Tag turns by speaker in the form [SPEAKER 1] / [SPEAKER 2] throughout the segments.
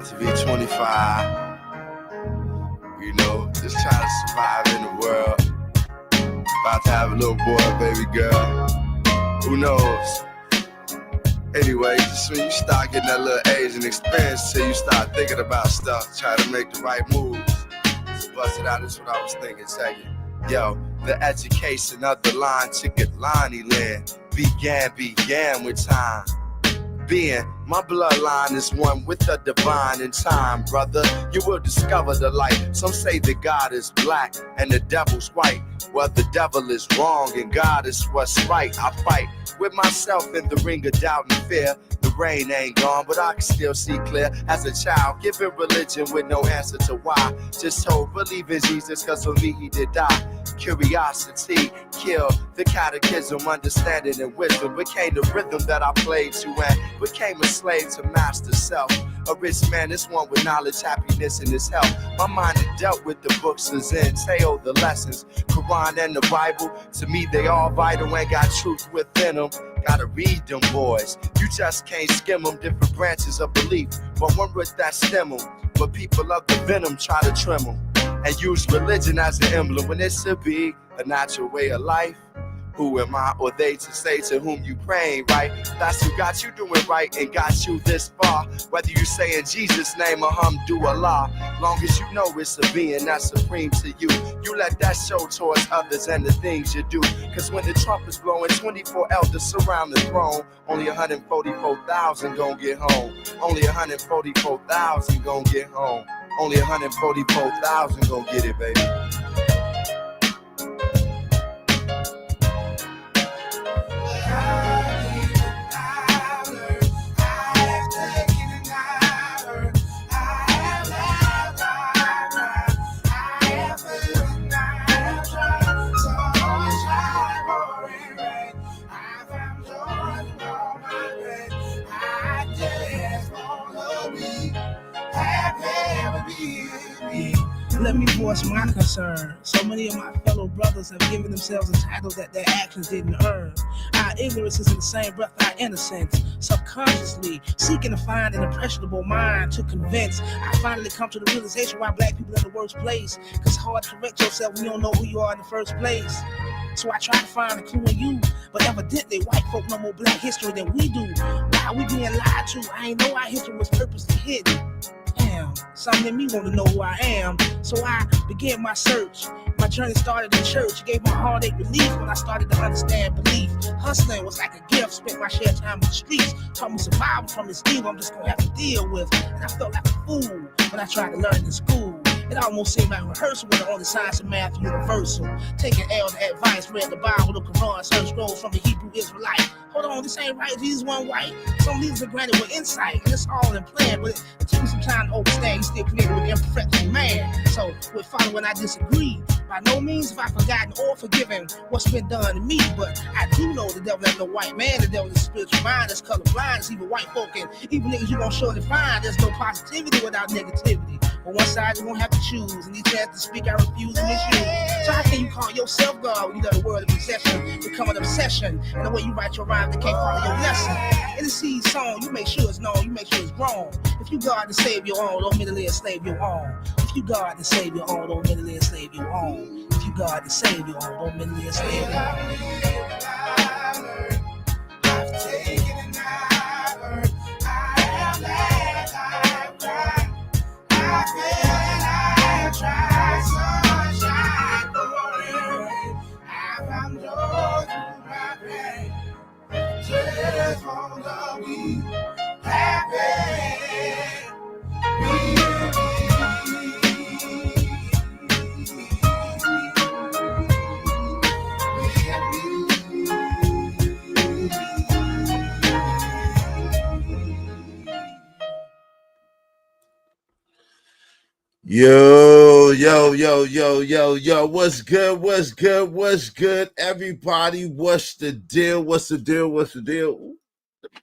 [SPEAKER 1] to be 25, you know, just trying to survive in the world. About to have a little boy, baby girl. Who knows? Anyway, just when you start getting that little age and experience till you start thinking about stuff, try to make the right moves. So bust it out, that's what I was thinking, second. Yo, the education of the line ticket Lonnie land began with time. Being my bloodline is one with the divine in time, brother. You will discover the light. Some say that God is black and the devil's white. Well, the devil is wrong and God is what's right. I fight with myself in the ring of doubt and fear. The rain ain't gone, but I can still see clear. As a child, giving religion with no answer to why. Just told, believe in Jesus, cause for me he did die. Curiosity killed the catechism, understanding and wisdom became the rhythm that I played to and became a slave to master self. A rich man is one with knowledge, happiness, and his health. My mind had dealt with the books of Zen, Teo, the lessons, Quran and the Bible. To me, they all vital and got truth within them. Gotta read them, boys. You just can't skim them. Different branches of belief, but one root that stem them. But people of the venom try to trim them and use religion as an emblem when it should be a natural way of life. Who am I or they to say to whom you praying, right? That's who got you doing right and got you this far. Whether you say in Jesus' name or Hamdulillah, long as you know it's a being that's supreme to you, you let that show towards others and the things you do. Cause when the trumpet's blowing, 24 elders surround the throne. Only 144,000 gon' get home. Only 144,000 gon' get home. Only 144,000 gon' get it, baby.
[SPEAKER 2] Let me voice my concern. So many of my fellow brothers have given themselves a title that their actions didn't earn. Our ignorance is in the same breath our innocence. Subconsciously seeking to find an impressionable mind to convince. I finally come to the realization why black people are in the worst place. Cause it's hard to correct yourself when you don't know who you are in the first place. So I try to find a clue in you, but evidently white folk know more black history than we do. Why we being lied to? I ain't know our history was purposely hidden. Damn, something in me want to know who I am. So I began my search. My journey started in church. It gave my heartache relief when I started to understand belief. Hustling was like a gift. Spent my share of time in the streets. Taught me survival from this evil I'm just gonna have to deal with. And I felt like a fool when I tried to learn in school. It almost seemed like rehearsal when the only science and math universal. Taking elder advice, read the Bible, the Quran, search scrolls from the Hebrew Israelite. Hold on, this ain't right, Jesus wasn't white. Some leaders are granted with insight, and it's all in plan, but it took me some time to understand. He's still created with imperfect man. So, with following, I disagree. By no means have I forgotten or forgiven what's been done to me, but I do know the devil ain't no white man. The devil is spiritual mind, that's colorblind. It's even white folk and even niggas you gon' surely find. There's no positivity without negativity. But one side you won't have to choose, and each has to speak, I refuse and misuse. So how can you call yourself God when you let the world of possession become an obsession? And the way you write your rhyme, they can't follow your lesson. In the seed song, you make sure it's known, you make sure it's wrong. If you God to save your own, don't mentally enslave your own. If you God to save your own, don't mentally enslave your own. If you God to save your own, don't mentally enslave your own. I've taken and I've earned. I have laughed, I've cried. I feel and I tried. Sunshine, glory. I found joy through my pain. Just wanna be happy.
[SPEAKER 1] Yo, what's good, everybody? What's the deal? Ooh,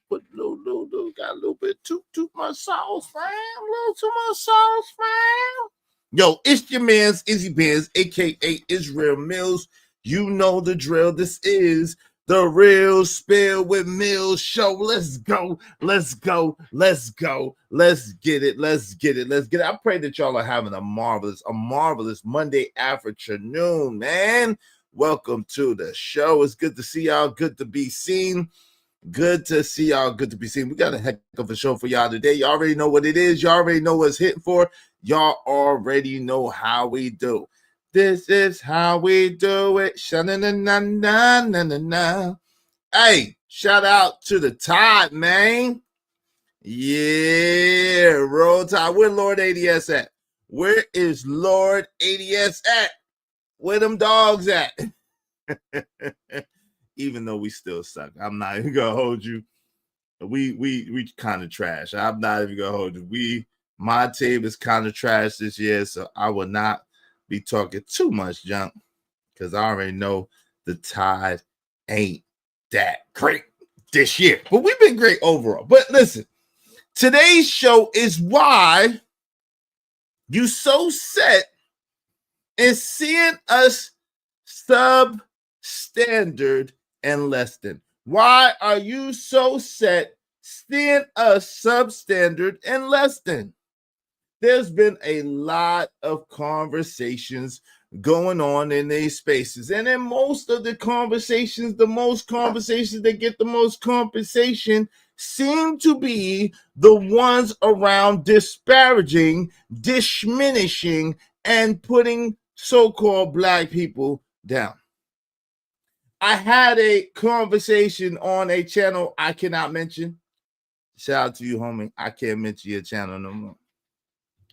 [SPEAKER 1] put a little, got a little bit too much sauce, fam. A little too much sauce, fam. Yo, it's your man's Izzy Benz, aka Israel Mills. You know the drill. This is
[SPEAKER 3] The Real Spill with Mills show. Let's go. Let's go. Let's go. Let's get it. Let's get it. Let's get it. I pray that y'all are having a marvelous Monday afternoon, man. Welcome to the show. It's good to see y'all. Good to be seen. Good to see y'all. Good to be seen. We got a heck of a show for y'all today. Y'all already know what it is. Y'all already know what's hitting for. Y'all already know how we do. This is how we do it. Sha-na-na-na-na-na-na. Hey, shout out to the Tide, man. Yeah, roll Tide. Where Lord ADS at? Where is Lord ADS at? Where them dogs at? Even though we still suck, I'm not even gonna hold you. We kind of trash. I'm not even gonna hold you. My team is kind of trash this year, so I will not be talking too much junk because I already know the Tide ain't that great this year. But we've been great overall. But listen, today's show is why you so set in seeing us substandard and less than. Why are you so set seeing us substandard and less than? There's been a lot of conversations going on in these spaces. And in most of the conversations that get the most compensation seem to be the ones around disparaging, diminishing, and putting so-called Black people down. I had a conversation on a channel I cannot mention. Shout out to you, homie. I can't mention your channel no more.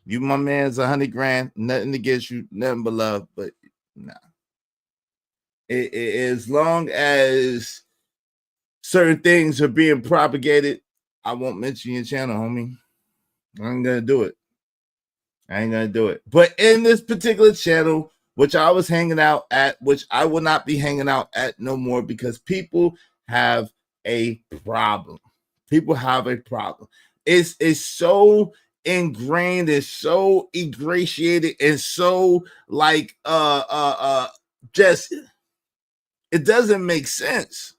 [SPEAKER 3] You, my man's $100,000, nothing against you, nothing but love, but nah. As long as certain things are being propagated, I won't mention your channel, homie. I ain't gonna do it. But in this particular channel, which I was hanging out at, which I will not be hanging out at no more because people have a problem. It's so ingrained, it's so ingratiated, and so like just it doesn't make sense.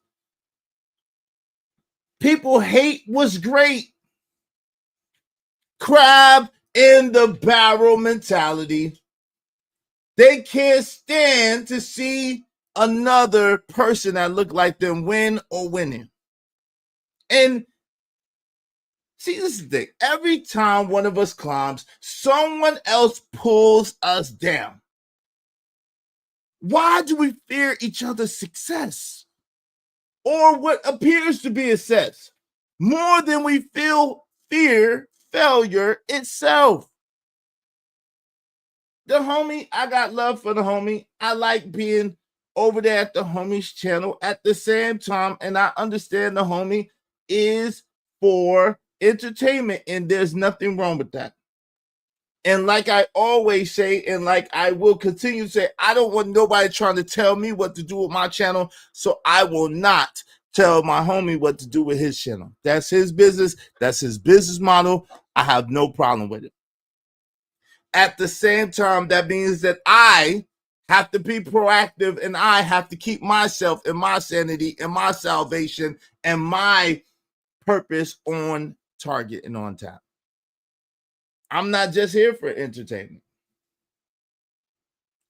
[SPEAKER 3] People hate what's great. Crab in the barrel mentality. They can't stand to see another person that look like them win or winning. And see, this is the thing. Every time one of us climbs, someone else pulls us down. Why do we fear each other's success? Or what appears to be a success? More than we fear failure itself. The homie, I got love for the homie. I like being over there at the homie's channel at the same time, and I understand the homie is for entertainment, and there's nothing wrong with that. And like I always say, and like I will continue to say, I don't want nobody trying to tell me what to do with my channel, so I will not tell my homie what to do with his channel. That's his business. That's his business model. I have no problem with it. At the same time, that means that I have to be proactive and I have to keep myself and my sanity and my salvation and my purpose on target and on tap. I'm not just here for entertainment.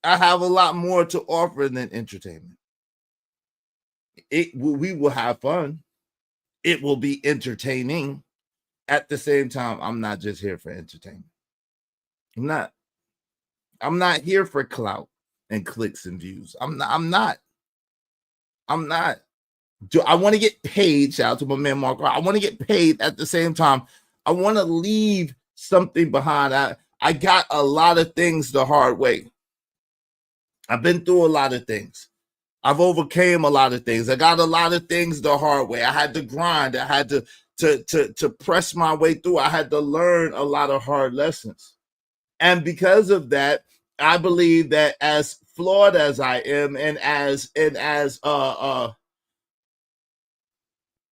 [SPEAKER 3] I have a lot more to offer than entertainment. We will have fun. It will be entertaining. At the same time, I'm not just here for entertainment. I'm not here for clout and clicks and views. I'm not. Do I want to get paid? Shout out to my man Mark. I want to get paid. At the same time, I want to leave something behind. I got a lot of things the hard way. I've been through a lot of things. I've overcame a lot of things. I got a lot of things the hard way. I had to grind. I had to press my way through. I had to learn a lot of hard lessons. And because of that, I believe that as flawed as I am and as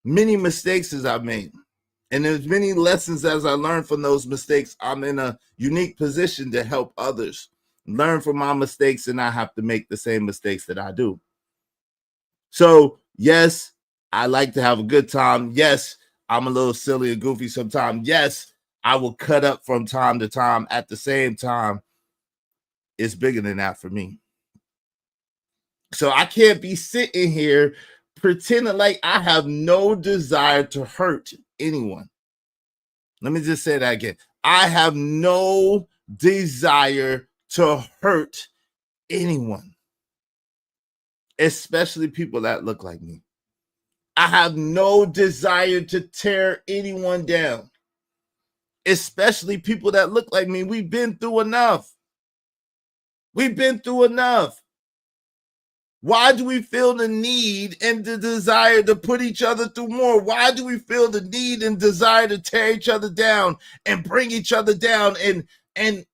[SPEAKER 3] many mistakes as I've made, and as many lessons as I learned from those mistakes, I'm in a unique position to help others learn from my mistakes and not have to make the same mistakes that I do. So Yes, I like to have a good time. Yes, I'm a little silly and goofy sometimes. Yes, I will cut up from time to time. At the same time, it's bigger than that for me. So I can't be sitting here pretending like I have no desire to hurt anyone. Let me just say that again. I have no desire to hurt anyone, especially people that look like me. I have no desire to tear anyone down, especially people that look like me. We've been through enough. We've been through enough. Why do we feel the need and the desire to put each other through more? Why do we feel the need and desire to tear each other down and bring each other down and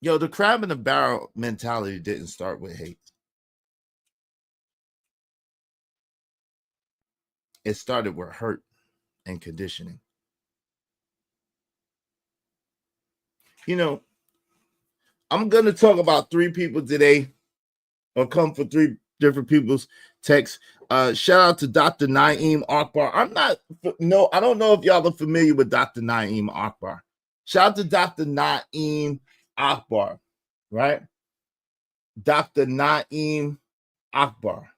[SPEAKER 3] yo, the crab in the barrel mentality didn't start with hate. It started with hurt and conditioning. You know, I'm going to talk about 3 people today, or come for 3 different people's texts. Shout out to Dr. Naeem Akbar. I don't know if y'all are familiar with Dr. Naeem Akbar. Shout out to Dr. Naeem Akbar, right? Dr. Naeem Akbar.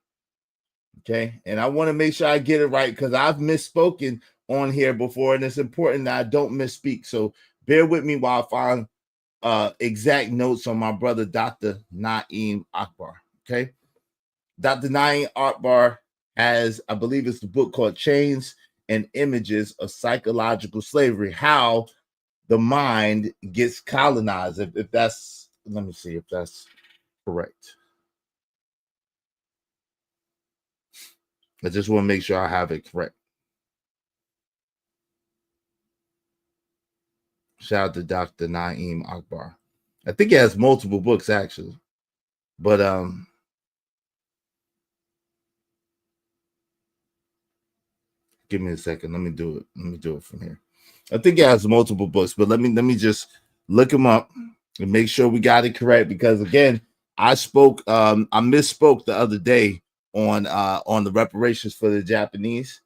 [SPEAKER 3] Okay. And I want to make sure I get it right because I've misspoken on here before, and it's important that I don't misspeak. So bear with me while I find exact notes on my brother, Dr. Naeem Akbar. Okay. Dr. Naeem Akbar has, I believe it's the book called Chains and Images of Psychological Slavery, How the Mind Gets Colonized. If that's, let me see if that's correct. I just want to make sure I have it correct. Shout out to Dr. Naeem Akbar. I think he has multiple books actually. But give me a second. Let me do it. Let me do it from here. I think he has multiple books, but let me just look him up and make sure we got it correct. Because again, I misspoke the other day on the reparations for the Japanese,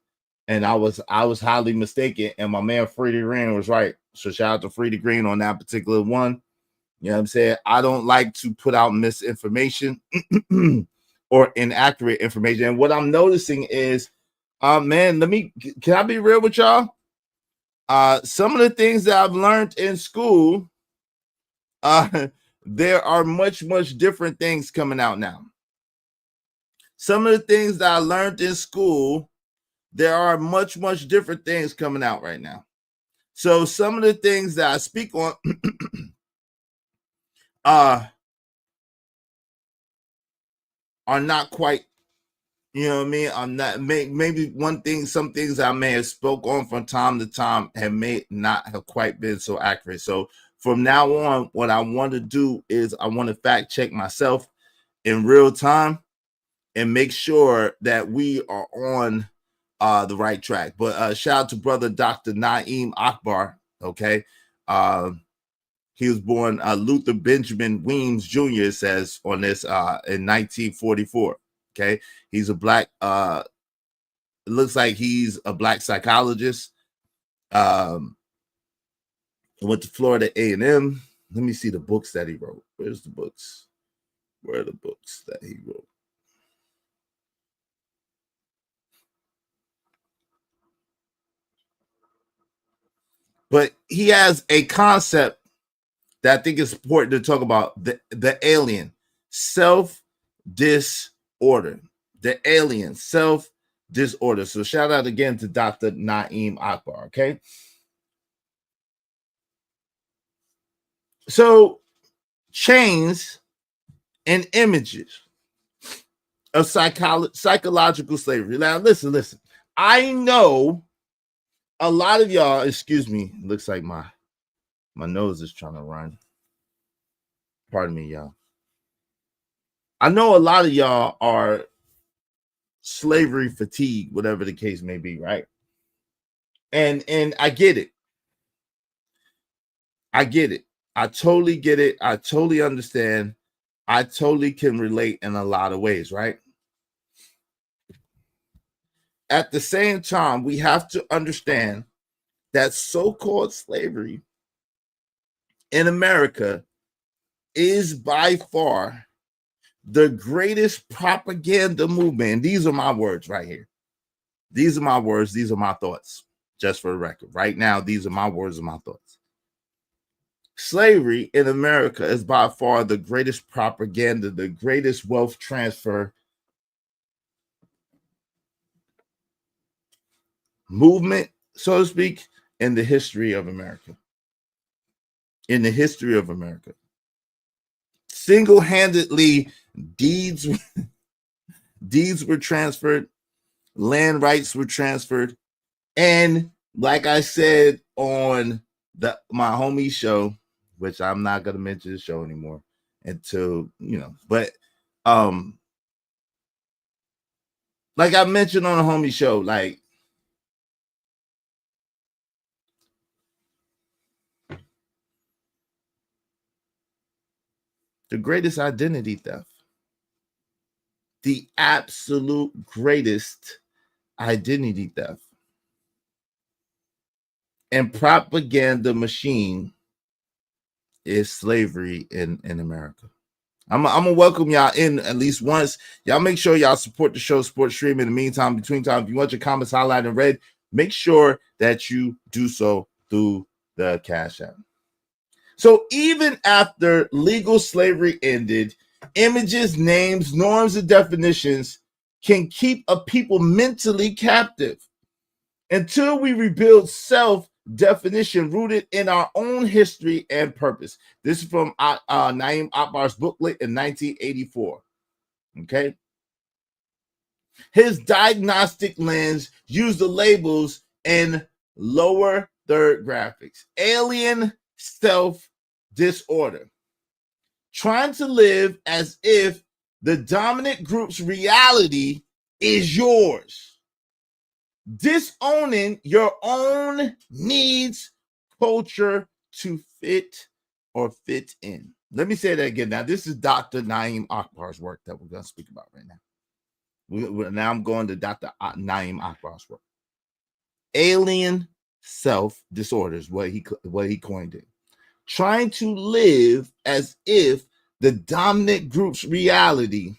[SPEAKER 3] and I was highly mistaken. And my man Freddie Green was right. So shout out to Freddie Green on that particular one. You know what I'm saying? I don't like to put out misinformation or inaccurate information. And what I'm noticing is, man, can I be real with y'all? Some of the things that I've learned in school, there are much different things coming out now. Some of the things that I learned in school, there are much different things coming out right now. So some of the things that I speak on are not quite, you know what I mean? I'm not, maybe some things I may have spoke on from time to time may not have quite been so accurate. So from now on, what I want to do is I want to fact check myself in real time and make sure that we are on the right track. But shout out to brother Dr. Naeem Akbar. Okay. He was born Luther Benjamin Weems Jr., it says on this, in 1944. Okay. He's a black, it looks like he's a black psychologist. Went to Florida A&M. Let me see the books that he wrote. Where's the books? Where are the books that he wrote? But he has a concept that I think is important to talk about, the alien, self-disorder. The alien, self-disorder. So shout out again to Dr. Naeem Akbar, okay? So chains and images of psychological slavery. Now, listen. I know a lot of y'all, excuse me, looks like my nose is trying to run. Pardon me, y'all. I know a lot of y'all are slavery fatigue, whatever the case may be, right? And I get it. I get it. I totally get it. I totally understand. I totally can relate in a lot of ways, right? At the same time, we have to understand that so-called slavery in America is by far the greatest propaganda movement. And these are my words right here. These are my words. These are my thoughts, just for the record. Right now, these are my words and my thoughts. Slavery in America is by far the greatest propaganda, the greatest wealth transfer movement, so to speak, in the history of America. In the history of America. Single-handedly, deeds were transferred, land rights were transferred, and like I said on my homie show, which I'm not gonna mention the show anymore until but like I mentioned on the homie show, like the greatest identity theft, the absolute greatest identity theft and propaganda machine is slavery in America. I'm gonna welcome y'all in at least once. Y'all make sure y'all support the show, support stream. In the meantime, between time, if you want your comments highlighted in red, make sure that you do so through the Cash App. So even after legal slavery ended, images, names, norms, and definitions can keep a people mentally captive until we rebuild self-definition rooted in our own history and purpose. This is from Naeem Akbar's booklet in 1984. Okay. His diagnostic lens used the labels in lower third graphics. Alien self disorder. Trying to live as if the dominant group's reality is yours. Disowning your own needs, culture to fit or fit in. Let me say that again. Now, this is Dr. Naeem Akbar's work that we're going to speak about right now. Now I'm going to Dr. Naeem Akbar's work. Alien self disorders, what he coined it. Trying to live as if the dominant group's reality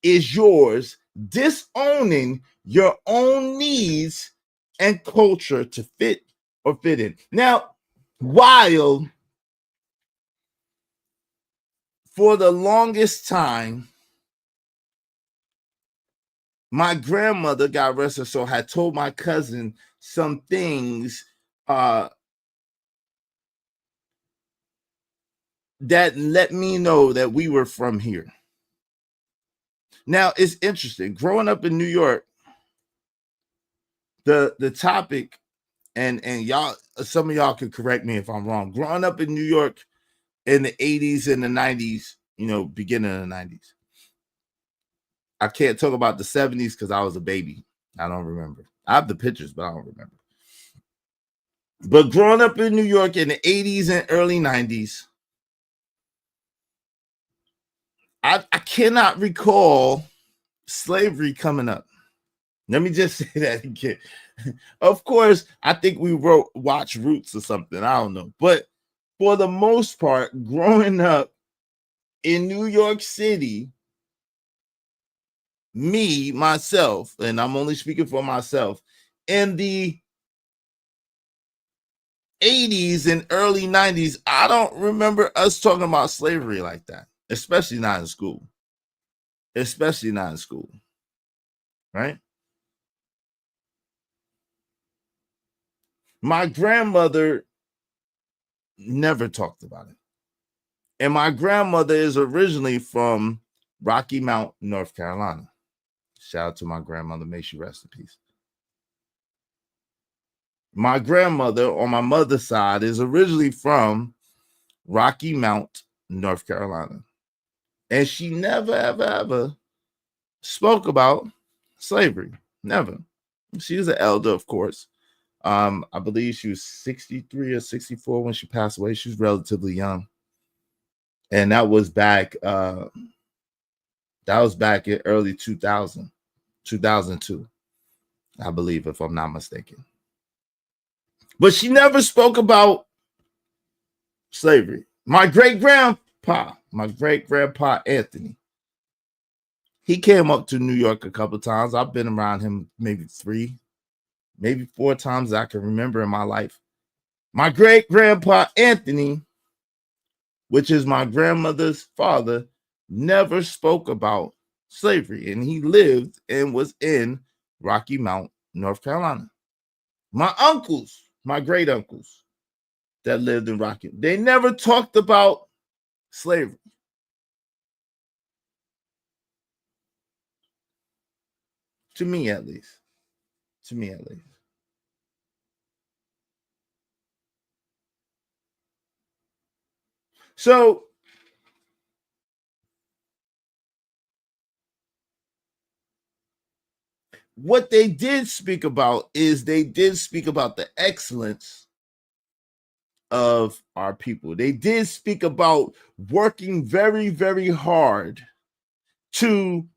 [SPEAKER 3] is yours, disowning your own needs and culture to fit or fit in. Now, while for the longest time, my grandmother, God rest her soul, had told my cousin some things that let me know that we were from here. Now, it's interesting. Growing up in New York, the topic, and y'all, some of y'all could correct me if I'm wrong. Growing up in New York in the 80s and the 90s, beginning of the 90s. I can't talk about the 70s because I was a baby. I don't remember. I have the pictures, but I don't remember. But growing up in New York in the 80s and early 90s, I cannot recall slavery coming up. Let me just say that again. Of course, I think we watch Roots or something. I don't know. But for the most part, growing up in New York City, myself, and I'm only speaking for myself, in the 80s and early 90s, I don't remember us talking about slavery like that, especially not in school. Especially not in school. Right? My grandmother never talked about it. And my grandmother is originally from Rocky Mount, North Carolina. Shout out to my grandmother. May she rest in peace. My grandmother on my mother's side is originally from Rocky Mount, North Carolina. And she never, ever, ever spoke about slavery. Never. She was an elder, of course. I believe she was 63 or 64 when she passed away. She was relatively young. And that was back in early 2002, I believe, if I'm not mistaken. But she never spoke about slavery. My great-grandpa Anthony, he came up to New York a couple of times. I've been around him maybe 3, maybe 4 times I can remember in my life. My great-grandpa Anthony, which is my grandmother's father, never spoke about slavery, and he lived and was in Rocky Mount, North Carolina. My uncles, my great uncles that lived in Rocky, they never talked about slavery. To me, at least. So what they did speak about is they did speak about the excellence of our people. They did speak about working very, very hard to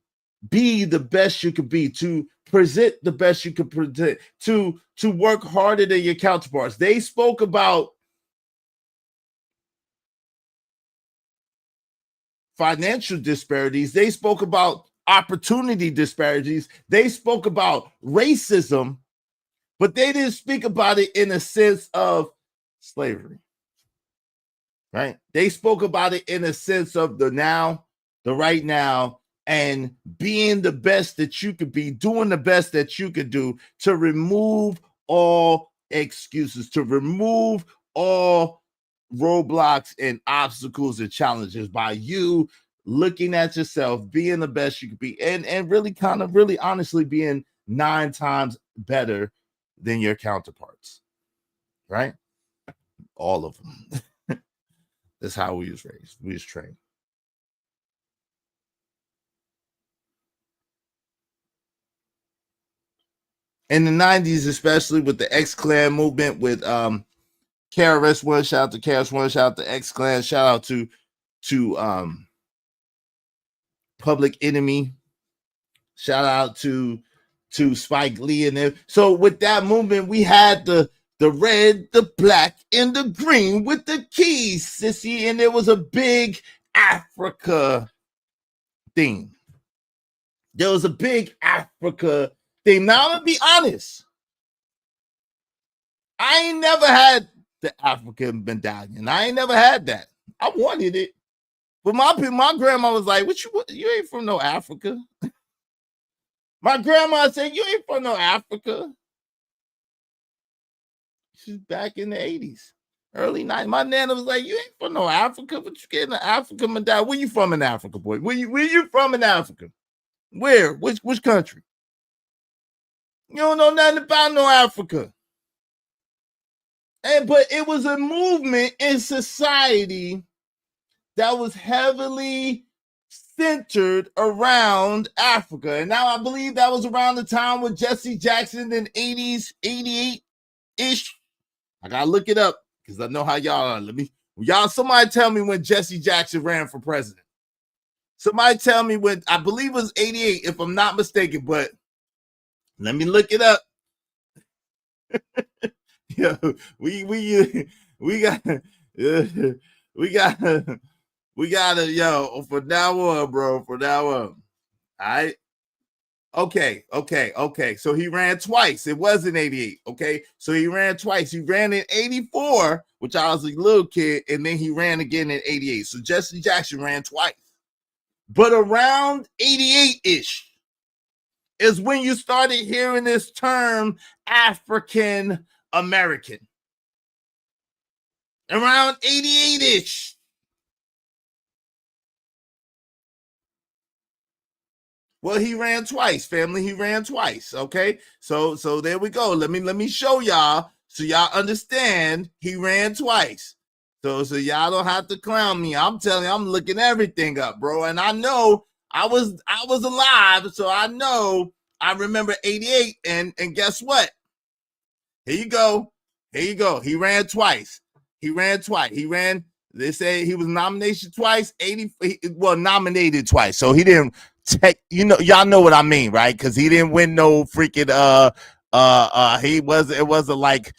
[SPEAKER 3] be the best you could be, to present the best you could present, to work harder than your counterparts. They spoke about financial disparities. They spoke about opportunity disparities. They spoke about racism, but they didn't speak about it in a sense of slavery, right? They spoke about it in a sense of the now, the right now, and being the best that you could be, doing the best that you could do to remove all excuses, to remove all roadblocks and obstacles and challenges by you looking at yourself, being the best you could be, and really kind of really honestly being 9 times better than your counterparts, right? All of them. That's how we was raised. We was trained. In the 90s, especially with the X-Clan movement, with KRS-One, shout out to KRS-One, shout out to X-Clan, shout out to Public Enemy, shout out to Spike Lee and them. So with that movement, we had the red, the black, and the green with the keys, sissy, and there was a big Africa theme. There was a big Africa theme. Now, I'm gonna be honest. I ain't never had the African medallion. I ain't never had that. I wanted it. But my grandma was like, you ain't from no Africa. My grandma said, you ain't from no Africa. She's back in the 80s, early 90s. My nana was like, you ain't from no Africa, but you getting an African medallion. Where you from in Africa, boy? Where you from in Africa? Where? Which country? You don't know nothing about no Africa. But it was a movement in society that was heavily centered around Africa. And now I believe that was around the time with Jesse Jackson in 80s, 88-ish. I gotta look it up because I know how y'all are. Somebody tell me when Jesse Jackson ran for president. Somebody tell me when, I believe it was 88, if I'm not mistaken, but let me look it up. Yo, we gotta, yo, from now on, bro. From now on. All right. Okay. So he ran twice. It wasn't 88. Okay. So he ran twice. He ran in 84, which I was a little kid, and then he ran again in 88. So Jesse Jackson ran twice. But around 88-ish is when you started hearing this term African American. Around 88-ish. Well, he ran twice, family. He ran twice. Okay. So there we go. Let me show y'all so y'all understand he ran twice. So y'all don't have to clown me. I'm telling you, I'm looking everything up, bro. And I know I was alive, so I know I remember 88. And guess what? Here you go. Here you go. He ran twice. They say he was nominated twice, nominated twice. So he didn't take, y'all know what I mean, right? Because he didn't win no freaking it wasn't like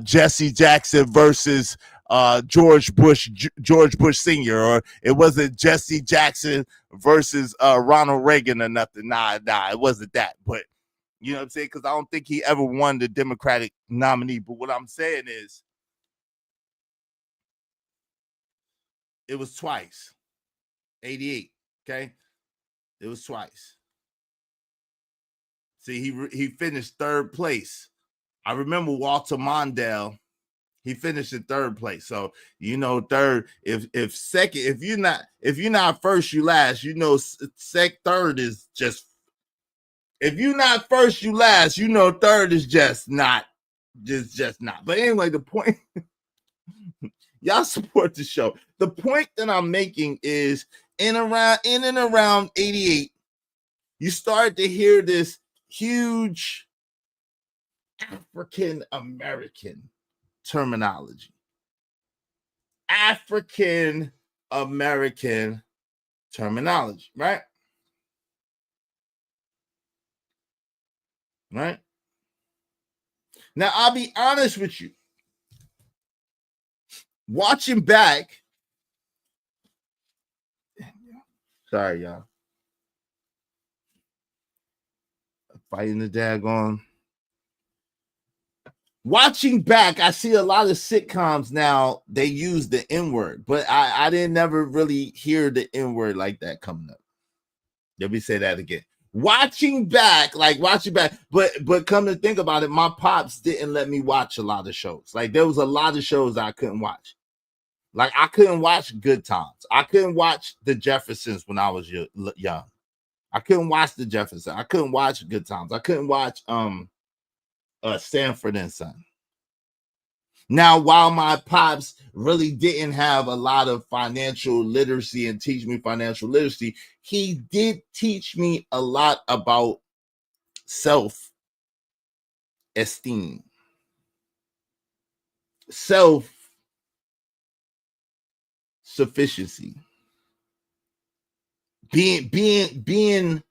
[SPEAKER 3] Jesse Jackson versus George Bush Sr., or it wasn't Jesse Jackson versus Ronald Reagan or nothing. Nah, it wasn't that. But you know what I'm saying? Because I don't think he ever won the Democratic nominee. But what I'm saying is, it was twice. 88. Okay, it was twice. See, he finished third place. I remember Walter Mondale. He finished in third place. So third. If you're not first, you last. Third is just. If you're not first, you last. Third is just not. Just not. But anyway, the point. Y'all support the show. The point that I'm making is in and around 88, you start to hear this huge African American terminology. African American terminology, right? Right? Now, I'll be honest with you. Watching back, sorry, y'all. Fighting the daggone. Watching back, I see a lot of sitcoms now, they use the N-word, but I didn't never really hear the N-word like that coming up. Let me say that again. Watching back, but come to think about it, my pops didn't let me watch a lot of shows. Like, there was a lot of shows I couldn't watch. Like, I couldn't watch Good Times. I couldn't watch The Jeffersons when I was young. I couldn't watch The Jeffersons. I couldn't watch Good Times. I couldn't watch Sanford and Son. Now, while my pops really didn't have a lot of financial literacy and teach me financial literacy, he did teach me a lot about self-esteem, self-sufficiency, being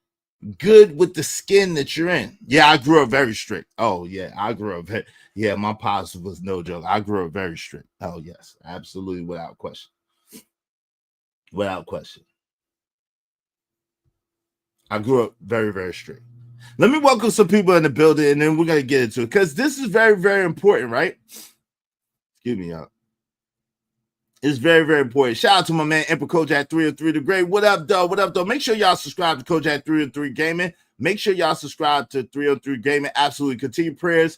[SPEAKER 3] good with the skin that you're in. Yeah, I grew up very strict. Oh, yeah, I grew up. Yeah, my pops was no joke. I grew up very strict. Oh, yes, absolutely, without question. Without question. I grew up very, very strict. Let me welcome some people in the building, and then we're going to get into it, because this is very, very important, right? Excuse me, y'all. It's very, very important. Shout out to my man, Emperor Kojak 303 the Great. What up, though? What up, though? Make sure y'all subscribe to Kojak 303 Gaming. Make sure y'all subscribe to 303 Gaming. Absolutely. Continue prayers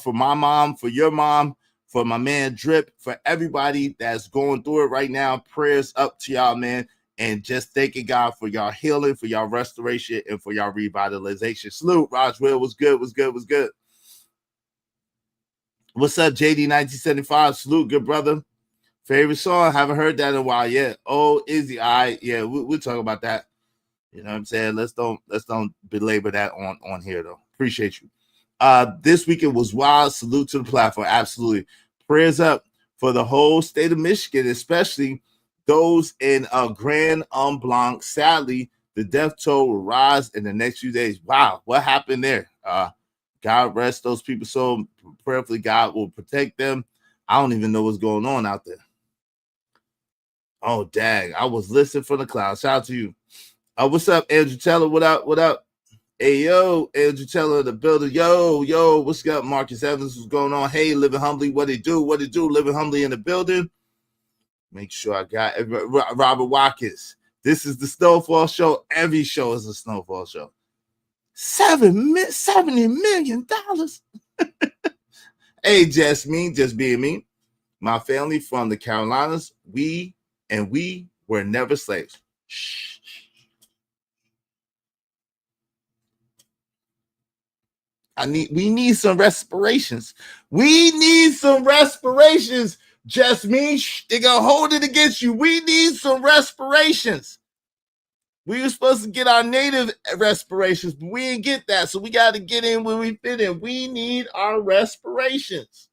[SPEAKER 3] for my mom, for your mom, for my man Drip, for everybody that's going through it right now. Prayers up to y'all, man. And just thanking God for y'all healing, for y'all restoration, and for y'all revitalization. Salute, Roswell. What's good? What's good? What's good? What's up, JD 1975? Salute, good brother. Favorite song? Haven't heard that in a while yet. Oh, Izzy. All right, yeah, we'll talk about that. You know what I'm saying? Let's don't belabor that on here though. Appreciate you. This weekend was wild. Salute to the platform. Absolutely. Prayers up for the whole state of Michigan, especially those in Grand Blanc. Sadly, the death toll will rise in the next few days. Wow, what happened there? God rest those people so prayerfully. God will protect them. I don't even know what's going on out there. Oh, dang. I was listening from the clouds. Shout out to you. What's up, Andrew Teller? What up? What up? Hey, yo, Andrew Teller, the builder. Yo, what's up, Marcus Evans? What's going on? Hey, Living Humbly. What it do? Living Humbly in the building. Make sure I got Robert Watkins. This is the Snowfall Show. Every show is a Snowfall Show. $70 million. Hey, just being me. My family from the Carolinas, we were never slaves. Shh. We need some respirations. Just me. They're gonna hold it against you. We need some respirations. We were supposed to get our native respirations, but we didn't get that. So we got to get in where we fit in. We need our respirations.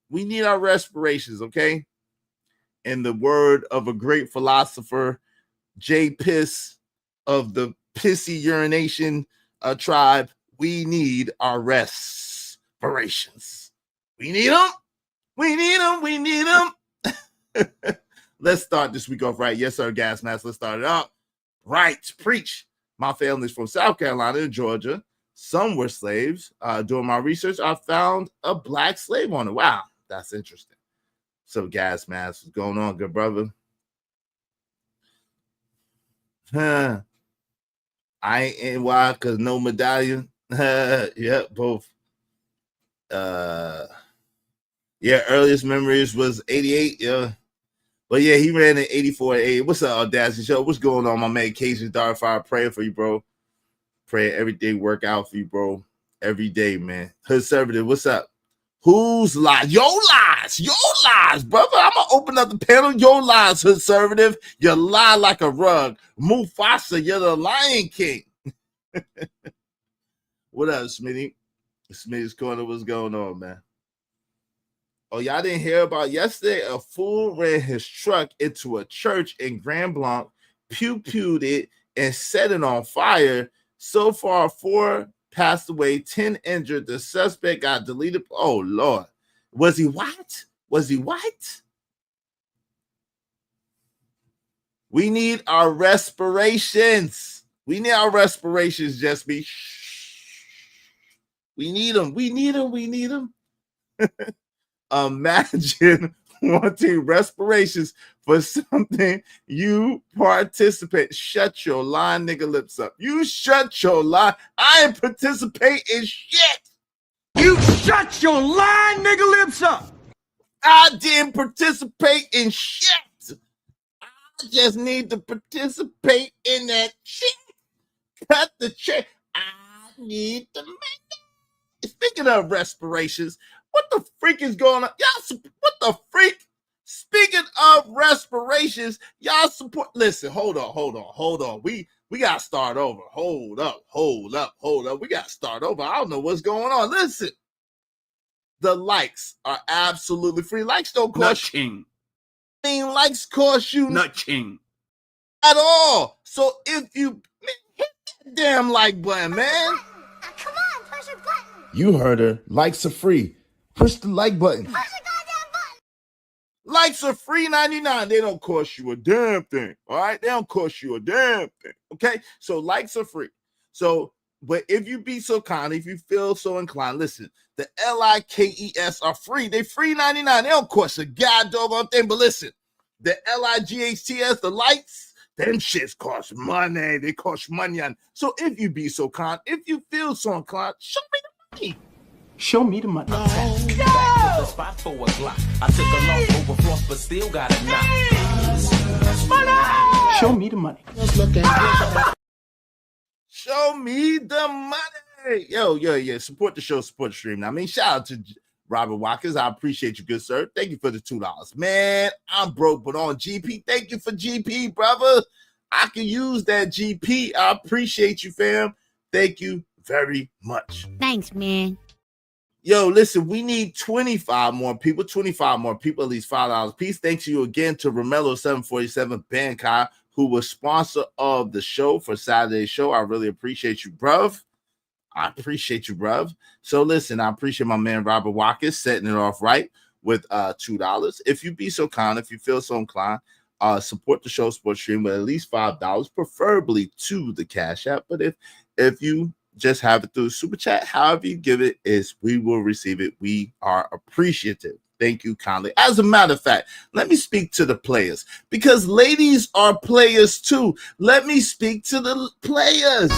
[SPEAKER 3] We need our respirations, okay? In the word of a great philosopher, J. Piss of the Pissy Urination tribe, we need our respirations. We need them. We need them. We need them. Let's start this week off right. Yes, sir, Gas Mask. Let's start it up. Right. Preach. My family's from South Carolina and Georgia. Some were slaves. Doing my research, I found a black slave owner. Wow, that's interesting. So, Gas Mask, what's going on, good brother? I ain't why, because no medallion. Yeah, both. Yeah, earliest memories was 88. Yeah. But yeah, he ran in 84 and 80. What's up, Audacity Show? What's going on, my man? Casey Darfire, praying for you, bro. Praying every day, work out for you, bro. Every day, man. Conservative, what's up? Whose lies? Your lies. Your lies, brother. I'm going to open up the panel. Your lies, conservative. You lie like a rug. Mufasa, you're the Lion King. What up, Smitty? Smitty's Corner, what's going on, man? Oh, y'all didn't hear about yesterday? A fool ran his truck into a church in Grand Blanc, pew-pewed it, and set it on fire. So far, 4 passed away, 10 injured. The suspect got deleted. Oh, Lord. Was he white? Was he white? We need our respirations. We need our respirations, just be. We need them. We need them. We need them. Imagine wanting respirations for something you participate. Shut your lying nigga lips up. You shut your lie. I ain't participate in shit.
[SPEAKER 4] You shut your lying nigga lips up.
[SPEAKER 3] I didn't participate in shit. I just need to participate in that shit. Cut the check. I need to make it. Speaking of respirations, what the freak is going on? Y'all, what the freak? Speaking of respirations, y'all support. Listen, hold on. We got to start over. Hold up. We got to start over. I don't know what's going on. Listen, the likes are absolutely free. Likes don't cost
[SPEAKER 4] nothing.
[SPEAKER 3] I mean, likes cost you
[SPEAKER 4] nothing
[SPEAKER 3] at all. So if you hit that damn like button, man.
[SPEAKER 5] Come on, push a button.
[SPEAKER 3] You heard her. Likes are free. Push the like button.
[SPEAKER 5] Push the goddamn button.
[SPEAKER 3] Likes are free 99. They don't cost you a damn thing. All right? They don't cost you a damn thing. Okay? So likes are free. So, but if you be so kind, if you feel so inclined, listen, the LIKES are free. They free 99. They don't cost a goddamn thing. But listen, the LIGHTS, the likes, them shits cost money. They cost money. So if you be so kind, if you feel so inclined, show me the money.
[SPEAKER 4] Show me the money.
[SPEAKER 5] No.
[SPEAKER 6] The spot for a Glock. I took a loss over floss, but still got a knock.
[SPEAKER 4] Money. Show me the money.
[SPEAKER 3] Show me the money. Yo, yeah. Support the show, support the stream. Now, I mean, shout out to Robert Watkins. I appreciate you, good sir. Thank you for the $2. Man, I'm broke, but on GP. Thank you for GP, brother. I can use that GP. I appreciate you, fam. Thank you very much.
[SPEAKER 5] Thanks, man.
[SPEAKER 3] Yo, listen, we need 25 more people, at least $5 a piece. Thanks to you again to Romello 747 Bankai, who was sponsor of the show for Saturday's show. I really appreciate you, bruv. So listen, I appreciate my man Robert Watkins setting it off right with $2. If you be so kind, if you feel so inclined, support the show, support stream with at least $5, preferably to the Cash App. But if you just have it through Super Chat, however you give it, we will receive it. We are appreciative. Thank you kindly. As a matter of fact, let me speak to the players, because ladies are players too. Let me speak to the players.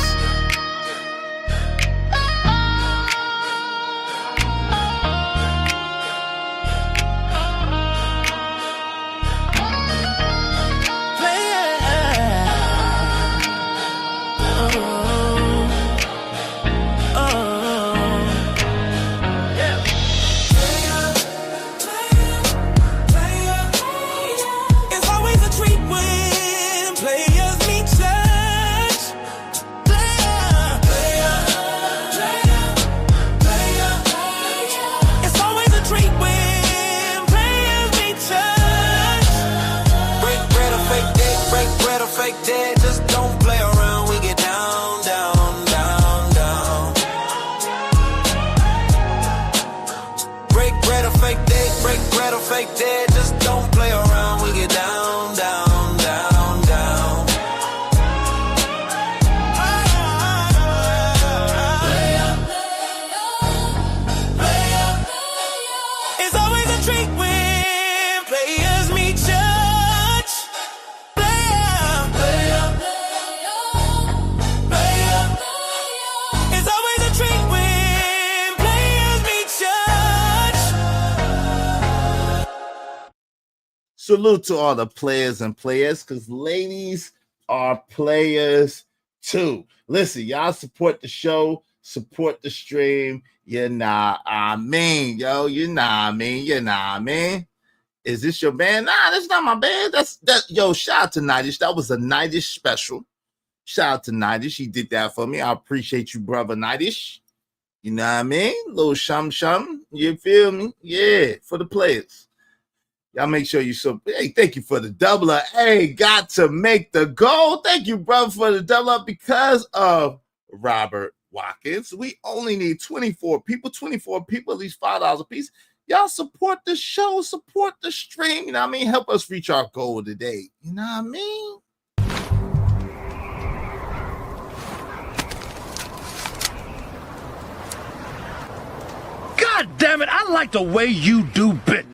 [SPEAKER 7] It's always a treat when players meet ya.
[SPEAKER 3] salute to all the players and players, because ladies are players too. Listen, y'all support the show, support the stream. You know I mean, yo, you know I mean, you know I mean. Is this your band? Nah, that's not my band. That's that. Yo, shout out to Nightish. That was a Nightish special. Shout out to Nightish. He did that for me. I appreciate you, brother Nightish. You know what I mean? Little shum. You feel me? Yeah, for the players. Y'all make sure you hey, thank you for the double up. Hey, got to make the goal. Thank you, brother, for the double up because of Robert Watkins. We only need 24 people, at least $5 a piece. Y'all support the show, support the stream. You know what I mean? Help us reach our goal today. You know what I mean?
[SPEAKER 4] God damn it, I like the way you do business.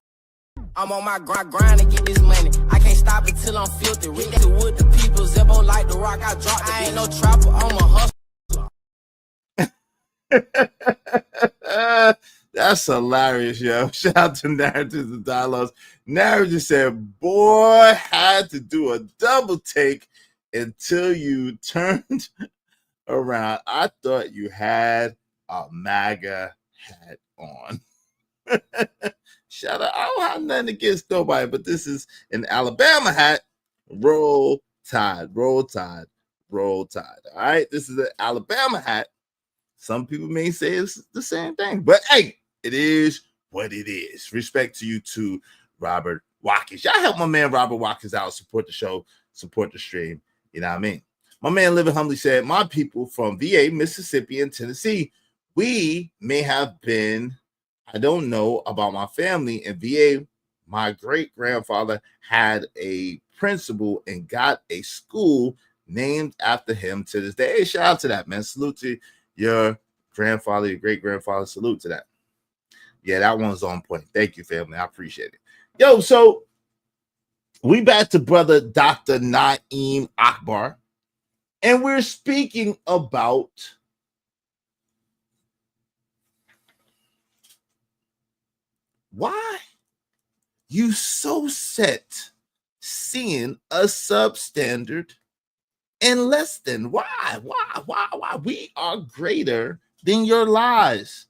[SPEAKER 7] I'm on my grind to get this money. I can't stop it till I'm filthy. With the wood, the people, Zebo like the rock. I drop. I ain't no trapper, I'm a hustler.
[SPEAKER 3] That's hilarious, yo. Shout out to Narratives and Dialogues. Narrative said, boy, had to do a double take until you turned around. I thought you had a MAGA hat on. Shout out. I don't have nothing against nobody, but this is an Alabama hat. Roll Tide, roll Tide, roll Tide. All right, this is an Alabama hat. Some people may say it's the same thing, but hey, it is what it is. Respect to you too, Robert Watkins. Y'all help my man Robert Watkins out. Support the show, support the stream. You know what I mean? My man Living Humbly said, my people from VA, Mississippi, and Tennessee, we may have been, I don't know about my family in VA. My great-grandfather had a principal and got a school named after him to this day. Hey, shout out to that, man. Salute to your grandfather, your great-grandfather. Salute to that. Yeah, that one's on point. Thank you, family. I appreciate it. Yo, so we back to brother Dr. Naeem Akbar, and we're speaking about why you so set seeing a substandard and less than. Why? We are greater than your lies.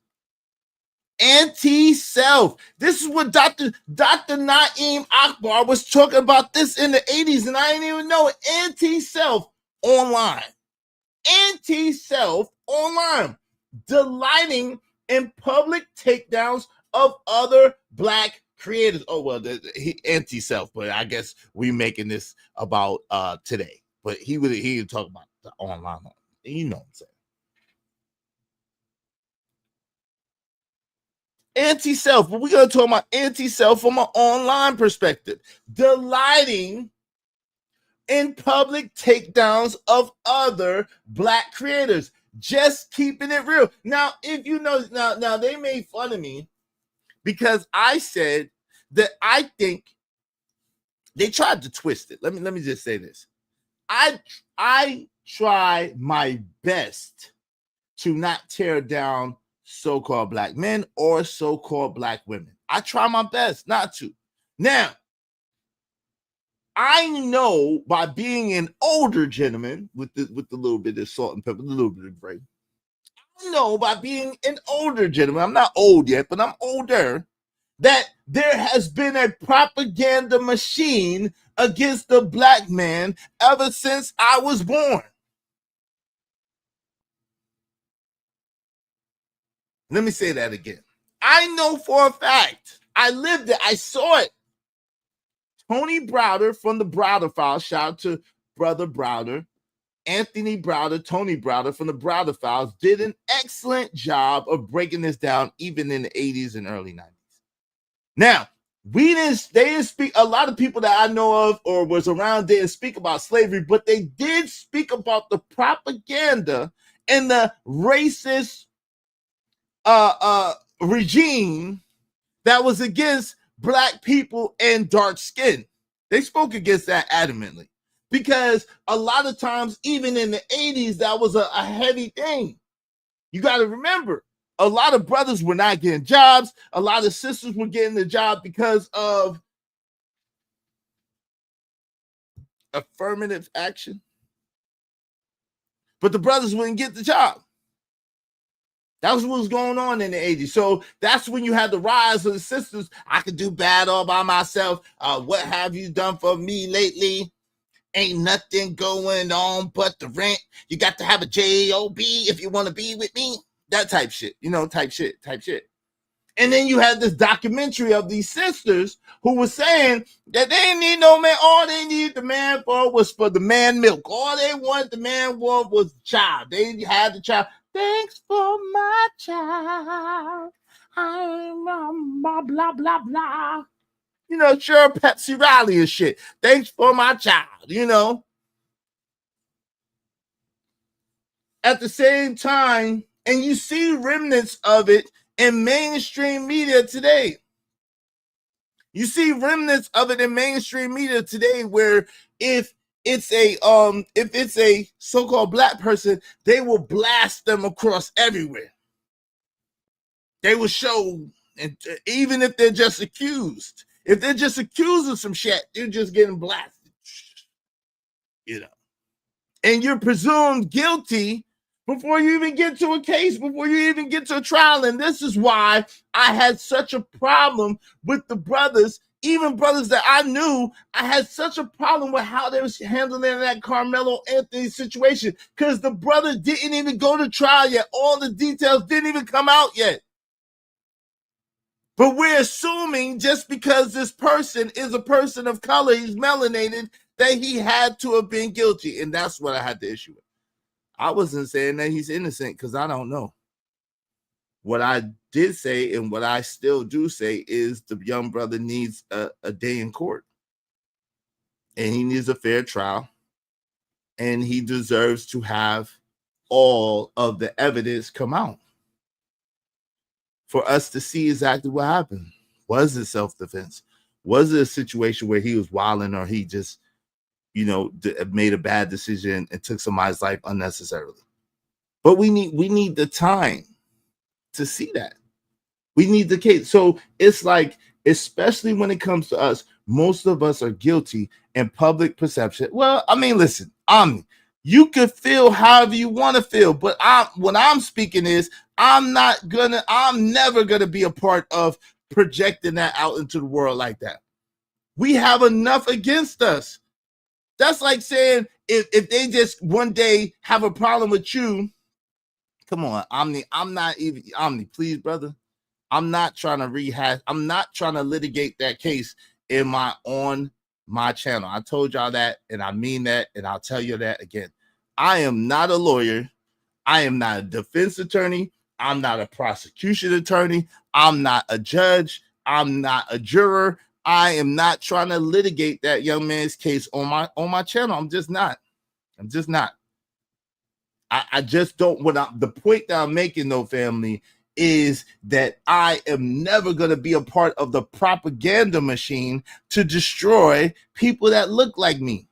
[SPEAKER 3] Anti-self. This is what Dr. Naeem Akbar was talking about this in the 80s, and I didn't even know it. Anti-self online. Anti-self online. Delighting in public takedowns of other black creators. Oh, well, he anti-self, but I guess we making this about today. But he would talk about the online. You know what I'm saying. Anti-self, but we're going to talk about anti-self from an online perspective. Delighting in public takedowns of other black creators. Just keeping it real. Now, if you know, now they made fun of me because I said that I think they tried to twist it. Let me just say this. I try my best to not tear down so-called black men or so-called black women. I try my best not to. Now, I know by being an older gentleman with the little bit of salt and pepper, a little bit of break. I know by being an older gentleman, I'm not old yet, but I'm older, that there has been a propaganda machine against the black man ever since I was born. Let me say that again. I know for a fact. I lived it. I saw it. Tony Browder from the Browder Files. Shout out to Brother Browder. Anthony Browder, Tony Browder from the Browder Files did an excellent job of breaking this down even in the 80s and early 90s. Now, they didn't speak, a lot of people that I know of or was around didn't speak about slavery, but they did speak about the propaganda and the racist regime that was against black people and dark skin. They spoke against that adamantly because a lot of times, even in the 80s, that was a heavy thing. You got to remember, a lot of brothers were not getting jobs. A lot of sisters were getting the job because of affirmative action. But the brothers wouldn't get the job. That was what was going on in the 80s. So that's when you had the rise of the sisters. I could do bad all by myself. What have you done for me lately? Ain't nothing going on but the rent. You got to have a job if you want to be with me. That type shit, type shit. And then you had this documentary of these sisters who were saying that they didn't need no man. All they needed the man for was for the man milk. All they wanted the man for was child. They had the child. Thanks for my child. I'm blah, blah, blah, blah. Sure, Pepsi Riley and shit. Thanks for my child, At the same time, and you see remnants of it in mainstream media today. You see remnants of it in mainstream media today where if it's a so-called black person, they will blast them across everywhere. They will show, and even if they're just accused. If they're just accused of some shit, they're just getting blasted. And you're presumed guilty before you even get to a case, before you even get to a trial. And this is why I had such a problem with the brothers, even brothers that I knew. I had such a problem with how they was handling that Carmelo Anthony situation because the brother didn't even go to trial yet. All the details didn't even come out yet. But we're assuming just because this person is a person of color, he's melanated, that he had to have been guilty. And that's what I had the issue with. I wasn't saying that he's innocent because I don't know. What I did say and what I still do say is the young brother needs a day in court. And he needs a fair trial. And he deserves to have all of the evidence come out for us to see exactly what happened. Was it self-defense? Was it a situation where he was wilding or he just made a bad decision and took somebody's life unnecessarily? But we need the time to see that. We need the case. So it's like, especially when it comes to us, most of us are guilty in public perception. Well, I mean, listen, you could feel however you want to feel, but what I'm speaking is I'm never gonna be a part of projecting that out into the world like that. We have enough against us. That's like saying if they just one day have a problem with you, come on, I'm not even Omni, please, brother. I'm not trying to rehash. I'm not trying to litigate that case on my channel. I told y'all that, and I mean that, and I'll tell you that again. I am not a lawyer. I am not a defense attorney. I'm not a prosecution attorney. I'm not a judge. I'm not a juror. I am not trying to litigate that young man's case on my channel. I'm just not. I just don't. The point that I'm making, though, family, is that I am never going to be a part of the propaganda machine to destroy people that look like me.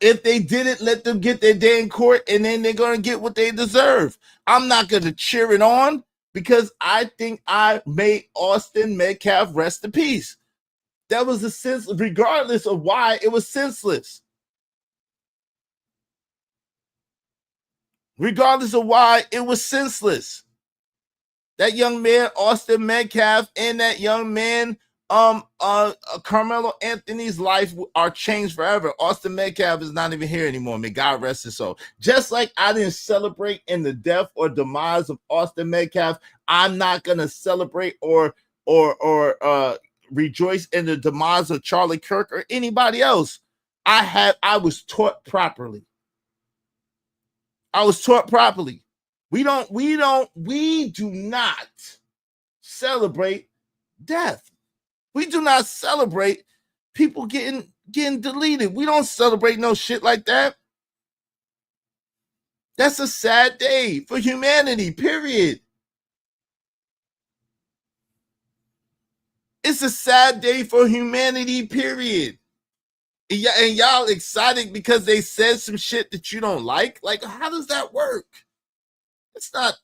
[SPEAKER 3] If they didn't, let them get their day in court, and then they're going to get what they deserve. I'm not going to cheer it on because I think I made Austin Metcalf rest in peace. That was a sense, regardless of why, it was senseless. Regardless of why, it was senseless. That young man, Austin Metcalf, and that young man, Carmelo Anthony's life are changed forever. Austin Metcalf is not even here anymore. May God rest his soul. Just like I didn't celebrate in the death or demise of Austin Metcalf, I'm not gonna celebrate or rejoice in the demise of Charlie Kirk or anybody else. I was taught properly. We do not celebrate death. We do not celebrate people getting deleted. We don't celebrate no shit like that. That's a sad day for humanity, period. It's a sad day for humanity, period. And y'all excited because they said some shit that you don't like? Like, how does that work? That's not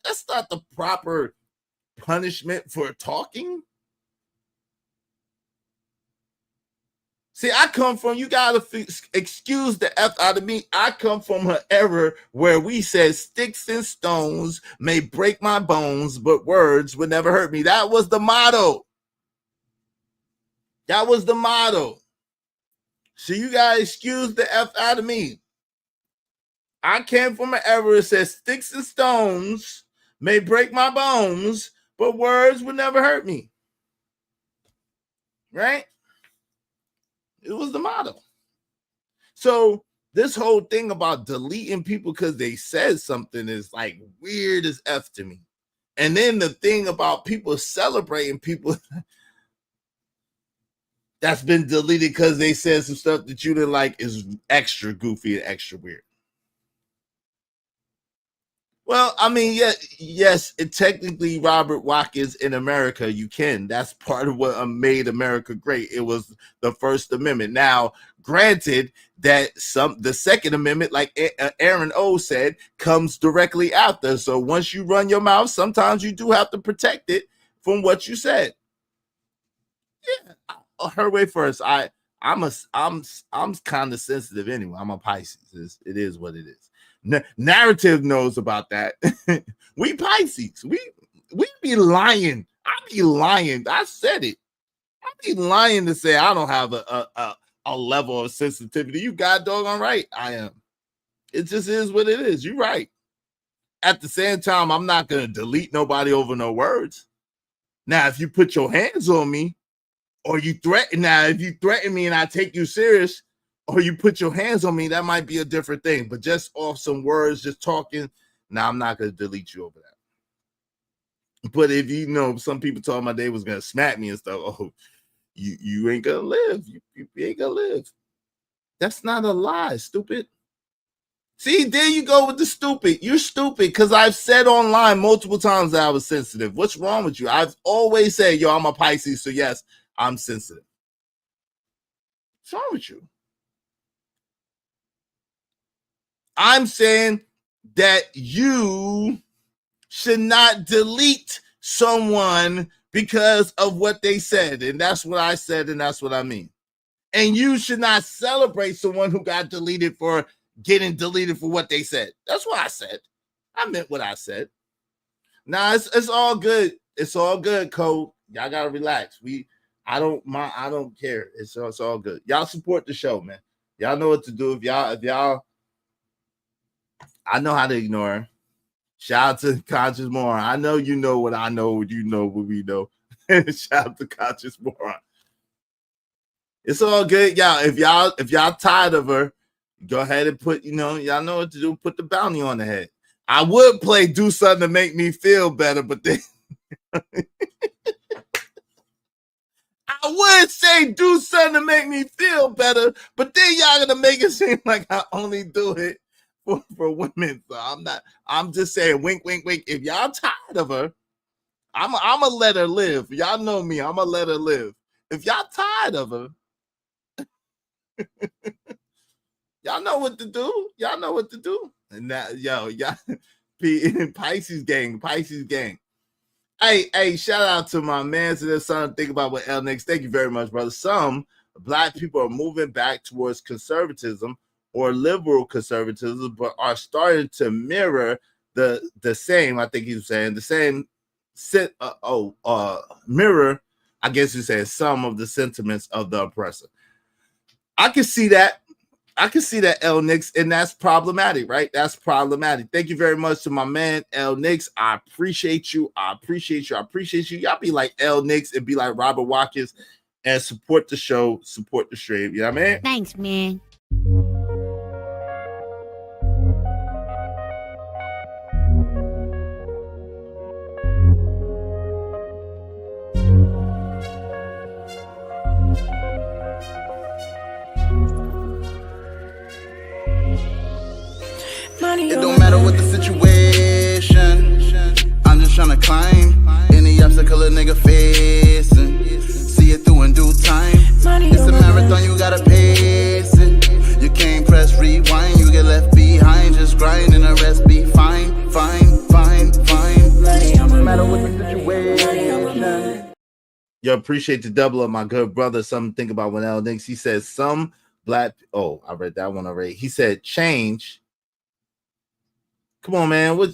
[SPEAKER 3] the proper punishment for talking. See, I come from, you gotta excuse the F out of me. I come from an era where we said sticks and stones may break my bones, but words would never hurt me. That was the motto. That was the motto. So you gotta excuse the F out of me. I came from an era that said sticks and stones may break my bones, but words would never hurt me. Right? It was the motto. So this whole thing about deleting people because they said something is like weird as F to me. And then the thing about people celebrating people that's been deleted because they said some stuff that you didn't like is extra goofy and extra weird. Well, I mean, yes, technically, Robert Watkins in America, you can. That's part of what made America great. It was the First Amendment. Now, granted that the Second Amendment, like Aaron O said, comes directly after. So once you run your mouth, sometimes you do have to protect it from what you said. Yeah, her way first. I'm kind of sensitive anyway. I'm a Pisces. It is what it is. Narrative knows about that. We Pisces. We be lying. I be lying. I said it. I be lying to say I don't have a level of sensitivity. You got doggone right. I am. It just is what it is. You're right. At the same time, I'm not gonna delete nobody over no words. Now, if you put your hands on me, or you threaten, now if you threaten me and I take you serious, or you put your hands on me, that might be a different thing. But just off some words, just talking, now I'm not going to delete you over that. But if you know, some people told me they was going to smack me and stuff, oh, you ain't going to live. You ain't going to live. That's not a lie, stupid. See, there you go with the stupid. You're stupid because I've said online multiple times that I was sensitive. What's wrong with you? I've always said, yo, I'm a Pisces, so yes, I'm sensitive. What's wrong with you? I'm saying that you should not delete someone because of what they said. And that's what I said, and that's what I mean. And you should not celebrate someone who got deleted for getting deleted for what they said. That's what I said. I meant what I said. Nah, it's all good. It's all good, Code. Y'all gotta relax. I don't care. It's all good. Y'all support the show, man. Y'all know what to do. If y'all I know how to ignore her. Shout out to Conscious Moron. I know you know what I know, you know what we know. Shout out to Conscious Moron. It's all good, y'all. If y'all tired of her, go ahead and put, y'all know what to do. Put the bounty on the head. I would play Do Something to Make Me Feel Better, but then I would say do something to make me feel better, but then y'all gonna make it seem like I only do it for women. So I'm just saying, wink, wink, wink. If y'all tired of her, I'ma let her live. Y'all know me, I'ma let her live. If y'all tired of her, y'all know what to do. Y'all know what to do. And that, y'all Pisces gang. Hey, shout out to my man. So there's something to think about with L Nix. Thank you very much, brother. Some Black people are moving back towards conservatism or liberal conservatism, but are starting to mirror the same. I think he was saying the same. Mirror. I guess you say some of the sentiments of the oppressor. I can see that. L Nix, and that's problematic, right? That's problematic. Thank you very much to my man L Nix. I appreciate you. Y'all be like L Nix and be like Robert Watkins and support the show, support the stream. You know what I mean?
[SPEAKER 5] Thanks, man.
[SPEAKER 8] It don't matter what the situation, I'm just tryna climb any obstacle a nigga facing. See it through in due time. It's a marathon, you gotta pace it. You can't press rewind, you get left behind. Just grind and the rest be fine, fine, fine, fine. No matter what the situation.
[SPEAKER 3] Yo, appreciate the double of my good brother. Something to think about when L thinks. He says some black. Oh, I read that one already. He said change. Come on, man. What?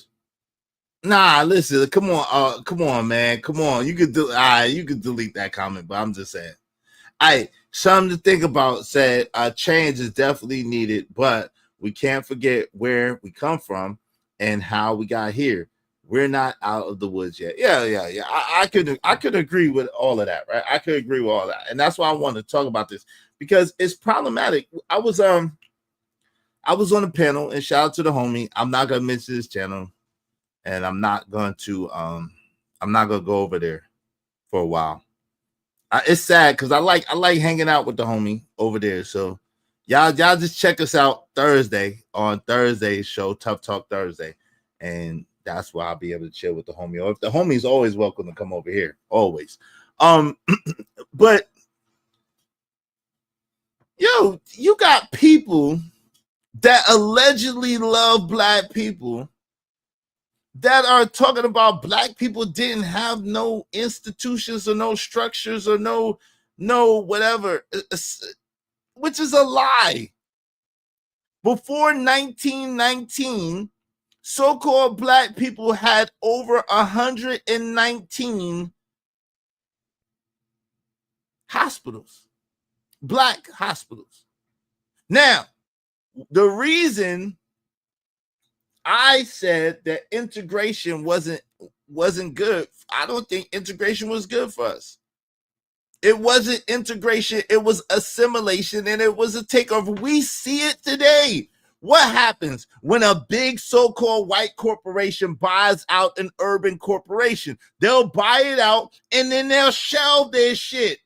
[SPEAKER 3] Nah, listen. Come on, man. Come on. You could you could delete that comment, but I'm just saying. Something to think about. Said change is definitely needed, but we can't forget where we come from and how we got here. We're not out of the woods yet. Yeah. I could agree with all of that, right? I could agree with all that, and that's why I want to talk about this because it's problematic. I was on a panel, and shout out to the homie. I'm not gonna mention this channel, and I'm not going to go over there for a while. It's sad because I like hanging out with the homie over there. So y'all just check us out Thursday on Thursday's show, Tough Talk Thursday, and that's why I'll be able to chill with the homie. Or if the homie's always welcome to come over here, always. But yo, you got people that allegedly love black people that are talking about black people didn't have no institutions or no structures or no whatever, which is a lie. Before 1919, so-called black people had over 119 hospitals, black hospitals. Now, the reason I said that integration wasn't good. I don't think integration was good for us. It wasn't integration. It was assimilation, and it was a takeover. We see it today. What happens when a big so-called white corporation buys out an urban corporation? They'll buy it out, and then they'll shelve their shit.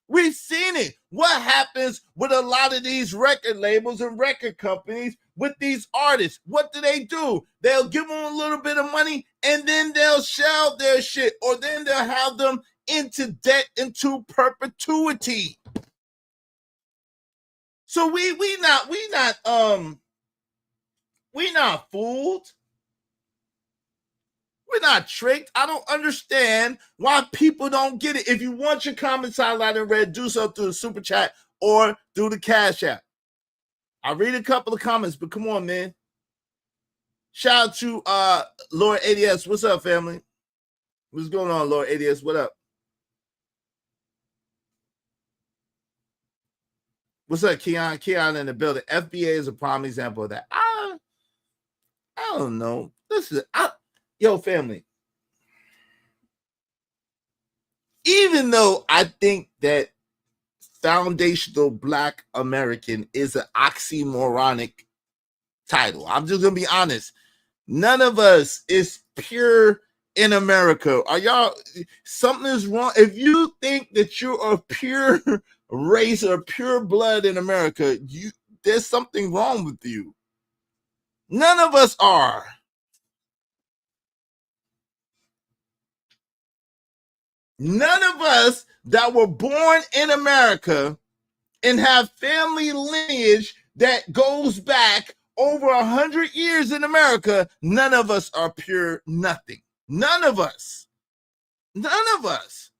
[SPEAKER 3] We've seen it. What happens with a lot of these record labels and record companies with these artists? What do? They'll give them a little bit of money and then they'll shelve their shit, or then they'll have them into debt into perpetuity. So we not fooled. We're not tricked. I don't understand why people don't get it. If you want your comments highlighted in red, do so through the super chat or through the Cash App. I'll read a couple of comments, but come on, man. Shout out to Lord ADS. What's up, family? What's going on, Lord ADS? What up? What's up, Keon? Keon in the building. FBA is a prime example of that. I don't know. Listen, yo, family. Even though I think that foundational Black American is an oxymoronic title, I'm just gonna be honest. None of us is pure in America. Are y'all? Something is wrong. If you think that you're a pure race or pure blood in America, there's something wrong with you. None of us are. None of us that were born in America and have family lineage that goes back over 100 years in America, none of us are pure nothing. None of us. None of us.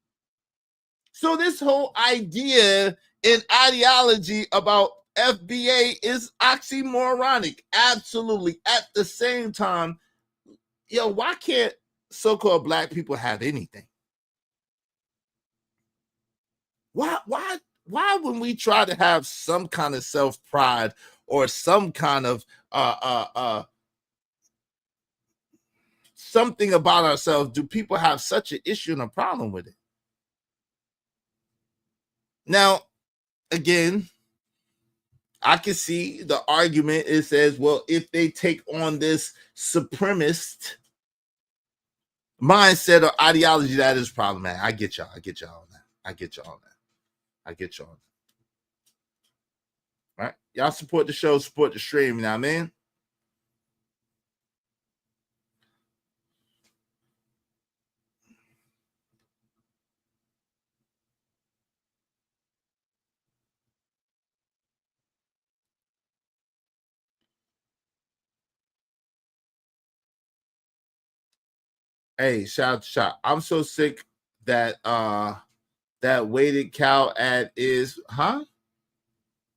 [SPEAKER 3] So this whole idea and ideology about FBA is oxymoronic. Absolutely. At the same time, why can't so-called Black people have anything? Why when we try to have some kind of self-pride or some kind of something about ourselves, do people have such an issue and a problem with it? Now, again, I can see the argument. It says, well, if they take on this supremacist mindset or ideology, that is problematic. I get y'all on that. I get y'all. All right, y'all support the show, support the stream. You know what I mean? Hey, shout. I'm so sick that that weighted cow ad is, huh?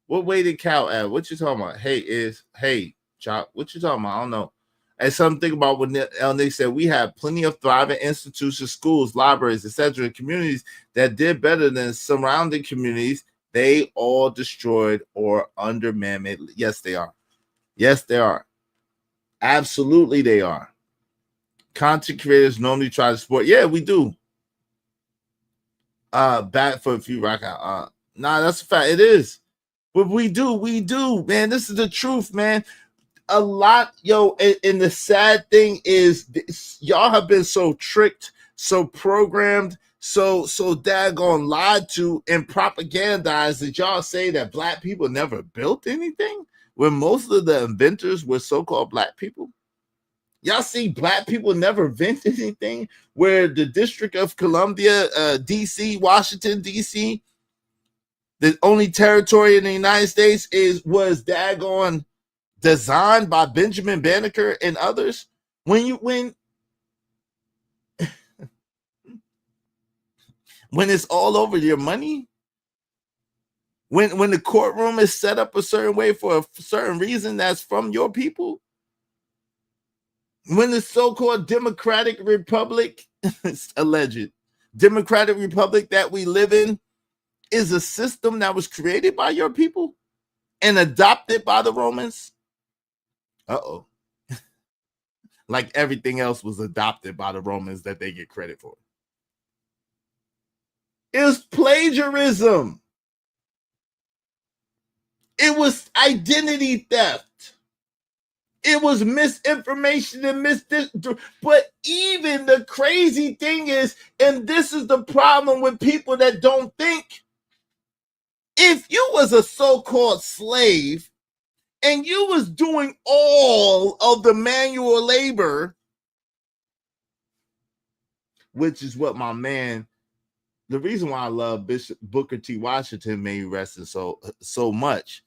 [SPEAKER 3] What weighted cow ad? What you talking about? Hey, Chop. What you talking about? I don't know. And something about what they said, we have plenty of thriving institutions, schools, libraries, etc., communities that did better than surrounding communities. They all destroyed or undermanned. Yes, they are. Yes, they are. Absolutely, they are. Content creators normally try to support. Yeah, we do. Back for a few rock out. Nah, that's a fact. It is. But we do, man. This is the truth, man. A lot, yo, and the sad thing is this, y'all have been so tricked, so programmed, so daggone lied to and propagandized that y'all say that black people never built anything when most of the inventors were so-called black people. Y'all see black people never invented anything, where the District of Columbia, DC, Washington, DC, the only territory in the United States was daggone designed by Benjamin Banneker and others. When it's all over your money, when the courtroom is set up a certain way for a certain reason that's from your people, when the so-called Democratic Republic, alleged Democratic Republic that we live in, is a system that was created by your people and adopted by the Romans. Uh-oh. Like everything else was adopted by the Romans that they get credit for. It was plagiarism. It was identity theft. It was misinformation and but even the crazy thing is, and this is the problem with people that don't think, if you was a so-called slave and you was doing all of the manual labor, which is what my man, the reason why I love Bishop Booker T. Washington, may he rest in so much,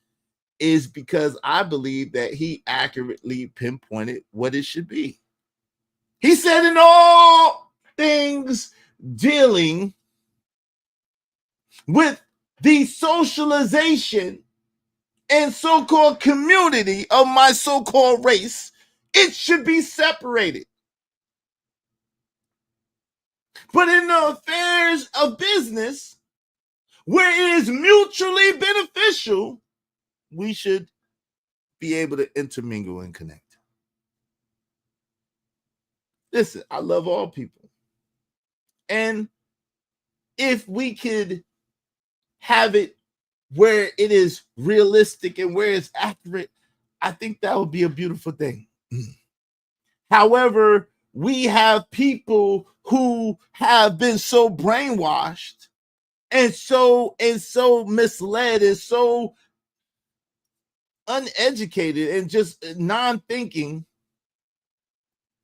[SPEAKER 3] is because I believe that he accurately pinpointed what it should be. He said, in all things dealing with the socialization and so-called community of my so-called race, it should be separated. But in the affairs of business, where it is mutually beneficial, we should be able to intermingle and connect. Listen, I love all people. And if we could have it where it is realistic and where it's accurate, I think that would be a beautiful thing. However, we have people who have been so brainwashed and so misled and so uneducated and just non-thinking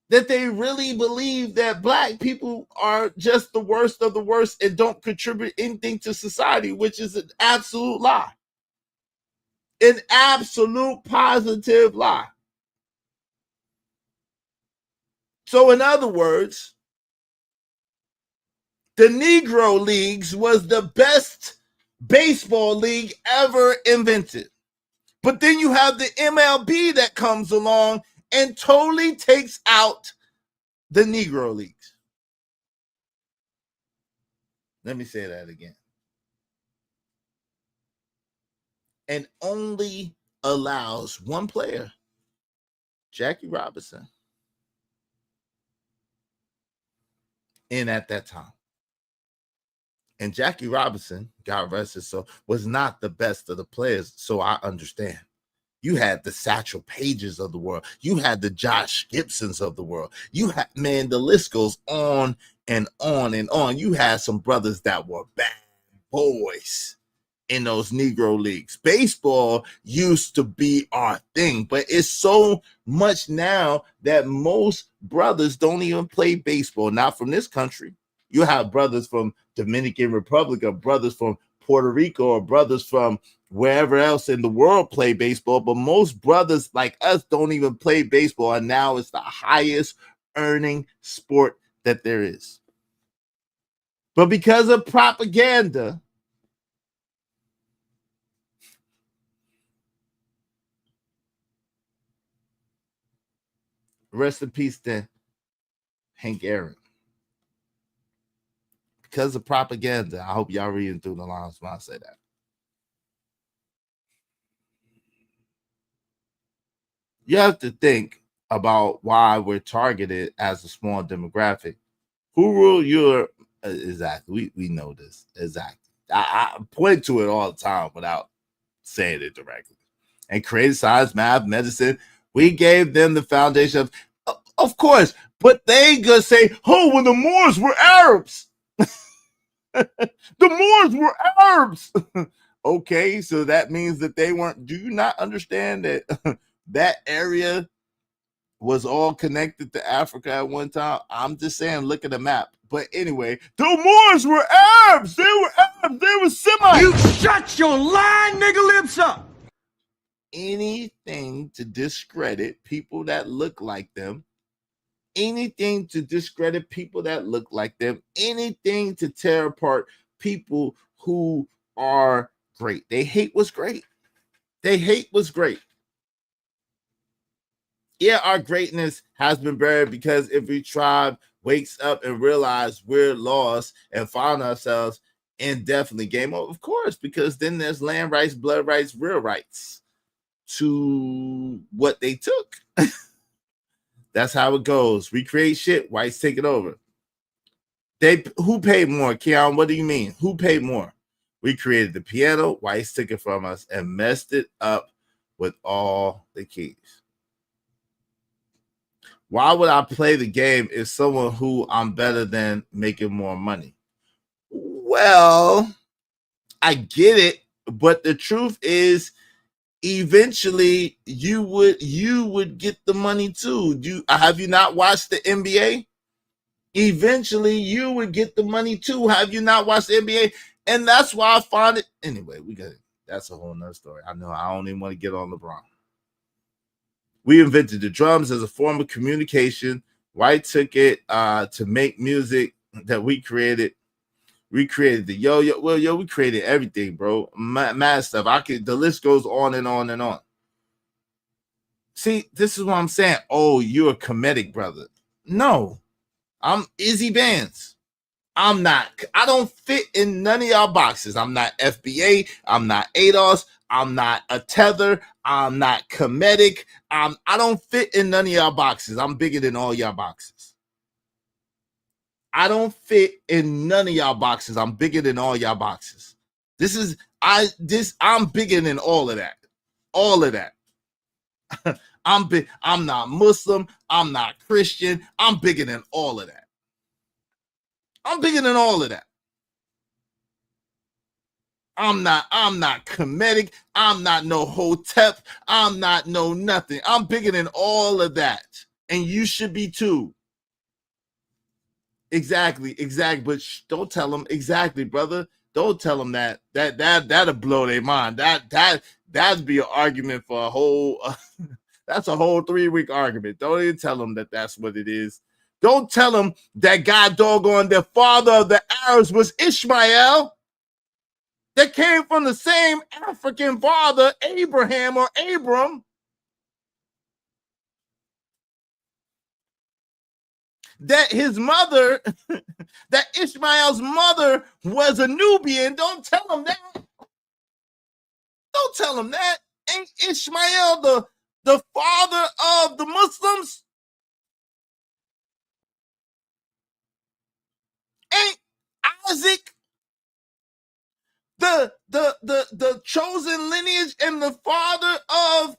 [SPEAKER 3] that they really believe that black people are just the worst of the worst and don't contribute anything to society, which is an absolute lie. An absolute positive lie. So in other words, the Negro Leagues was the best baseball league ever invented. But then you have the MLB that comes along and totally takes out the Negro Leagues. Let me say that again. And only allows one player, Jackie Robinson, in at that time. And Jackie Robinson, God rest his soul, was not the best of the players, so I understand. You had the Satchel Pages of the world. You had the Josh Gibsons of the world. You had, man, the list goes on and on and on. You had some brothers that were bad boys in those Negro Leagues. Baseball used to be our thing, but it's so much now that most brothers don't even play baseball. Not from this country. You have brothers from Dominican Republic, or brothers from Puerto Rico, or brothers from wherever else in the world play baseball, but most brothers like us don't even play baseball, and now it's the highest earning sport that there is. But because of propaganda, rest in peace then, Hank Aaron. Because of propaganda, I hope y'all reading through the lines when I say that. You have to think about why we're targeted as a small demographic. Who rule your exactly? We know this exactly. I point to it all the time without saying it directly. And created science, math, medicine. We gave them the foundation of course, but they gonna say, "Oh, well, the Moors were Arabs." The Moors were Arabs. Okay, so that means that they weren't. Do you not understand that that area was all connected to Africa at one time? I'm just saying, look at the map. But anyway, the Moors were Arabs. They were Arabs. They were Semites.
[SPEAKER 4] You shut your lying nigga lips up.
[SPEAKER 3] Anything to discredit people that look like them. Anything to discredit people that look like them. Anything to tear apart people who are great. They hate what's great. They hate what's great. Yeah, our greatness has been buried because every tribe wakes up and realize we're lost and find ourselves indefinitely game over. Of course, because then there's land rights, blood rights, real rights to what they took. That's how it goes. We create shit, whites take it over. Who paid more, Keon? What do you mean? Who paid more? We created the piano, whites took it from us and messed it up with all the keys. Why would I play the game if someone who I'm better than making more money? Well, I get it, but the truth is, eventually you would get the money too. Have you not watched the NBA? Eventually you would get the money too. Have you not watched the NBA? And that's why I find it. Anyway, we got it. That's a whole nother story. I know I don't even want to get on LeBron. We invented the drums as a form of communication. White took it to make music that we created. We created the yo-yo. Well, we created everything, bro. Mad stuff. The list goes on and on and on. See, this is what I'm saying. Oh, you're a comedic brother. No, I'm Izzy Vance. I don't fit in none of y'all boxes. I'm not FBA. I'm not ADOS. I'm not a tether. I'm not comedic. I don't fit in none of y'all boxes. I'm bigger than all y'all boxes. I don't fit in none of y'all boxes. I'm bigger than all y'all boxes. I'm bigger than all of that. All of that. I'm big. I'm not Muslim. I'm not Christian. I'm bigger than all of that. I'm bigger than all of that. I'm not comedic. I'm not no hotep. I'm not no nothing. I'm bigger than all of that. And you should be too. Exactly. But don't tell them exactly, brother. Don't tell them that. That'll blow their mind. That'd be an argument for a whole that's a whole 3-week argument. Don't even tell them that that's what it is. Don't tell them that God doggone the father of the Arabs was Ishmael. That came from the same African father, Abraham or Abram. That his mother, that Ishmael's mother was a Nubian. Don't tell him that. Don't tell him that. Ain't Ishmael the father of the Muslims? Ain't Isaac the chosen lineage and the father of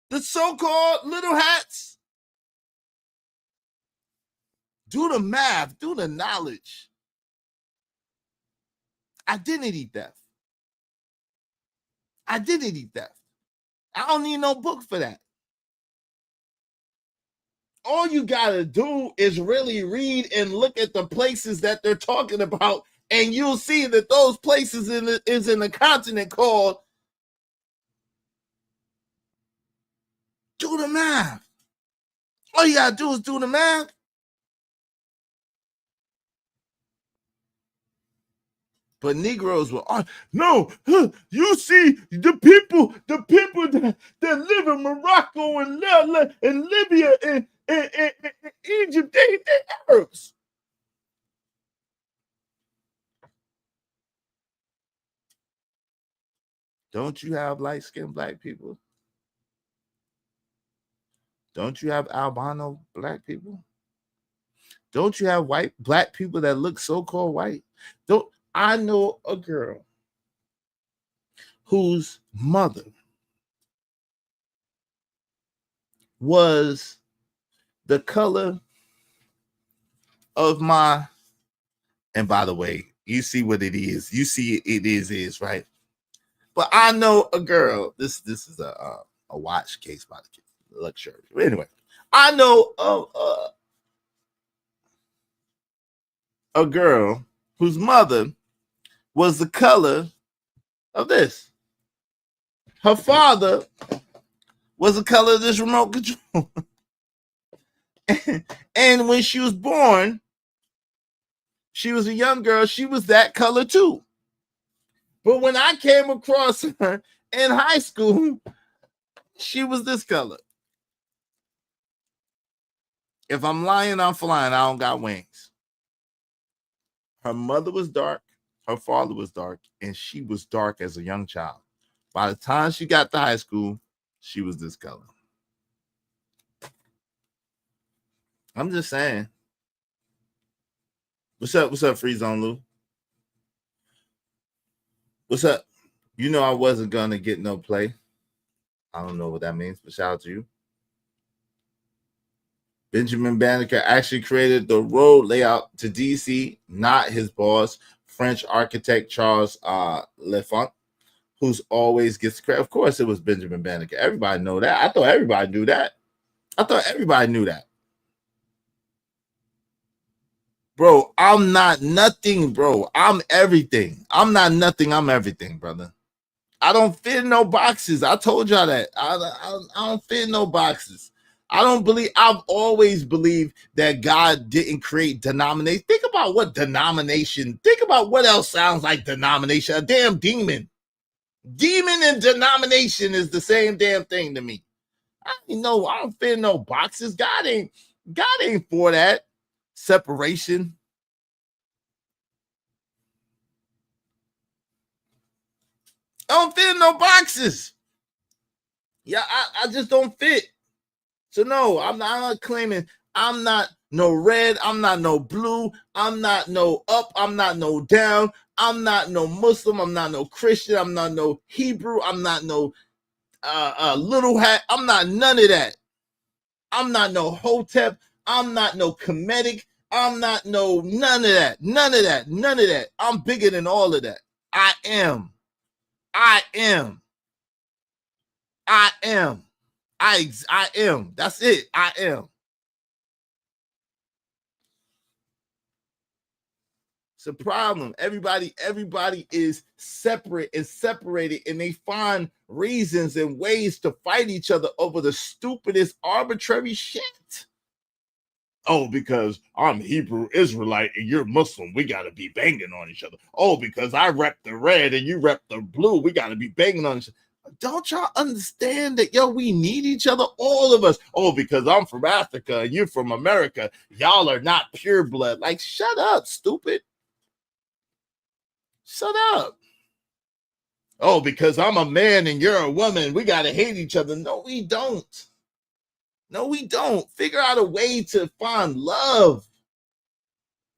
[SPEAKER 3] the so-called little hats? Do the math, do the knowledge. Identity theft. Identity theft. I don't need no book for that. All you gotta do is really read and look at the places that they're talking about, and you'll see that those places is in a continent called. Do the math. All you gotta do is do the math. But Negroes were no. You see the people that live in Morocco and Libya and Egypt, they Arabs. Don't you have light-skinned black people? Don't you have albino black people? Don't you have white black people that look so-called white? Don't I know a girl whose mother was the color of my, and by the way, you see what it is. You see it is right. But I know a girl. This is a watch case by the kid, luxury. Anyway, I know a girl whose mother was the color of this. Her father was the color of this remote control. And when she was born, she was a young girl. She was that color too. But when I came across her in high school, she was this color. If I'm lying, I'm flying. I don't got wings. Her mother was dark. Her father was dark. And she was dark as a young child. By the time she got to high school, she was this color. I'm just saying. What's up, Free Zone Lou? What's up? You know I wasn't gonna get no play. I don't know what that means, but shout out to you. Benjamin Banneker actually created the road layout to DC, not his boss, French architect Charles Lefont, who's always gets credit. Of course, it was Benjamin Banneker. Everybody know that. I thought everybody knew that. Bro, I'm not nothing, bro. I'm everything. I'm not nothing. I'm everything, brother. I don't fit in no boxes. I told y'all that. I don't fit in no boxes. I've always believed that God didn't create denomination. Think about what denomination, think about what else sounds like denomination. A damn demon. Demon and denomination is the same damn thing to me. I don't fit in no boxes. God ain't for that separation. I don't fit in no boxes. Yeah, I just don't fit. So no, I'm not claiming I'm not no red, I'm not no blue, I'm not no up, I'm not no down, I'm not no Muslim, I'm not no Christian, I'm not no Hebrew, I'm not no little hat, I'm not none of that. I'm not no Hotep, I'm not no Kemetic, I'm not no none of that. I'm bigger than all of that. I am. That's it. I am. It's a problem. Everybody is separate and separated, and they find reasons and ways to fight each other over the stupidest arbitrary shit. Oh, because I'm Hebrew Israelite and you're Muslim, we got to be banging on each other. Oh, because I rep the red and you rep the blue, we got to be banging on each other. Don't y'all understand that, we need each other, all of us? Oh, because I'm from Africa and you're from America, y'all are not pure blood. Like, shut up, stupid. Shut up. Oh, because I'm a man and you're a woman, we got to hate each other. No, we don't. Figure out a way to find love.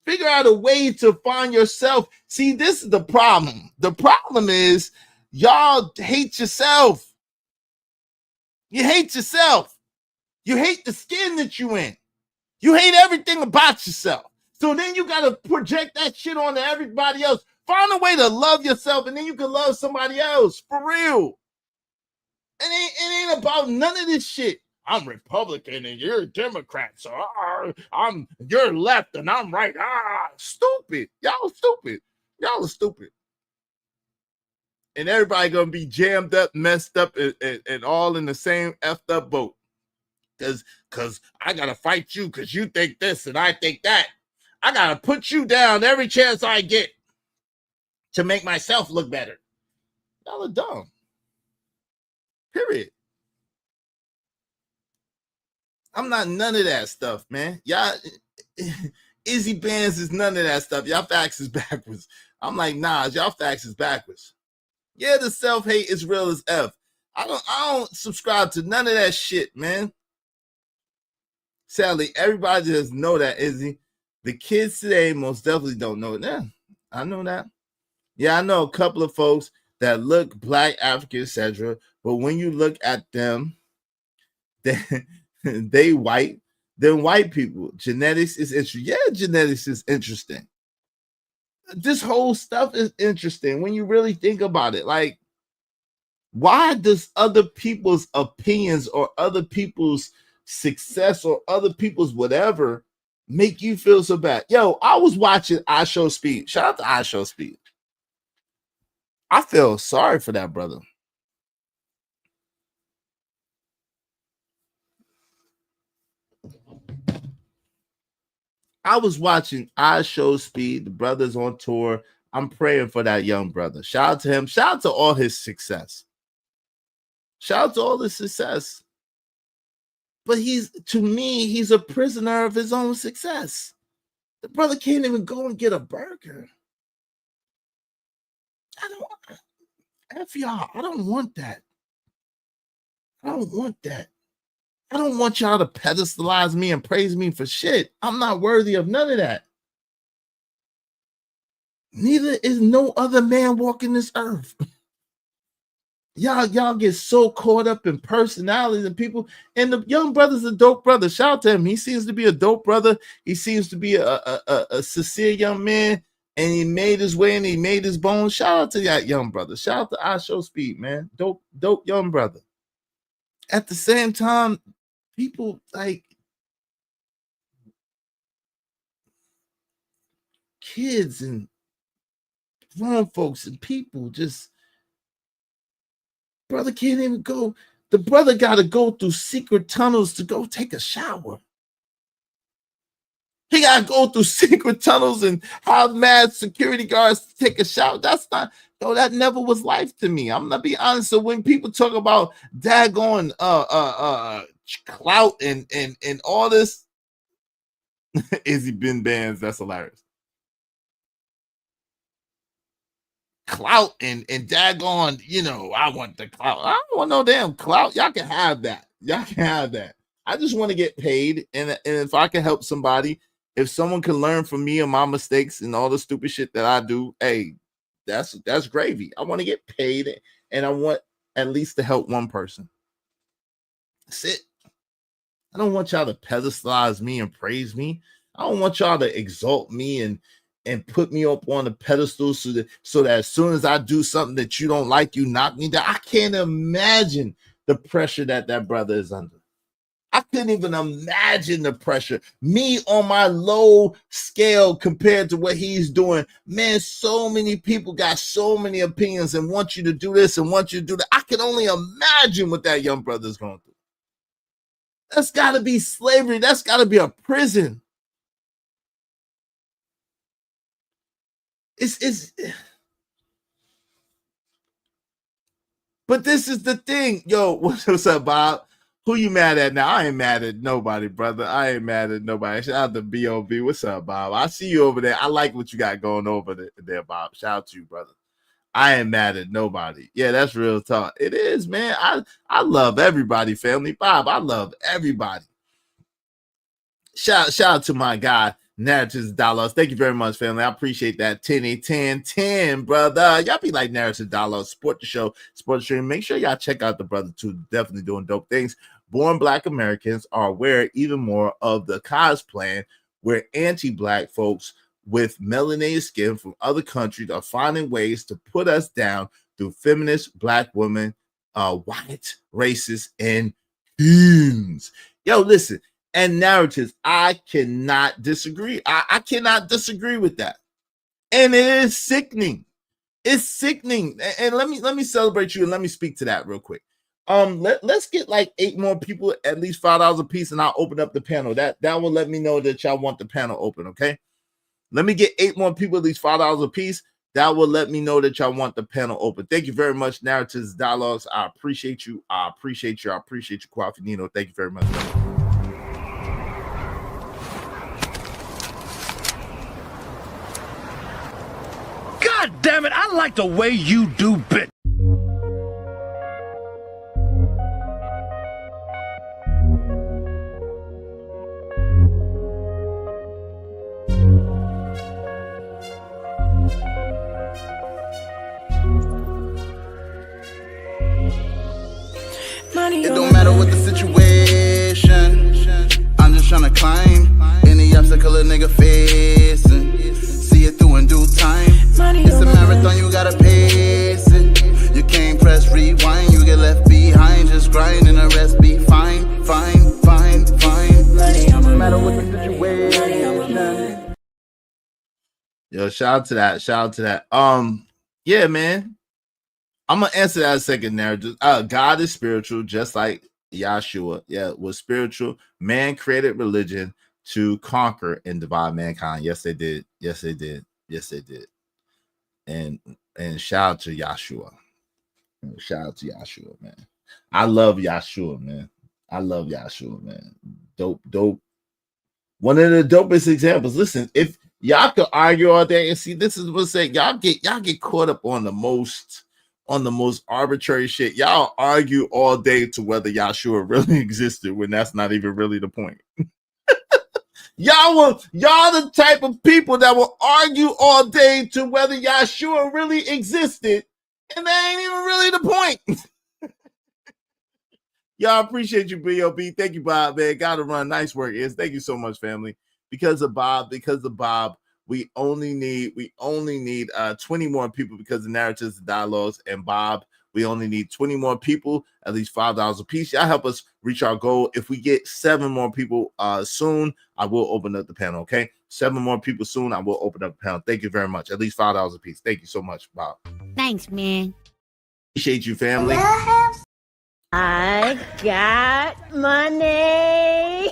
[SPEAKER 3] Figure out a way to find yourself. See, this is the problem. The problem is y'all hate yourself. You hate yourself. You hate the skin that you in. You hate everything about yourself. So then you got to project that shit onto everybody else. Find a way to love yourself, and then you can love somebody else. For real. It ain't about none of this shit. I'm Republican and you're Democrat, so you're left and I'm right. Stupid. Y'all are stupid. And everybody gonna be jammed up, messed up, and all in the same effed up boat. Cause I gotta fight you because you think this and I think that. I gotta put you down every chance I get. to make myself look better. Y'all are dumb. Period. I'm not none of that stuff, man. Y'all, Izzy Bands is none of that stuff. Y'all facts is backwards. I'm like, nah, y'all facts is backwards. Yeah, the self-hate is real as F. I don't subscribe to none of that shit, man. Sadly, everybody just know that, Izzy. The kids today most definitely don't know it. Yeah, I know that. Yeah, I know a couple of folks that look black, African, etc. But when you look at them, they white. Then white people. Genetics is interesting. Yeah, genetics is interesting. This whole stuff is interesting when you really think about it. Like, why does other people's opinions or other people's success or other people's whatever make you feel so bad? Yo, I was watching I Show Speed. Shout out to I Show Speed. I feel sorry for that brother. I was watching I Show Speed. The brother's on tour. I'm praying for that young brother. Shout out to him. Shout out to all his success. Shout out to all his success. But to me, he's a prisoner of his own success. The brother can't even go and get a burger. F y'all, I don't want that. I don't want that. I don't want y'all to pedestalize me and praise me for shit. I'm not worthy of none of that. Neither is no other man walking this earth. Y'all get so caught up in personalities and people. And the young brother's a dope brother. Shout out to him. He seems to be a dope brother. He seems to be a sincere young man. And he made his way and he made his bones. Shout out to that young brother. Shout out to I Show Speed, man. Dope young brother. At the same time, people like kids and grown folks and people just, brother can't even go. The brother got to go through secret tunnels to go take a shower. He got to go through secret tunnels and have mad security guards to take a shower. That's not, that never was life to me. I'm not being honest. So when people talk about daggone clout and all this, Izzy Ben Bands, that's hilarious. Clout and daggone, I want the clout. I don't want no damn clout. Y'all can have that. Y'all can have that. I just want to get paid. And if I can help somebody, if someone can learn from me and my mistakes and all the stupid shit that I do, hey, that's gravy. I want to get paid and I want at least to help one person. That's it. I don't want y'all to pedestalize me and praise me. I don't want y'all to exalt me and put me up on the pedestal so that as soon as I do something that you don't like, you knock me down. I can't imagine the pressure that brother is under. I couldn't even imagine the pressure. Me on my low scale compared to what he's doing. Man, so many people got so many opinions and want you to do this and want you to do that. I can only imagine what that young brother's going through. That's got to be slavery. That's got to be a prison. But this is the thing. Yo, what's up, Bob? Who you mad at now? I ain't mad at nobody, brother. I ain't mad at nobody. Shout out to B.O.B. What's up, Bob? I see you over there. I like what you got going over there, Bob. Shout out to you, brother. I ain't mad at nobody. Yeah, that's real talk. It is, man. I love everybody, family. Bob, I love everybody. Shout out to my guy, Narratives Dollars. Thank you very much, family. I appreciate that. 10, brother. Y'all be like Narratives Dollars. Support the show. Support the stream. Make sure y'all check out the brother, too. Definitely doing dope things. Born Black Americans are aware even more of the cause plan, where anti-Black folks with melanated skin from other countries are finding ways to put us down through feminist Black women, white, racist, and teens. Yo, listen. And narratives, I cannot disagree. I cannot disagree with that. And it is sickening. It's sickening. And let me celebrate you and let me speak to that real quick. Let's get like 8 more people, at least $5 a piece, and I'll open up the panel. That will let me know that y'all want the panel open, okay? Let me get 8 more people, at least $5 a piece. that will let me know that y'all want the panel open. Thank you very much, Narratives Dialogues. I appreciate you. I appreciate you. I appreciate you, Kwafi Nino. Thank you very much.
[SPEAKER 4] God damn it, I like the way you do bit.
[SPEAKER 8] It don't matter what the situation, I'm just tryna climb any obstacle a nigga facing. See it through in due time. It's a marathon, you gotta pace it. You can't press rewind, you get left behind. Just grind and the rest be fine, fine, fine, fine. No matter what the situation.
[SPEAKER 3] Yo, shout out to that. Shout out to that. Yeah, man. I'm gonna answer that second narrative. God is spiritual, just like Yahshua. Yeah, was spiritual. Man created religion to conquer and divide mankind. Yes, they did. Yes, they did. Yes, they did. And shout out to Yahshua. Shout out to Yahshua, man. I love Yahshua, man. I love Yahshua, man. Dope. One of the dopest examples. Listen, if y'all could argue all day and see, this is what's saying. Y'all get caught up on the most arbitrary shit. Y'all argue all day to whether Yahshua really existed when that's not even really the point. Y'all the type of people that will argue all day to whether Yahshua really existed, and that ain't even really the point. Y'all, appreciate you, B.O.B. Thank you, Bob, man. Gotta run. Nice work, is. Thank you so much, family. Because of Bob, we only need 20 more people because the Narratives and Dialogues and Bob. We only need 20 more people, at least $5 a piece. Y'all help us reach our goal. If we get 7 more people soon, I will open up the panel, okay? 7 more people soon, I will open up the panel. Thank you very much. At least $5 a piece. Thank you so much, Bob.
[SPEAKER 5] Thanks, man.
[SPEAKER 3] Appreciate you, family.
[SPEAKER 9] I got money.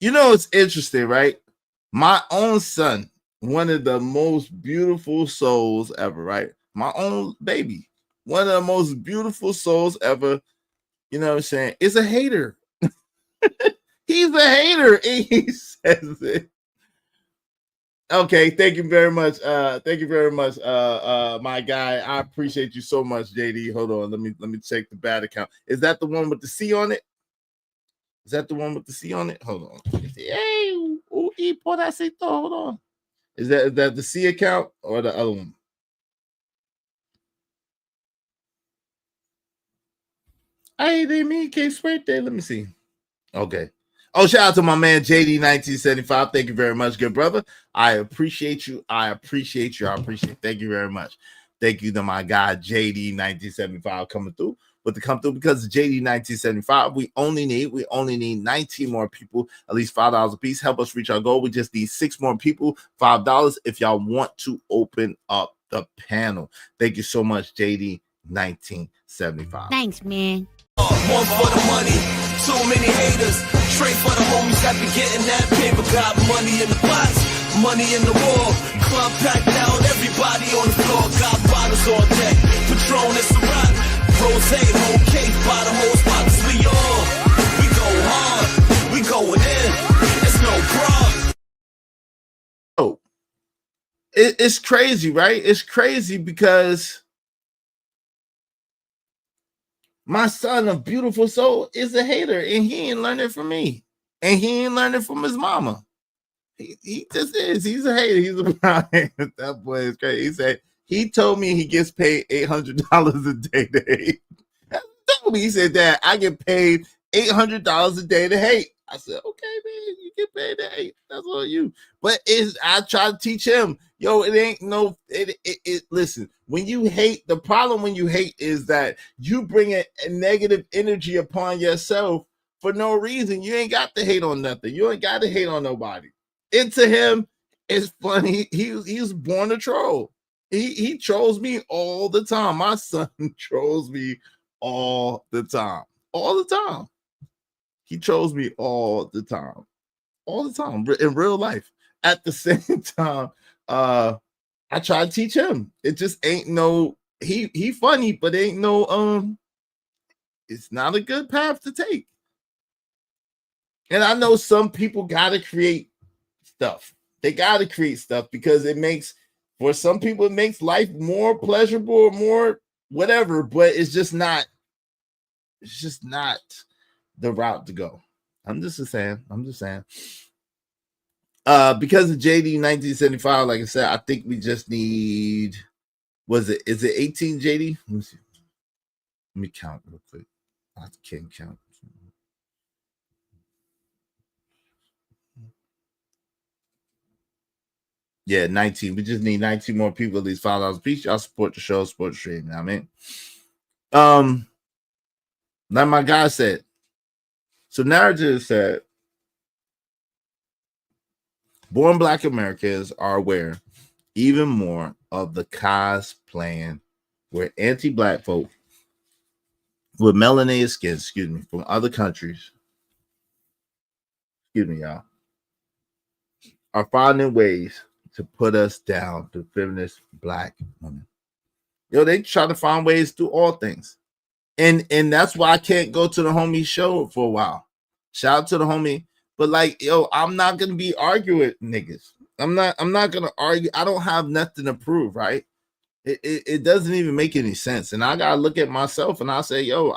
[SPEAKER 3] You know, it's interesting, right? My own son, one of the most beautiful souls ever, right? My own baby, one of the most beautiful souls ever, you know what I'm saying, is a hater. He's a hater, and he says it. Okay, thank you very much. Thank you very much, my guy. I appreciate you so much, JD. Hold on, let me check the bad account. Is that the one with the C on it? Is that the one with the C on it? Hold on. Hey, hold on. Is that the C account or the other one? Hey, they mean Kate's birthday. Let me see. Okay. Oh, shout out to my man JD1975. Thank you very much, good brother. I appreciate you. Thank you very much. Thank you to my guy JD1975 coming through. But to come through because of JD1975, we only need 19 more people, at least $5 a piece. Help us reach our goal. We just need 6 more people, $5 if y'all want to open up the panel. Thank you so much, JD1975.
[SPEAKER 5] Thanks, man.
[SPEAKER 7] One for the money, too many haters. Straight for the homies that be getting that paper. Got money in the pots, money in the wall. Club packed out, everybody on the floor. Got bottles on deck, Patron and Ciroc. Rose, whole cake, by the whole spot. We all, we go hard, we going in. It's no problem.
[SPEAKER 3] Oh, it's crazy, right? It's crazy because my son, a beautiful soul, is a hater, and he ain't learning from me, and he ain't learning from his mama. He just is. He's a hater. He's a that boy is crazy. He said he told me he gets paid $800 a day to hate. Told me, he said, Dad, I get paid $800 a day to hate. I said, okay, man, you get paid to hate. That's on you. But I try to teach him, Yo, it ain't no. Listen, when you hate, the problem when you hate is that you bring a negative energy upon yourself for no reason. You ain't got to hate on nothing. You ain't got to hate on nobody. And to him, it's funny. He was born a troll. He trolls me all the time. My son trolls me all the time. All the time. He trolls me all the time. All the time in real life. At the same time, I try to teach him. It just ain't no he funny, but ain't no it's not a good path to take. And I know some people gotta create stuff. They gotta create stuff because it makes, for some people, it makes life more pleasurable or more whatever, but it's just not the route to go. I'm just saying. Because of JD 1975, like I said, I think we just need, is it 18 JD? Let me see. Let me count real quick. I can't count. Yeah, 19. We just need 19 more people, at least $5 a piece. Y'all support the show, support the stream. You know what I mean? Like my guy said. So narrative said, born Black Americans are aware even more of the cosplaying where anti-Black folk with melanated skin, from other countries, y'all, are finding ways to put us down to feminist Black women. Yo, they try to find ways to do all things. And that's why I can't go to the homie show for a while. Shout out to the homie. But like, yo, I'm not gonna be arguing with niggas. I'm not gonna argue. I don't have nothing to prove, right? It doesn't even make any sense. And I gotta look at myself and I say, yo,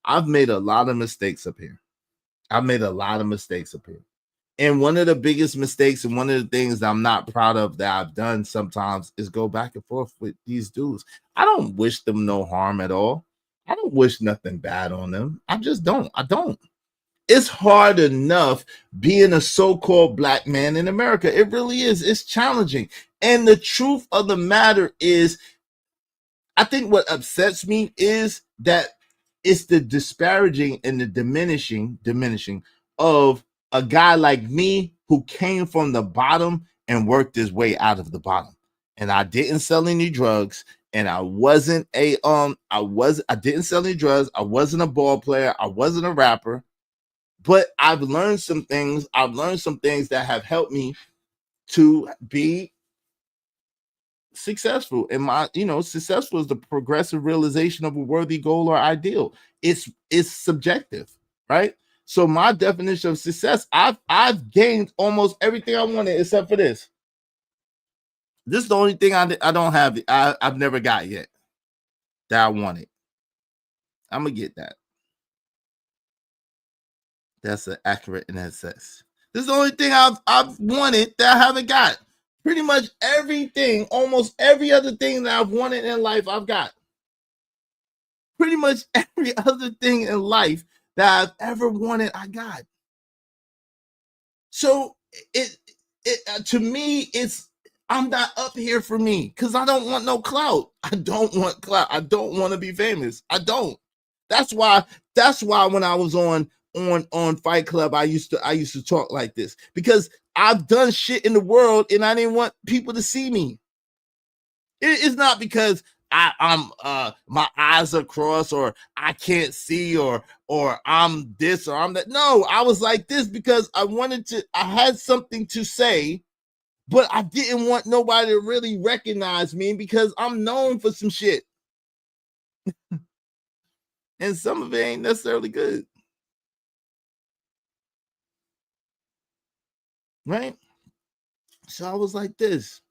[SPEAKER 3] I've made a lot of mistakes up here. And one of the biggest mistakes and one of the things that I'm not proud of that I've done sometimes is go back and forth with these dudes. I don't wish them no harm at all. I don't wish nothing bad on them. I just don't. It's hard enough being a so-called Black man in America. It really is. It's challenging. And the truth of the matter is, I think what upsets me is that it's the disparaging and the diminishing of a guy like me who came from the bottom and worked his way out of the bottom. And I didn't sell any drugs. And I wasn't I didn't sell any drugs. I wasn't a ball player. I wasn't a rapper. But I've learned some things. That have helped me to be successful. And successful is the progressive realization of a worthy goal or ideal. It's subjective, right? So my definition of success, I've gained almost everything I wanted except for this. This is the only thing I don't have. I've never got yet that I wanted. I'm gonna get that. That's an accurate and assess. This is the only thing I've wanted that I haven't got. Pretty much everything, almost every other thing that I've wanted in life, I've got. Pretty much every other thing in life that I've ever wanted, I got. So it to me, I'm not up here for me because I don't want no clout. I don't want clout. I don't want to be famous. I don't. That's why when I was on Fight Club, I used to talk like this because I've done shit in the world and I didn't want people to see me. It's not because I'm my eyes are crossed or I can't see or I'm this or I'm that. No, I was like this because I had something to say, but I didn't want nobody to really recognize me because I'm known for some shit. And some of it ain't necessarily good. Right? So I was like this,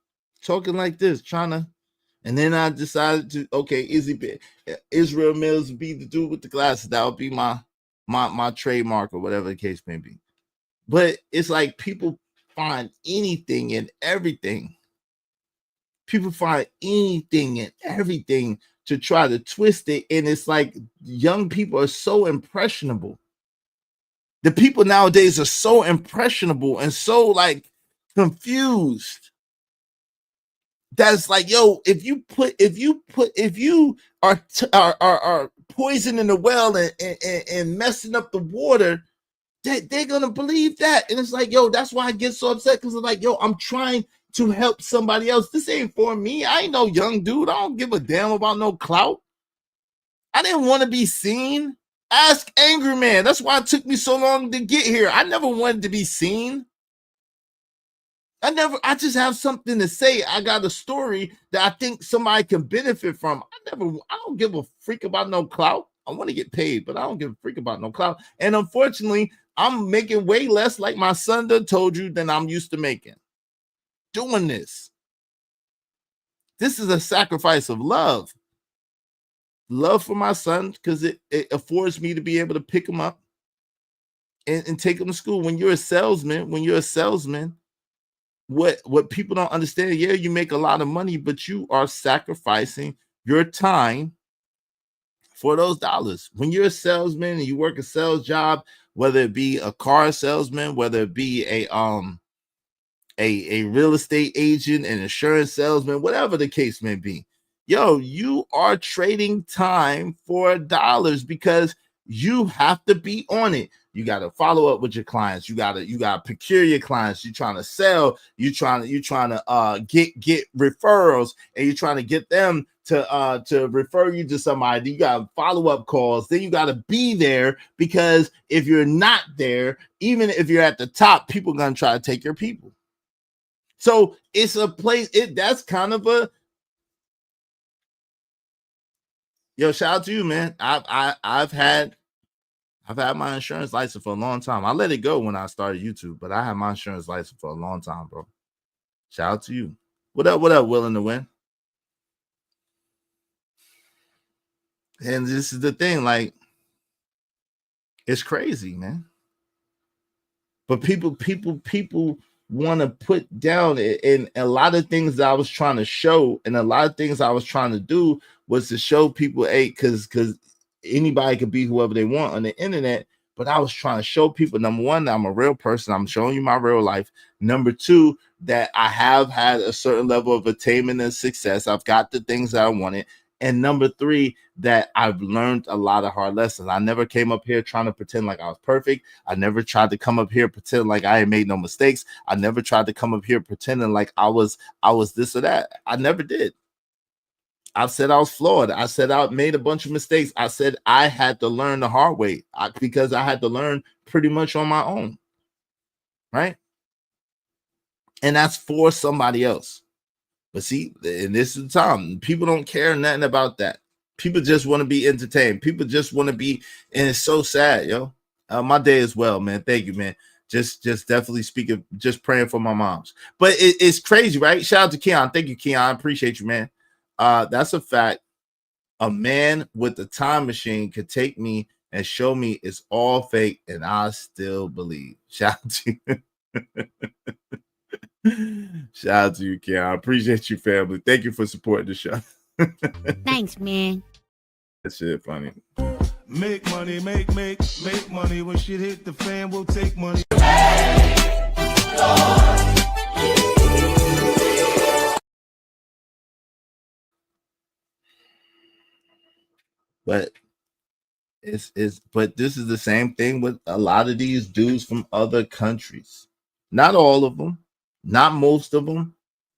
[SPEAKER 3] talking like this, and then I decided to, okay, Israel Mills be the dude with the glasses. That would be my trademark or whatever the case may be. But it's like people find anything and everything. People find anything and everything to try to twist it. And it's like young people are so impressionable. The people nowadays are so impressionable and so like confused that's like, yo, if you are poisoning the well and messing up the water, they're gonna believe that. And it's like, yo, that's why I get so upset, because it's like, yo, I'm trying to help somebody else. This ain't for me. I ain't no young dude. I don't give a damn about no clout. I didn't want to be seen. Ask Angry Man. That's why it took me so long to get here. I never wanted to be seen. I just have something to say. I got a story that I think somebody can benefit from. I don't give a freak about no clout. I want to get paid, but I don't give a freak about no clout. And unfortunately, I'm making way less, like my son done told you, than I'm used to making. Doing this. This is a sacrifice of love. Love for my son, because it affords me to be able to pick him up and take him to school. When you're a salesman, what people don't understand, yeah, you make a lot of money, but you are sacrificing your time for those dollars. When you're a salesman and you work a sales job, whether it be a car salesman, whether it be a real estate agent, an insurance salesman, whatever the case may be, yo, you are trading time for dollars, because you have to be on it. You got to follow up with your clients. You got to procure your clients. You're trying to sell. You're trying to get referrals, and you're trying to get them to refer you to somebody. You got follow up calls. Then you got to be there, because if you're not there, even if you're at the top, people are gonna try to take your people. So it's a place. That's kind of a, yo, shout out to you, man. I've had my insurance license for a long time. I let it go when I started YouTube, but I had my insurance license for a long time, bro. Shout out to you. What up, Willing to Win? And this is the thing, like, it's crazy, man. But people want to put down, and a lot of things that I was trying to show, and a lot of things I was trying to do was to show people, hey, because anybody could be whoever they want on the internet. But I was trying to show people, number one, that I'm a real person. I'm showing you my real life. Number two, that I have had a certain level of attainment and success. I've got the things that I wanted. And number three, that I've learned a lot of hard lessons. I never came up here trying to pretend like I was perfect. I never tried to come up here pretend like I ain't made no mistakes. I never tried to come up here pretending like I was this or that. I never did. I said I was flawed. I said I made a bunch of mistakes. I said I had to learn the hard way, because I had to learn pretty much on my own, right? And that's for somebody else. But see, and this is the time, people don't care nothing about that. People just want to be entertained. People just want to be, and it's so sad, yo. My day as well, man. Thank you, man. Just definitely speaking, just praying for my moms. But it's crazy, right? Shout out to Keon. Thank you, Keon. I appreciate you, man. That's a fact. A man with a time machine could take me and show me it's all fake, and I still believe. Shout out to you. Shout out to you, Keon. I appreciate you, family. Thank you for supporting the show.
[SPEAKER 5] Thanks, man.
[SPEAKER 3] That shit funny.
[SPEAKER 4] Make money, make money. When shit hit the fan, we'll take money.
[SPEAKER 3] But but this is the same thing with a lot of these dudes from other countries. Not all of them, not most of them,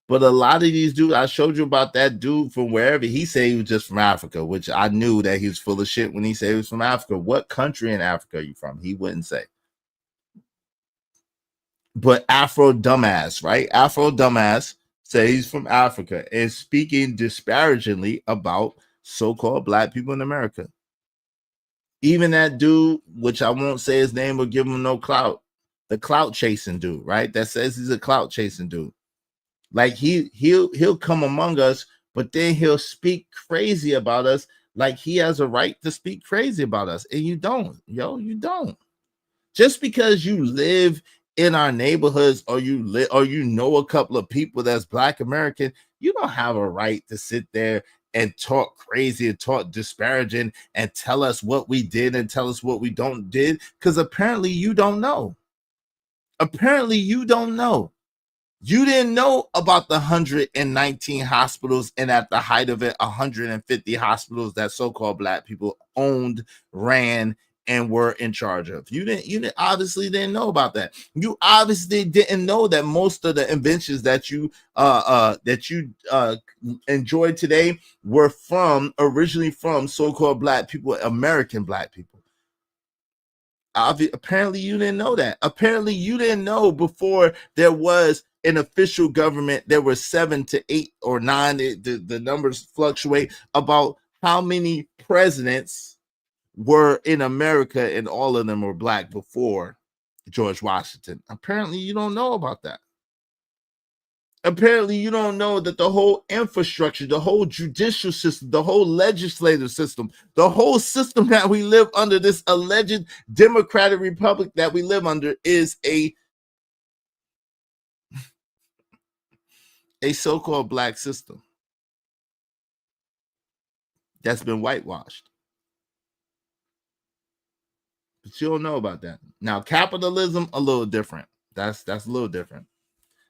[SPEAKER 3] but a lot of these dudes. I showed you about that dude from wherever. He said he was just from Africa, which I knew that he was full of shit when he said he was from Africa. What country in Africa are you from? He wouldn't say. But Afro Dumbass, right? Afro Dumbass said he's from Africa and speaking disparagingly about so-called black people in America. Even that dude, which I won't say his name or give him no clout, the clout chasing dude, right? That says he's a clout chasing dude. Like he'll come among us, but then he'll speak crazy about us, like he has a right to speak crazy about us. And you don't, yo, you don't. Just because you live in our neighborhoods, or you know a couple of people that's Black American, you don't have a right to sit there and talk crazy and talk disparaging and tell us what we did and tell us what we don't did, because apparently you don't know. Apparently you don't know. You didn't know about the 119 hospitals, and at the height of it, 150 hospitals that so-called black people owned, ran, and were in charge of. You didn't obviously didn't know about that. You obviously didn't know that most of the inventions that you enjoy today were originally from so-called black people, American black people. Apparently you didn't know that. Apparently you didn't know before there was an official government, there were 7 to 8 or 9, the numbers fluctuate, about how many presidents were in America, and all of them were black before George Washington. Apparently you don't know about that. Apparently you don't know that the whole infrastructure, the whole judicial system, the whole legislative system, the whole system that we live under, this alleged democratic republic that we live under, is a so-called black system that's been whitewashed. But you don't know about that. Now, capitalism, a little different. That's a little different.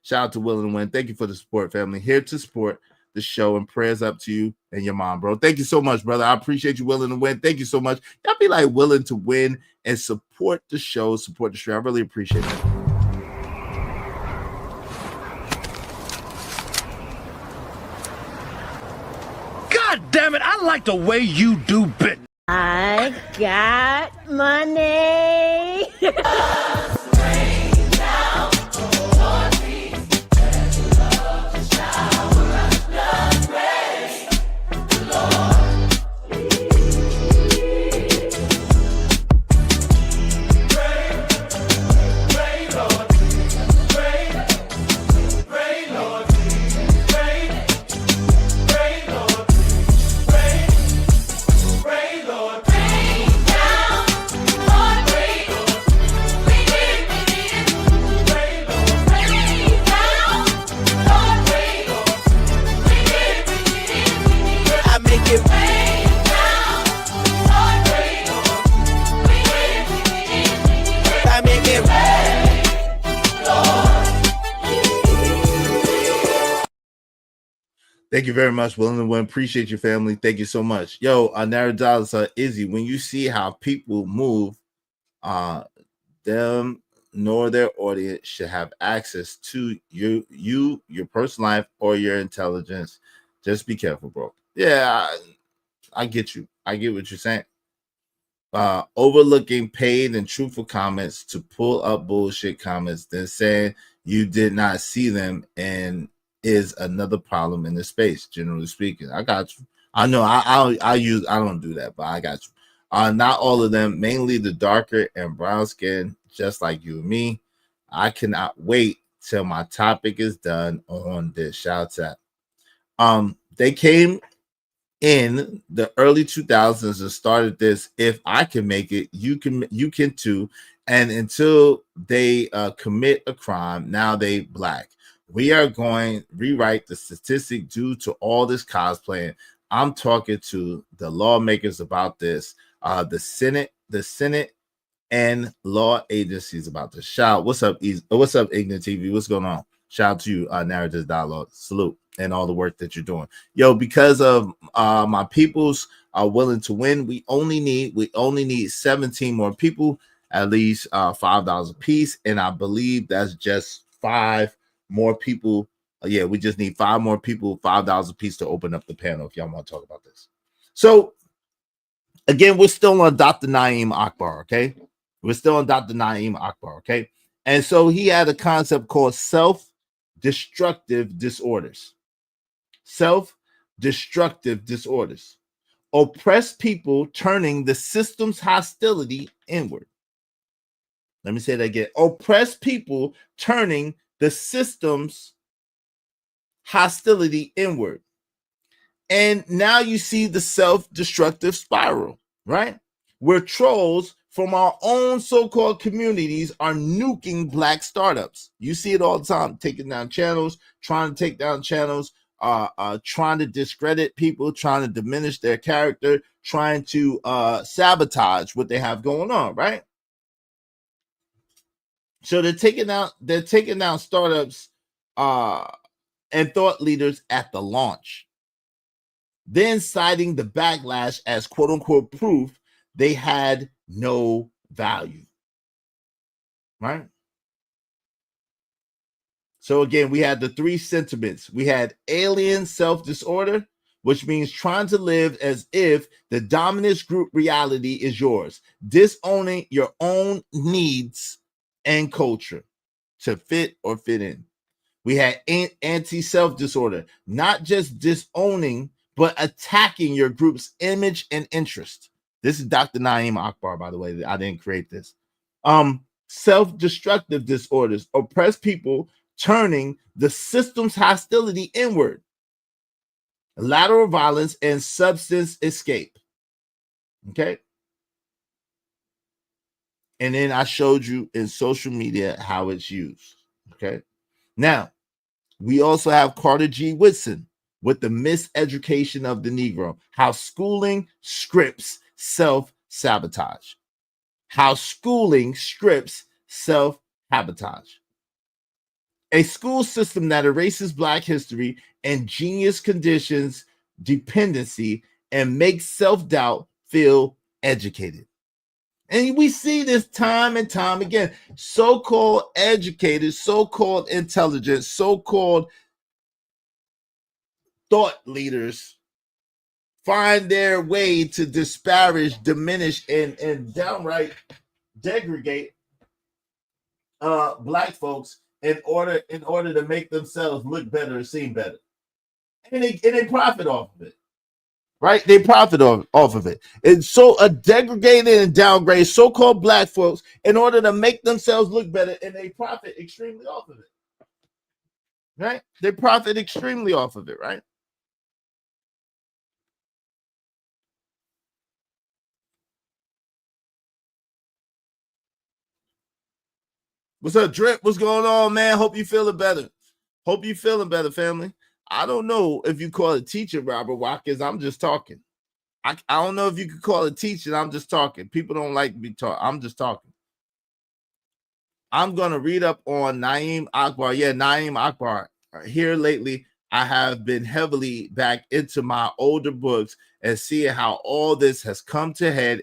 [SPEAKER 3] Shout out to Will and Win. Thank you for the support, family. Here to support the show, and prayers up to you and your mom, bro. Thank you so much, brother. I appreciate you willing to win. Thank you so much. Y'all be like willing to win and support the show, support the stream. I really appreciate it.
[SPEAKER 10] God damn it, I like the way you do business.
[SPEAKER 9] I got money.
[SPEAKER 3] Thank you very much, Willing to Win. Appreciate your family. Thank you so much. Yo, Naradala, Izzy, when you see how people move, them nor their audience should have access to you, your personal life, or your intelligence. Just be careful, bro. Yeah, I get you. I get what you're saying. Overlooking paid and truthful comments to pull up bullshit comments, then saying you did not see them, and is another problem in the space. Generally speaking, I got you. I know I don't do that, but I got you. Not all of them, mainly the darker and brown skin, just like you and me. I cannot wait till my topic is done on this. Shout out. They came in the early 2000s and started this. If I can make it, you can too. And until they commit a crime, now they black. We are going to rewrite the statistic due to all this cosplaying. I'm talking to the lawmakers about this, the Senate and law agencies about this. Shout, what's up, Ignorant TV? What's going on? Shout out to you, Narrative Dialogue. Salute, and all the work that you're doing. Yo, because of my peoples are willing to win, we only need 17 more people, at least $5 a piece, and I believe that's just 5 more people. Yeah, we just need 5 more people, $5 a piece to open up the panel if y'all want to talk about this. So again, we're still on Dr. Naeem Akbar, okay? We're still on Dr. Naeem Akbar, okay? And so he had a concept called self-destructive disorders. Self-destructive disorders. Oppressed people turning the system's hostility inward. Let me say that again. Oppressed people turning the system's hostility inward. And now you see the self-destructive spiral, right? Where trolls from our own so-called communities are nuking black startups. You see it all the time, taking down channels, trying to take down channels, trying to discredit people, trying to diminish their character, trying to sabotage what they have going on, right? So they're taking down startups and thought leaders at the launch, then citing the backlash as quote unquote proof they had no value. Right? So again, we had the three sentiments. We had alien self-disorder, which means trying to live as if the dominant group reality is yours, disowning your own needs and culture to fit or fit in. We had anti-self disorder, not just disowning, but attacking your group's image and interest. This is Dr. Naeem Akbar, by the way. I didn't create this. Self-destructive disorders, oppress people, turning the system's hostility inward. Lateral violence and substance escape. Okay. And then I showed you in social media how it's used. Okay. Now, we also have Carter G. Woodson with the miseducation of the Negro, how schooling scripts self-sabotage. How schooling scripts self-sabotage. A school system that erases Black history and genius conditions dependency and makes self-doubt feel educated. And we see this time and time again. So-called educated, so-called intelligent, so-called thought leaders find their way to disparage, diminish, and downright degrade Black folks in order to make themselves look better or seem better. And they profit off of it. Right? They profit off of it. It's so degraded and downgrade so-called Black folks in order to make themselves look better, and they profit extremely off of it. Right? They profit extremely off of it, right? What's up, Drip? What's going on, man? Hope you feeling better. Hope you feeling better, family. I don't know if you call it teaching, Robert Watkins. I'm just talking. I don't know if you could call it teaching. I'm just talking. People don't like to be taught. I'm just talking. I'm going to read up on Naeem Akbar. Yeah, Naeem Akbar. Here lately, I have been heavily back into my older books and seeing how all this has come to head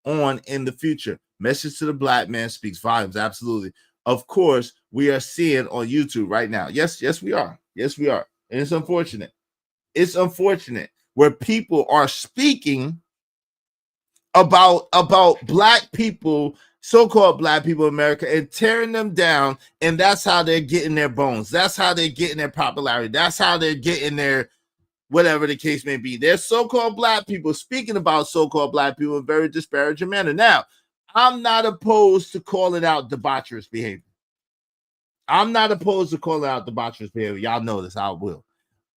[SPEAKER 3] on in the future. Message to the Black man speaks volumes. Absolutely. Of course, we are seeing on YouTube right now. Yes, we are. Yes, we are. And it's unfortunate. It's unfortunate where people are speaking about Black people, so-called Black people in America, and tearing them down, and that's how they're getting their bones. That's how they're getting their popularity. That's how they're getting their whatever the case may be. There's so-called Black people speaking about so-called Black people in a very disparaging manner. Now, I'm not opposed to calling out debaucherous behavior. I'm not opposed to calling out debaucherous behavior. Y'all know this. I will.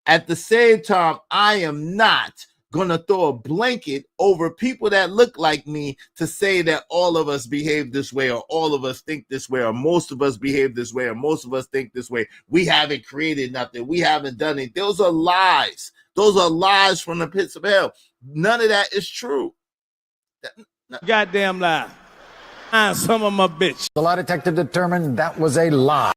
[SPEAKER 3] At the same time, I am not going to throw a blanket over people that look like me to say that all of us behave this way, or all of us think this way, or most of us behave this way, or most of us think this way. We haven't created nothing. We haven't done it. Those are lies. Those are lies from the pits of hell. None of that is true.
[SPEAKER 10] Goddamn lie. Some of my bitch.
[SPEAKER 11] The lie detector determined that was a lie.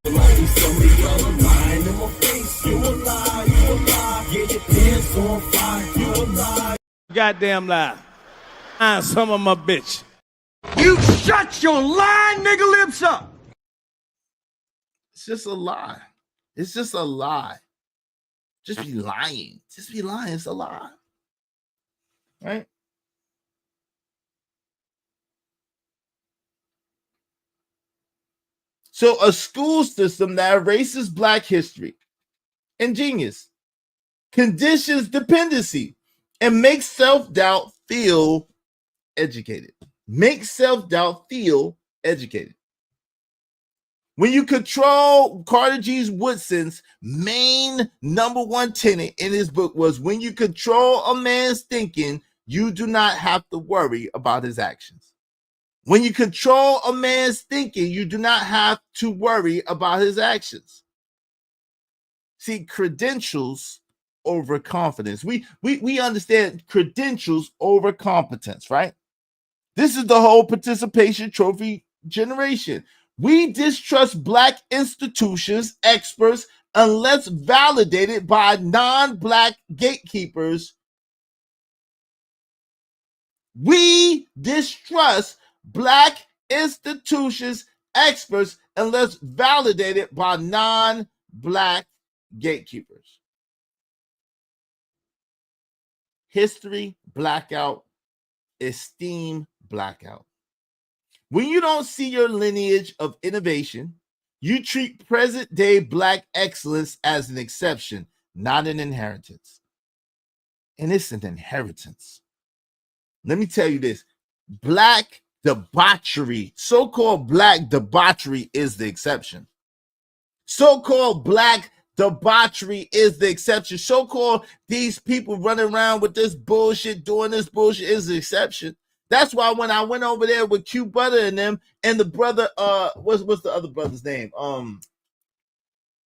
[SPEAKER 10] Goddamn lie. Some of my bitch.
[SPEAKER 11] You shut your lying nigga lips up.
[SPEAKER 3] It's just a lie. It's just a lie. Just be lying. Just be lying. It's a lie. Right? So a school system that erases Black history and genius, conditions dependency, and makes self-doubt feel educated. Makes self-doubt feel educated. When you control, Carter G. Woodson's main number one tenet in his book was, when you control a man's thinking, you do not have to worry about his actions. When you control a man's thinking, you do not have to worry about his actions. See, credentials over confidence. We understand credentials over competence, right? This is the whole participation trophy generation. We distrust Black institutions, experts, unless validated by non-Black gatekeepers. We distrust Black institutions, experts, unless validated by non-Black gatekeepers. History blackout, esteem blackout. When you don't see your lineage of innovation, you treat present-day Black excellence as an exception, not an inheritance. And it's an inheritance. Let me tell you this. Black debauchery, so-called Black debauchery is the exception. So-called Black debauchery is the exception. So-called these people running around with this bullshit, doing this bullshit is the exception. That's why when I went over there with Q Butter and them, and the brother, what's the other brother's name?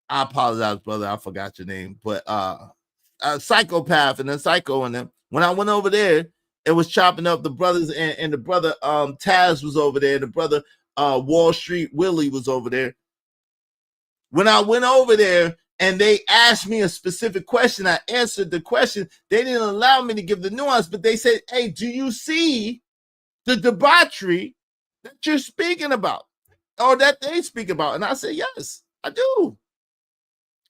[SPEAKER 3] I apologize, brother, I forgot your name, but Psychopath and then Psycho and them. When I went over there, it was chopping up the brothers, and the brother Taz was over there, and the brother Wall Street Willie was over there. When I went over there and they asked me a specific question, I answered the question. They didn't allow me to give the nuance, but they said, hey, do you see the debauchery that you're speaking about, or that they speak about? And I said, yes, I do.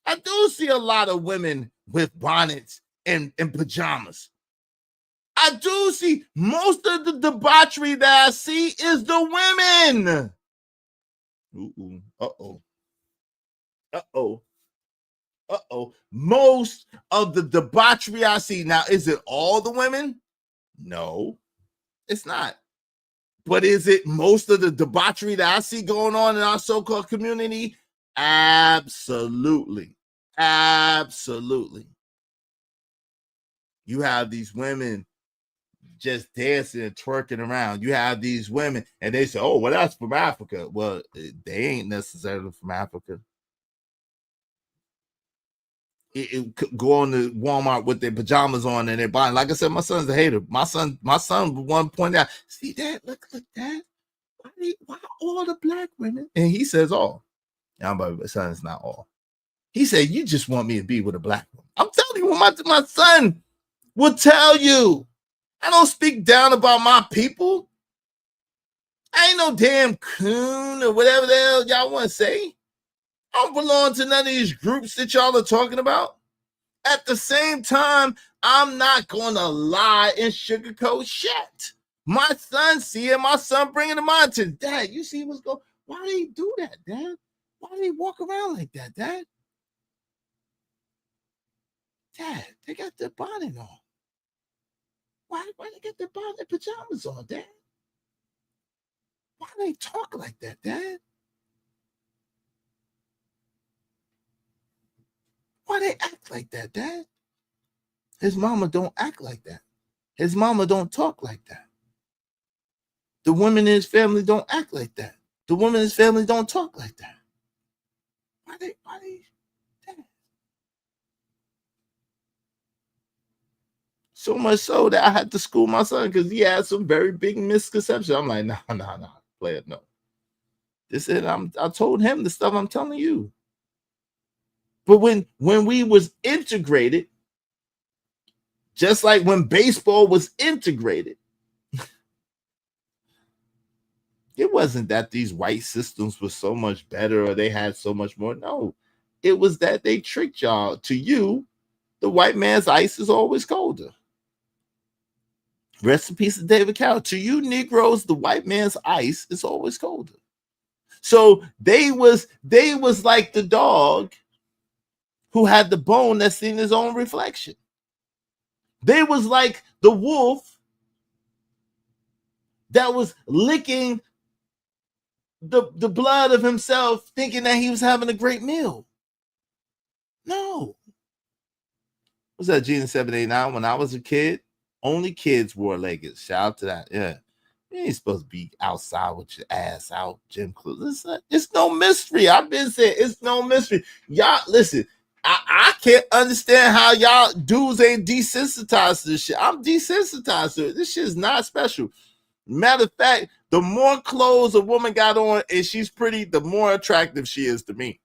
[SPEAKER 3] I do see a lot of women with bonnets and pajamas. I do see most of the debauchery that I see is the women. Ooh, uh-oh. Uh-oh. Uh-oh. Most of the debauchery I see. Now, is it all the women? No, it's not. But is it most of the debauchery that I see going on in our so-called community? Absolutely. Absolutely. You have these women just dancing and twerking around. You have these women, and they say, oh, well, that's from Africa. Well, they ain't necessarily from Africa. Go on to Walmart with their pajamas on and they're buying. Like I said, my son's a hater. My son one point out, see that? Look, Dad. Why all the Black women? And he says all. Yeah, my son is not all. He said, you just want me to be with a Black woman. I'm telling you what my son will tell you. I don't speak down about my people. I ain't no damn coon or whatever the hell y'all want to say. I don't belong to none of these groups that y'all are talking about. At the same time, I'm not going to lie and sugarcoat shit. My son see it. My son bringing them on to Dad. You see what's going on? Why do they do that, Dad? Why do they walk around like that, Dad? Dad, they got their bonnet on. Why they got their bonnet pajamas on, Dad? Why do they talk like that, Dad? Why they act like that, Dad? His mama don't act like that. His mama don't talk like that. The women in his family don't act like that. The women in his family don't talk like that. Why they Dad? So much so that I had to school my son because he had some very big misconceptions. I'm like, nah, play it, no. This is I told him the stuff I'm telling you. But when we was integrated, just like when baseball was integrated, it wasn't that these white systems were so much better or they had so much more. No, it was that they tricked y'all. To you, the white man's ice is always colder. Rest in peace to David Carroll. To you Negroes, the white man's ice is always colder. So they was like the dog who had the bone that seen his own reflection. They was like the wolf that was licking the blood of himself, thinking that he was having a great meal. No. What's that, Gene 789? When I was a kid, only kids wore leggings. Shout out to that. Yeah. You ain't supposed to be outside with your ass out, gym clothes. It's no mystery. I've been saying it's no mystery. Y'all, listen, I can't understand how y'all dudes ain't desensitized to this shit. I'm desensitized to it. This shit is not special. Matter of fact, The more clothes a woman got on and she's pretty, the more attractive she is to me.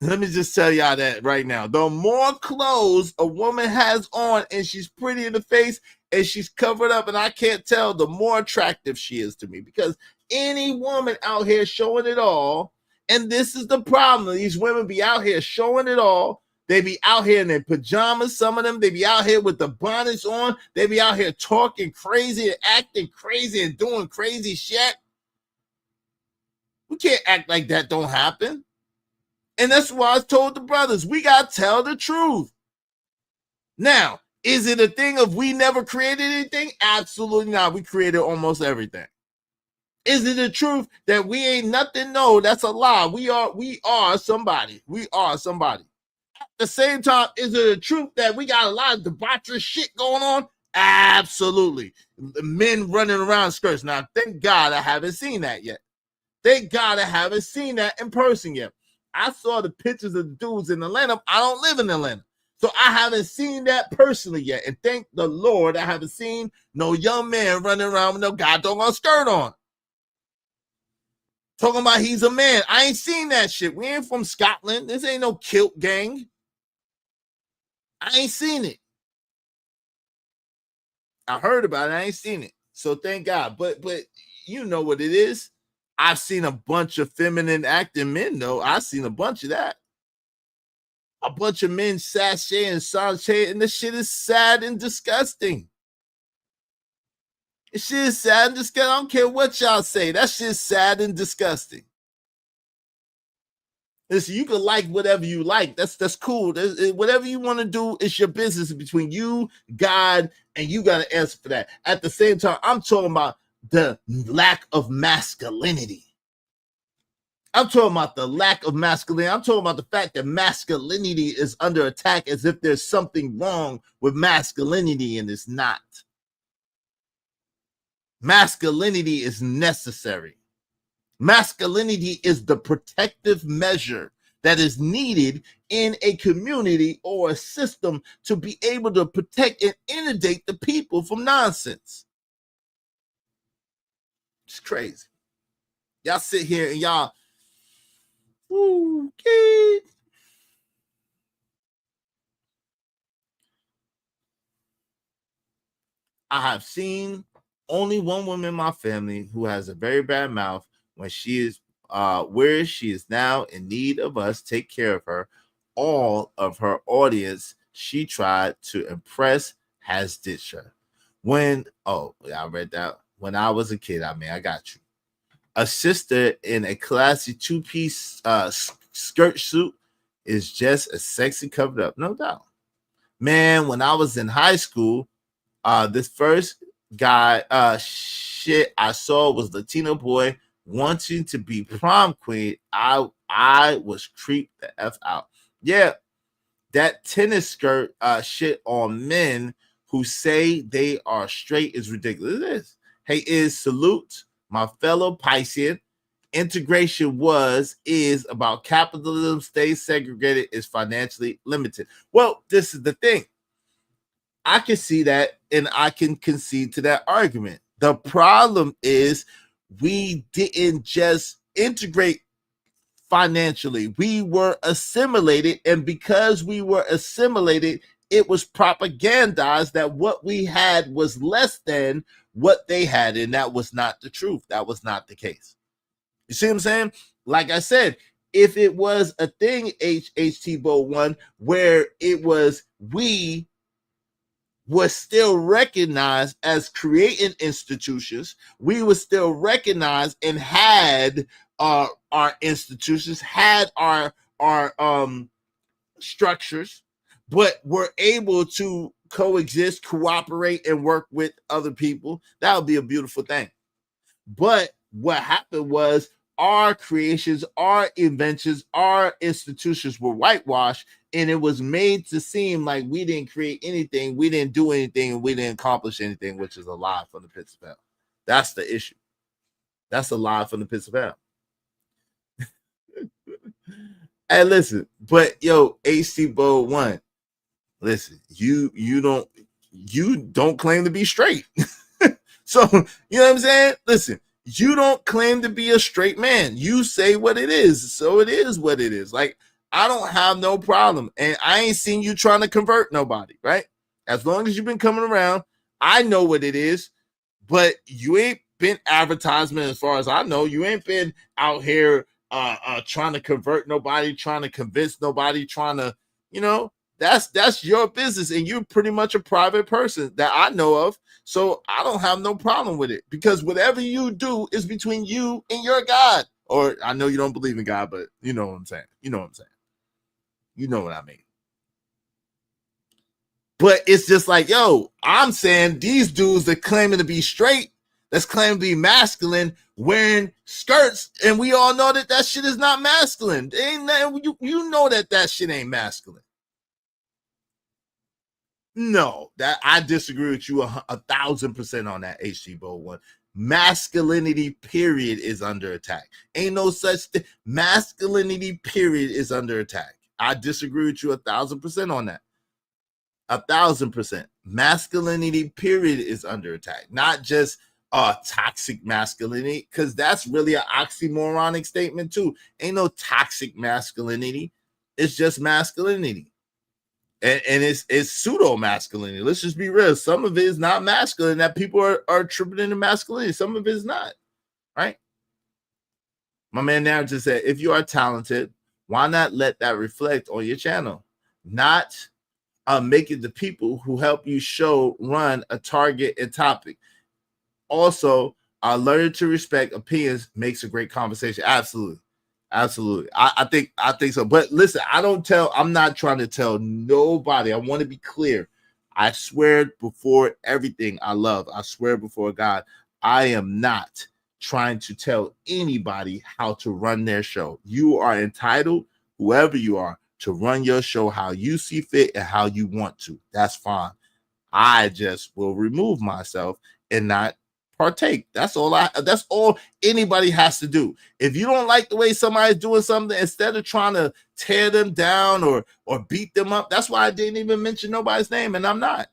[SPEAKER 3] Let me just tell y'all that right now. The more clothes a woman has on and she's pretty in the face and she's covered up and I can't tell, the more attractive she is to me. Because any woman out here showing it all, and this is the problem. These women be out here showing it all. They be out here in their pajamas, some of them. They be out here with the bonnets on. They be out here talking crazy and acting crazy and doing crazy shit. We can't act like that don't happen. And that's why I told the brothers, we got to tell the truth. Now, is it a thing of we never created anything? Absolutely not. We created almost everything. Is it the truth that we ain't nothing? No, that's a lie. We are somebody. We are somebody. At the same time, is it the truth that we got a lot of debaucherous shit going on? Absolutely. Men running around skirts. Now, thank God I haven't seen that yet. Thank God I haven't seen that in person yet. I saw the pictures of the dudes in Atlanta. I don't live in Atlanta. So I haven't seen that personally yet. And thank the Lord I haven't seen no young man running around with no goddamn skirt on. Talking about he's a man. I ain't seen that shit. We ain't from Scotland. This ain't no kilt gang. I ain't seen it. I heard about it. I ain't seen it. So thank God. But you know what it is. I've seen a bunch of feminine acting men, though. I've seen a bunch of that. A bunch of men sashay and sanchez, and this shit is sad and disgusting. This shit is sad and disgusting. I don't care what y'all say. That shit is sad and disgusting. Listen, you can like whatever you like. That's cool. Whatever you want to do, it's your business between you, God, and you got to answer for that. At the same time, I'm talking about the lack of masculinity. I'm talking about the lack of masculinity. I'm talking about the fact that masculinity is under attack as if there's something wrong with masculinity, and it's not. Masculinity is necessary. Masculinity is the protective measure that is needed in a community or a system to be able to protect and inundate the people from nonsense. It's crazy. Y'all sit here and y'all, okay. I have seen only one woman in my family who has a very bad mouth when she is where she is now in need of us take care of her. All of her audience she tried to impress has ditched her. I read that. When I was a kid, I got you. A sister in a classy two-piece skirt suit is just as sexy covered up, no doubt. Man, when I was in high school, this first guy shit I saw was Latino boy wanting to be prom queen. I was creeped the F out. Yeah, that tennis skirt shit on men who say they are straight is ridiculous. It is. Hey, salute my fellow Piscean. Integration is about capitalism, stays segregated, is financially limited. Well, this is the thing. I can see that and I can concede to that argument. The problem is we didn't just integrate financially. We were assimilated, and because we were assimilated, it was propagandized that what we had was less than what they had, and that was not the truth. That was not the case. You see what I'm saying? Like I said, if it was a thing, HT Bowl 1, where it was we was still recognized as creating institutions, we were still recognized and had our institutions, had our structures, but were able to coexist, cooperate, and work with other people, that would be a beautiful thing. But what happened was our creations, our inventions, our institutions were whitewashed, and it was made to seem like we didn't create anything, we didn't do anything, and we didn't accomplish anything, which is a lie from the pits of hell. That's the issue. That's a lie from the pits of hell. Hey, listen, but yo, HT Bowl 1, listen, you don't claim to be straight. So, you know what I'm saying? Listen, You don't claim to be a straight man. You say what it is. So it is what it is. Like, I don't have no problem. And I ain't seen you trying to convert nobody, right? As long as you've been coming around, I know what it is. But you ain't been advertisement as far as I know. You ain't been out here trying to convert nobody, trying to convince nobody, trying to, that's your business. And you're pretty much a private person that I know of. So I don't have no problem with it, because whatever you do is between you and your God. Or I know you don't believe in God, but you know what I'm saying. You know what I'm saying. You know what I mean. But it's just like, yo, I'm saying these dudes that claiming to be straight, that's claiming to be masculine, wearing skirts, and we all know that shit is not masculine. Ain't nothing, you know that shit ain't masculine. No, that I disagree with you 1,000% on that, HG Bo one. Masculinity, period, is under attack. Ain't no such thing. Masculinity, period, is under attack. I disagree with you 1,000% on that. 1,000%. Masculinity, period, is under attack. Not just toxic masculinity, because that's really an oxymoronic statement too. Ain't no toxic masculinity. It's just masculinity. And it's pseudo masculinity. Let's just be real. Some of it is not masculine that people are attributing to masculinity. Some of it is not, right? My man Narrative said, if you are talented, why not let that reflect on your channel? Not make it the people who help you run a target and topic. Also, learning to respect opinions makes a great conversation. Absolutely. Absolutely. I think so. But listen, I'm not trying to tell nobody. I want to be clear. I swear before everything I love, I swear before God, I am not trying to tell anybody how to run their show. You are entitled, whoever you are, to run your show how you see fit and how you want to. That's fine. I just will remove myself and not partake. That's all anybody has to do. If you don't like the way somebody's doing something, instead of trying to tear them down or beat them up, that's why I didn't even mention nobody's name, and I'm not.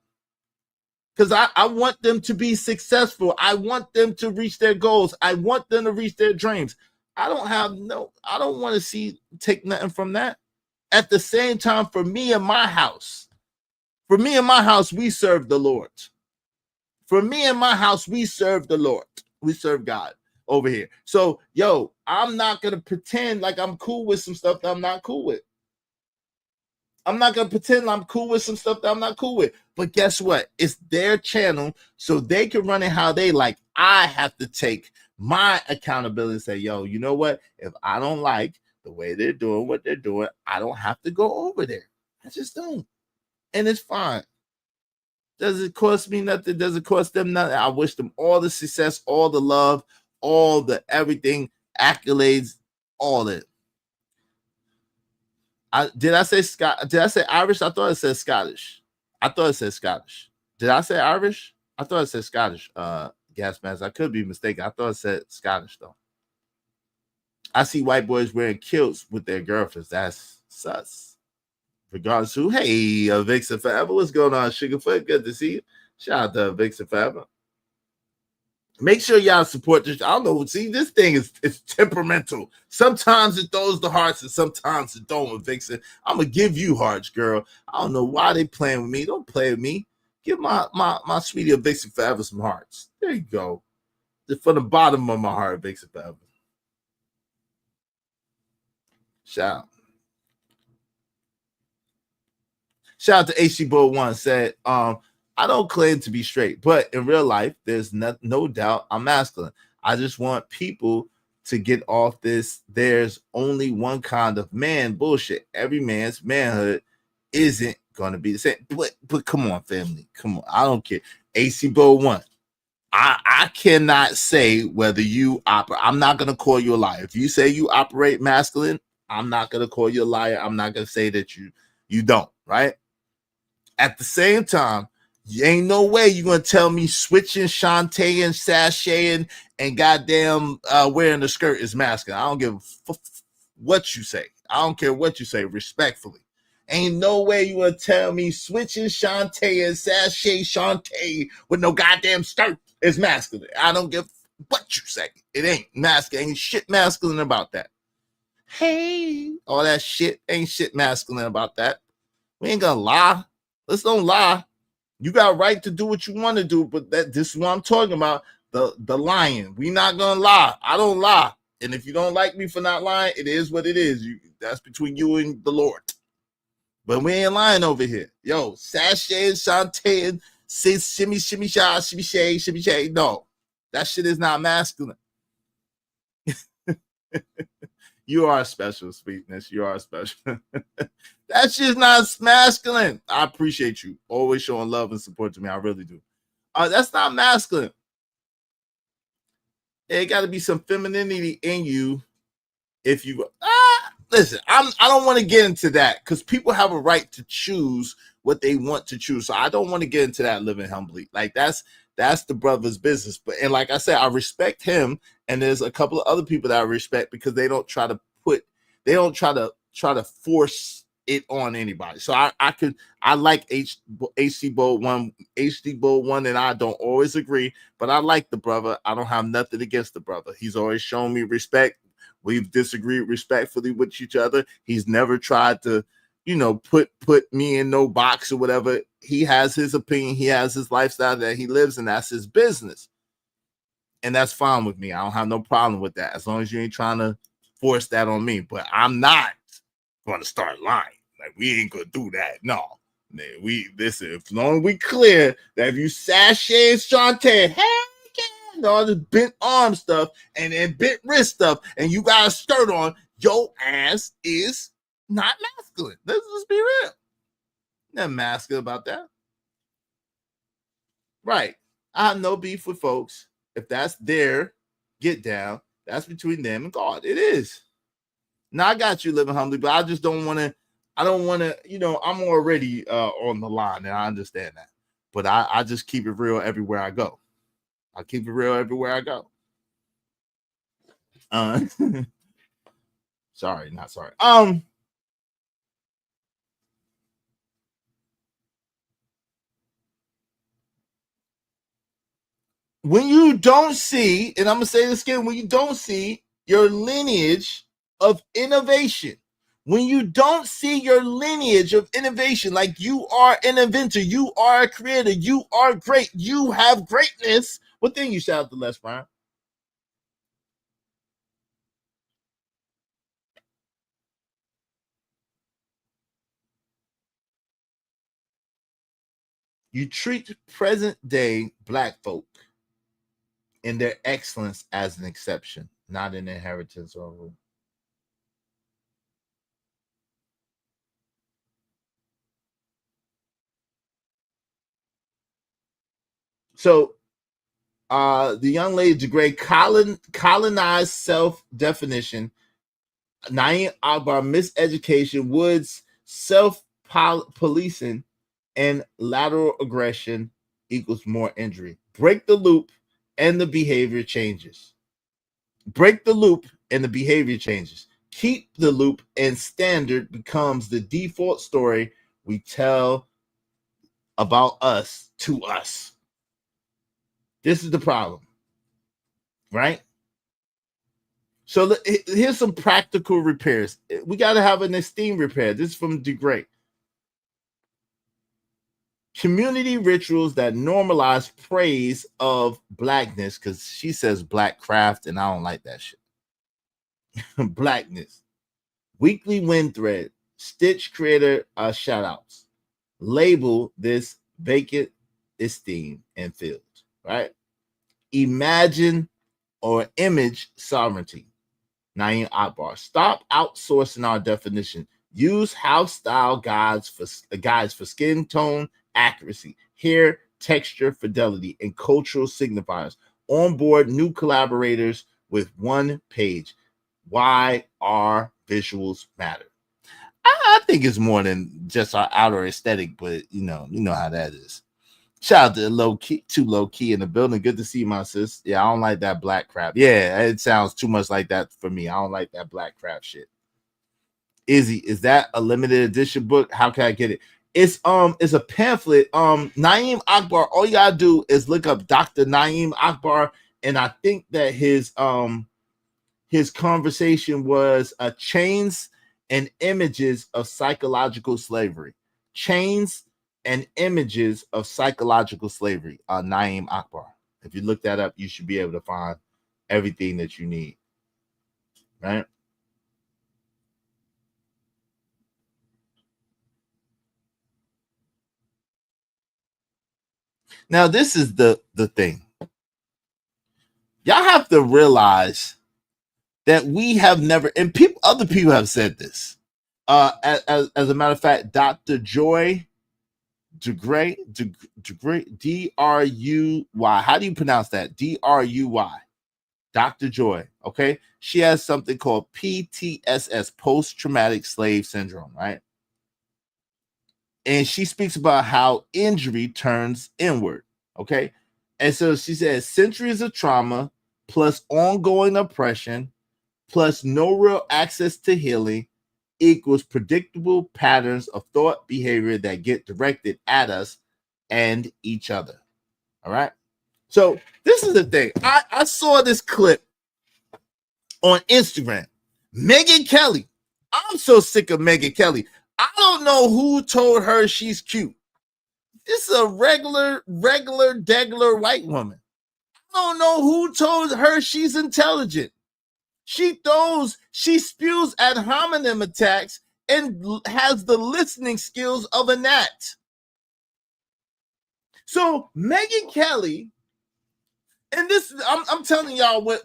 [SPEAKER 3] Because I want them to be successful. I want them to reach their goals. I want them to reach their dreams. I don't want to take nothing from that. At the same time, for me and my house, we serve the Lord. For me and my house, we serve the Lord. We serve God over here. So, yo, I'm not going to pretend like I'm cool with some stuff that I'm not cool with. I'm not going to pretend I'm cool with some stuff that I'm not cool with. But guess what? It's their channel, so they can run it how they like. I have to take my accountability and say, yo, you know what? If I don't like the way they're doing what they're doing, I don't have to go over there. I just don't. And it's fine. Does it cost me nothing? Does it cost them nothing? I wish them all the success, all the love, all the everything, accolades, all that. Did I say Irish? I thought it said Scottish. Did I say Irish? I thought it said Scottish. Gas mask. I could be mistaken. I thought it said Scottish though. I see white boys wearing kilts with their girlfriends. That's sus. Regardless who, hey, Vixen Forever. What's going on, Sugarfoot? Good to see you. Shout out to Vixen Forever. Make sure y'all support this. I don't know. See, this thing is temperamental. Sometimes it throws the hearts and sometimes it don't with Vixen. I'm going to give you hearts, girl. I don't know why they playing with me. Don't play with me. Give my sweetie of Vixen Forever some hearts. There you go. Just from the bottom of my heart, Vixen Forever. Shout out to HC Bull One said, I don't claim to be straight, but in real life, there's no doubt I'm masculine. I just want people to get off this. There's only one kind of man bullshit. Every man's manhood isn't going to be the same. But come on, family. Come on. I don't care. AC Bull One. I cannot say whether you operate. I'm not going to call you a liar. If you say you operate masculine, I'm not going to call you a liar. I'm not going to say that you don't, right? At the same time, you ain't no way you're going to tell me switching, Shantae and sashaying and goddamn wearing a skirt is masculine. I don't give a what you say. I don't care what you say, respectfully. Ain't no way you going to tell me switching, Shantae and sashaying Shantae with no goddamn skirt is masculine. I don't give what you say. It ain't masculine. Ain't shit masculine about that. Hey, all that shit ain't shit masculine about that. We ain't gonna lie. Let's don't lie. You got right to do what you want to do, but this is what I'm talking about. The lying. We not gonna lie. I don't lie. And if you don't like me for not lying, it is what it is. That's between you and the Lord. But we ain't lying over here. Yo, sashay, shantae, shimmy, shimmy, shy, shimmy, shay, shimmy, shay. No, that shit is not masculine. You are special, sweetness. You are special. That shit's not masculine. I appreciate you always showing love and support to me. I really do. That's not masculine. It got to be some femininity in you. If you listen, I don't want to get into that because people have a right to choose what they want to choose. So I don't want to get into that living humbly. Like that's the brother's business. But and like I said, I respect him, and there's a couple of other people that I respect because they don't try to force it on anybody. So I like HD Bold 1, and I don't always agree, but I like the brother. I don't have nothing against the brother. He's always shown me respect. We've disagreed respectfully with each other. He's never tried to, put me in no box or whatever. He has his opinion. He has his lifestyle that he lives, and that's his business. And that's fine with me. I don't have no problem with that as long as you ain't trying to force that on me. But I'm not going to start lying. Like, we ain't going to do that. No. Man, listen, as long as we clear that if you sashay and shantae, and all this bent arm stuff and bent wrist stuff, and you got a skirt on, your ass is not masculine. Let's just be real. Nothing masculine about that. Right. I have no beef with folks. If that's their get down, that's between them and God. It is. Now I got you living humbly, but I just don't want to. I don't want to, I'm already on the line, and I understand that. But I just keep it real everywhere I go. I keep it real everywhere I go. Sorry, not sorry. When you don't see, and I'm gonna say this again, when you don't see your lineage of innovation, when you don't see your lineage of innovation, like you are an inventor, you are a creator, you are great, you have greatness. What thing you shout out to Les Brown? You treat present day black folk in their excellence as an exception, not an inheritance or a rule. So the young lady degrade colonized self-definition, Naeem Akbar miseducation, Woods self-policing, and lateral aggression equals more injury. Break the loop and the behavior changes. Break the loop and the behavior changes. Keep the loop and standard becomes the default story we tell about us to us. This is the problem, right? So here's some practical repairs. We got to have an esteem repair. This is from DeGray. Community rituals that normalize praise of blackness, because she says black craft, and I don't like that shit. Blackness. Weekly win thread. Stitch creator shout outs. Label this vacant esteem and field, right? Imagine or image sovereignty. Naeem Akbar. Stop outsourcing our definition. Use house style guides for skin tone accuracy, hair texture fidelity, and cultural signifiers. Onboard new collaborators with one page. Why our visuals matter. I think it's more than just our outer aesthetic, but you know how that is. Shout out to too low key in the building. Good to see you, my sis. Yeah, I don't like that black crap. Yeah, it sounds too much like that for me. I don't like that black crap shit. Izzy, is that a limited edition book? How can I get it? It's a pamphlet. Naeem Akbar. All you gotta do is look up Dr. Naeem Akbar and I think that his conversation was chains and images of psychological slavery. Chains and images of psychological slavery. Naeem Akbar. If you look that up, you should be able to find everything that you need. Right? Now, this is the thing. Y'all have to realize that we have never, and other people have said this. As a matter of fact, Dr. Joy DeGruy, D-R-U-Y. How do you pronounce that? D-R-U-Y. Dr. Joy. Okay. She has something called PTSS, post-traumatic slave syndrome, right? And she speaks about how injury turns inward. Okay. And so she says centuries of trauma plus ongoing oppression plus no real access to healing equals predictable patterns of thought behavior that get directed at us and each other. All right. So this is the thing. I saw this clip on Instagram. Megyn Kelly. I'm so sick of Megyn Kelly. I don't know who told her she's cute. This is a regular degular white woman. I don't know who told her she's intelligent. She spews ad hominem attacks and has the listening skills of a gnat. So Megyn Kelly, and this, I'm telling y'all what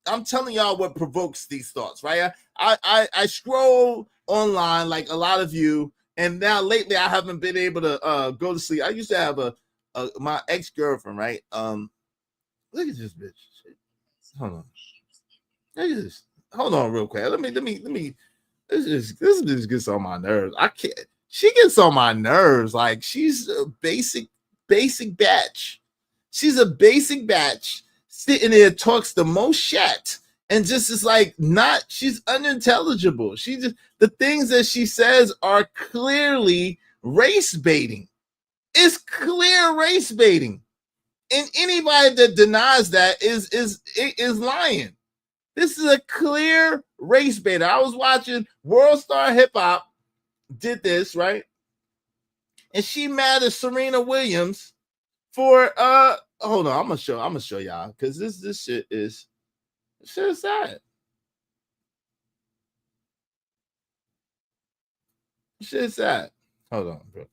[SPEAKER 3] I'm telling y'all what provokes these thoughts, right? I scroll online like a lot of you, and now lately I haven't been able to go to sleep. I used to have my ex-girlfriend, right? Look at this bitch. Hold on. Hold on real quick. Let me this bitch gets on my nerves. I can't. She gets on my nerves. Like, she's a basic batch. She's a basic batch sitting there, talks the most shit, and just is like she's unintelligible. She just, the things that she says are clearly race baiting. It's clear race baiting. And anybody that denies that is lying. This is a clear race baiter. I was watching World Star Hip Hop did this, right? And she mad at Serena Williams for hold on, I'm gonna show y'all, because this shit is sad. Shit is sad. Hold on, bro.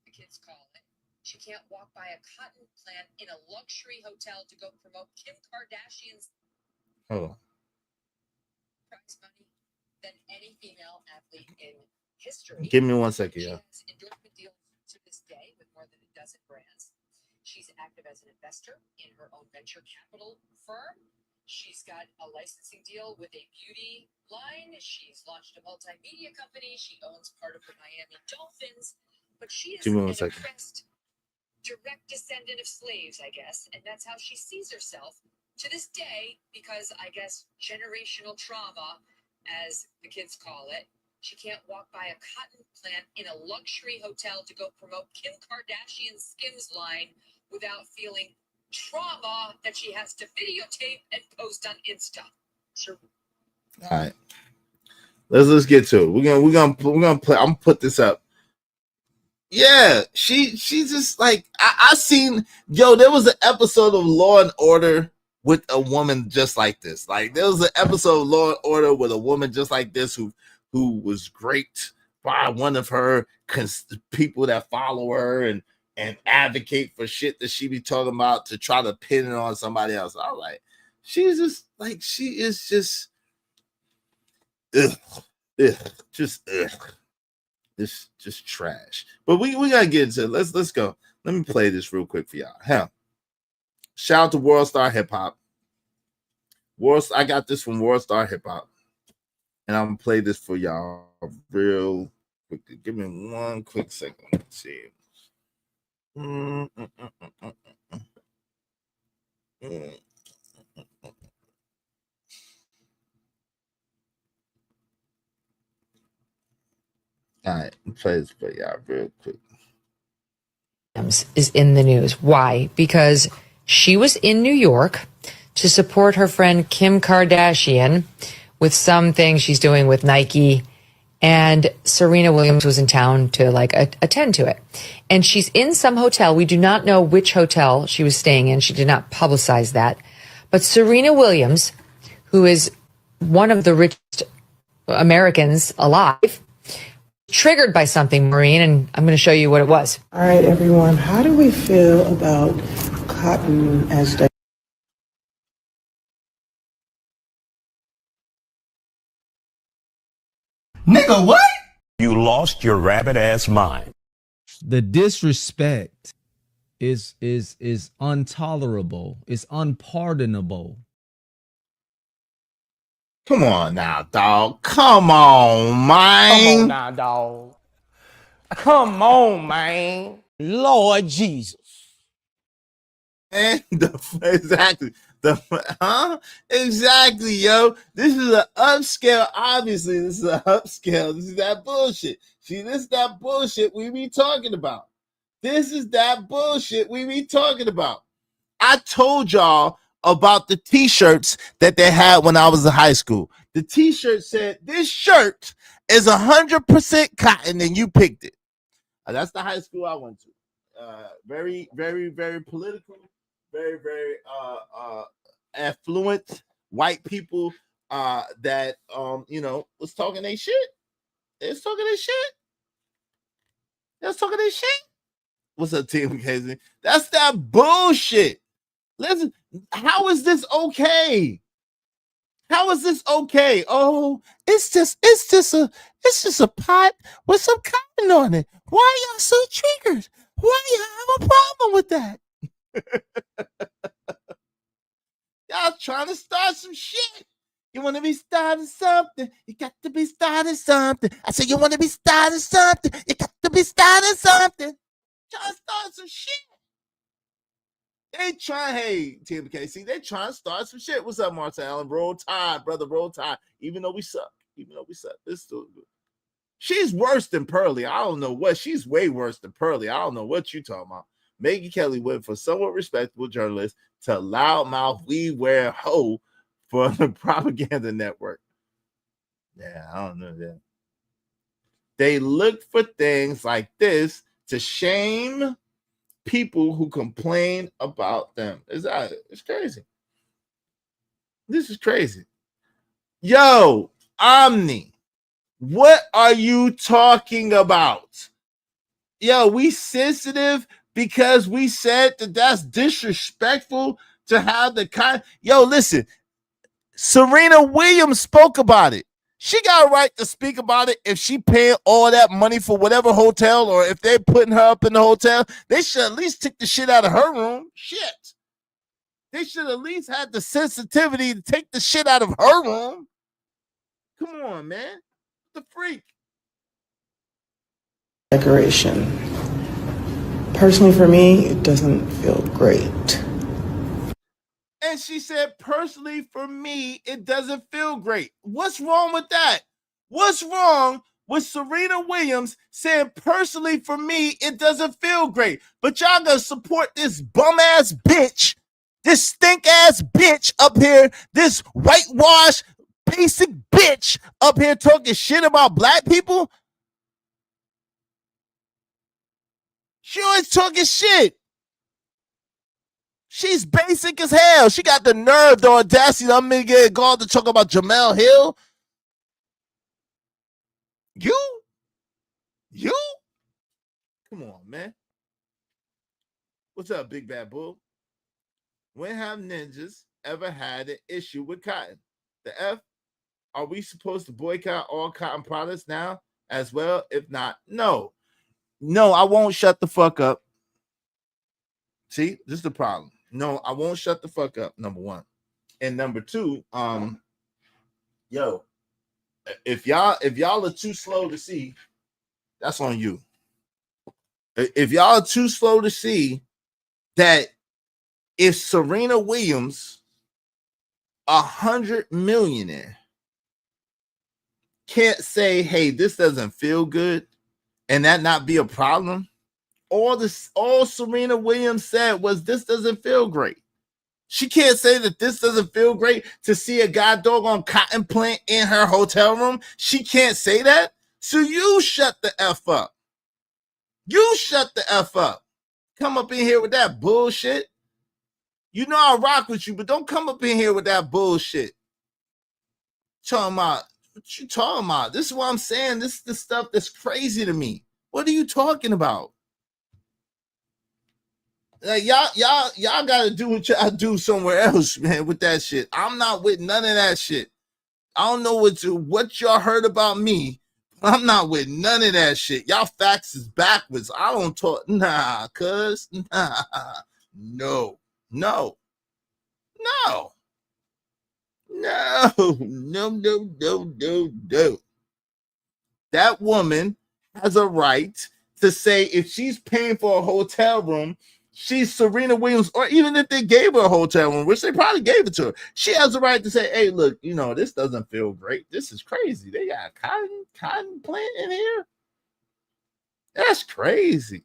[SPEAKER 12] The kids call it. She can't walk by a cotton plant in a luxury hotel to go promote Kim Kardashian's
[SPEAKER 3] Hold on.
[SPEAKER 12] prize money than any female athlete in history.
[SPEAKER 3] Give me 1 second, yeah.
[SPEAKER 12] She has endorsement deals to this day with more than a dozen brands. She's active as an investor in her own venture capital firm. She's got a licensing deal with a beauty line. She's launched a multimedia company. She owns part of the Miami Dolphins. But she is an oppressed, direct descendant of slaves, I guess. And that's how she sees herself to this day, because I guess generational trauma, as the kids call it. She can't walk by a cotton plant in a luxury hotel to go promote Kim Kardashian's Skims line without feeling trauma that she has to videotape and post on Insta. Sure.
[SPEAKER 3] All right. Let's get to it. We're gonna play. I'm gonna put this up. Yeah, she's just like, I seen, there was an episode of Law and Order with a woman just like this. Like, there was an episode of Law and Order with a woman just like this who was raped by one of her people that follow her and advocate for shit that she be talking about to try to pin it on somebody else. I was like, she's just like, she is just just trash. But we gotta get into it. Let's go. Let me play this real quick for y'all. Hell, shout out to World Star Hip Hop. I got this from World Star Hip Hop, and I'm gonna play this for y'all real quickly. Give me 1 quick second. Let's see. All right, play this for y'all real quick.
[SPEAKER 13] Is in the news. Why? Because She was in New York to support her friend Kim Kardashian with some things she's doing with Nike. And Serena Williams was in town to attend to it. And she's in some hotel. We do not know which hotel she was staying in. She did not publicize that. But Serena Williams, who is one of the richest Americans alive, triggered by something, Maureen, and I'm going to show you what it was.
[SPEAKER 14] All right, everyone. How do we feel about cotton as the
[SPEAKER 10] Nigga, what?
[SPEAKER 15] You lost your rabbit ass mind.
[SPEAKER 16] The disrespect is intolerable. It's unpardonable.
[SPEAKER 3] Come on now, dog. Come on, man.
[SPEAKER 17] Come on now, dog. Come on, man. Lord Jesus.
[SPEAKER 3] And exactly. Exactly, yo. This is an upscale. Obviously, this is an upscale. This is that bullshit. See, this is that bullshit we be talking about. This is that bullshit we be talking about. I told y'all about the t-shirts that they had when I was in high school. The t-shirt said, "This shirt is 100% cotton," and you picked it. That's the high school I went to. Very, very, very political. Very, very affluent white people that was talking their shit. It's talking their shit. That's talking their shit. What's up, Team Casey? That's that bullshit. Listen, how is this okay? How is this okay? Oh, it's just a pot with some cotton on it. Why y'all so triggered? Why y'all have a problem with that? Y'all trying to start some shit. You want to be starting something, you got to be starting something. I said, you want to be starting something, you got to be starting something. Trying to start some shit. They try, hey, TMKC, they trying to start some shit. What's up, Martin Allen? Roll Tide, brother, roll Tide. Even though we suck. It's still good. She's worse than Pearly. I don't know what. She's way worse than Pearly. I don't know what you talking about. Maggie Kelly went for somewhat respectable journalist to loudmouth weed wearing hoe for the propaganda network. Yeah, I don't know that. They look for things like this to shame people who complain about them. It's crazy. This is crazy. Yo, Omni, what are you talking about? Yo, we sensitive because we said that that's disrespectful to have the kind. Yo, listen, Serena Williams spoke about it. She got a right to speak about it. If she paying all that money for whatever hotel, or if they're putting her up in the hotel, they should at least take the shit out of her room. Shit. They should at least have the sensitivity to take the shit out of her room. Come on, man. The freak.
[SPEAKER 14] decoration? Personally, for me, it doesn't feel great.
[SPEAKER 3] And she said, personally, for me, it doesn't feel great. What's wrong with that? What's wrong with Serena Williams saying, personally, for me, it doesn't feel great? But y'all gonna support this bum-ass bitch, this stink-ass bitch up here, this whitewash, basic bitch up here talking shit about black people? She always talking shit. She's basic as hell. She got the nerve, the audacity. I'm gonna get called to talk about Jamel Hill. You? Come on, man. What's up, Big Bad Bull? When have ninjas ever had an issue with cotton? The F? Are we supposed to boycott all cotton products now as well? If not, no. No, I won't shut the fuck up. See, this is the problem. No, I won't shut the fuck up, number one. And number two, yo, if y'all are too slow to see, that's on you. If y'all are too slow to see that if Serena Williams, 100 millionaire, can't say, hey, this doesn't feel good, and that not be a problem, all Serena Williams said was, this doesn't feel great. She can't say that this doesn't feel great to see a goddamn cotton plant in her hotel room. She can't say that. So you shut the F up. You shut the F up. Come up in here with that bullshit. You know I rock with you, but don't come up in here with that bullshit. Talking about what you talking about? This is what I'm saying. This is the stuff that's crazy to me. What are you talking about? Like y'all gotta do what y'all do somewhere else, man, with that shit. I'm not with none of that shit. I don't know what y'all heard about me. I'm not with none of that shit. Y'all facts is backwards. I don't talk, nah, cuz, nah, no. That woman has a right to say if she's paying for a hotel room, she's Serena Williams, or even if they gave her a hotel room, which they probably gave it to her, she has the right to say, hey, look, you know, this doesn't feel great. This is crazy. They got a cotton plant in here. That's crazy.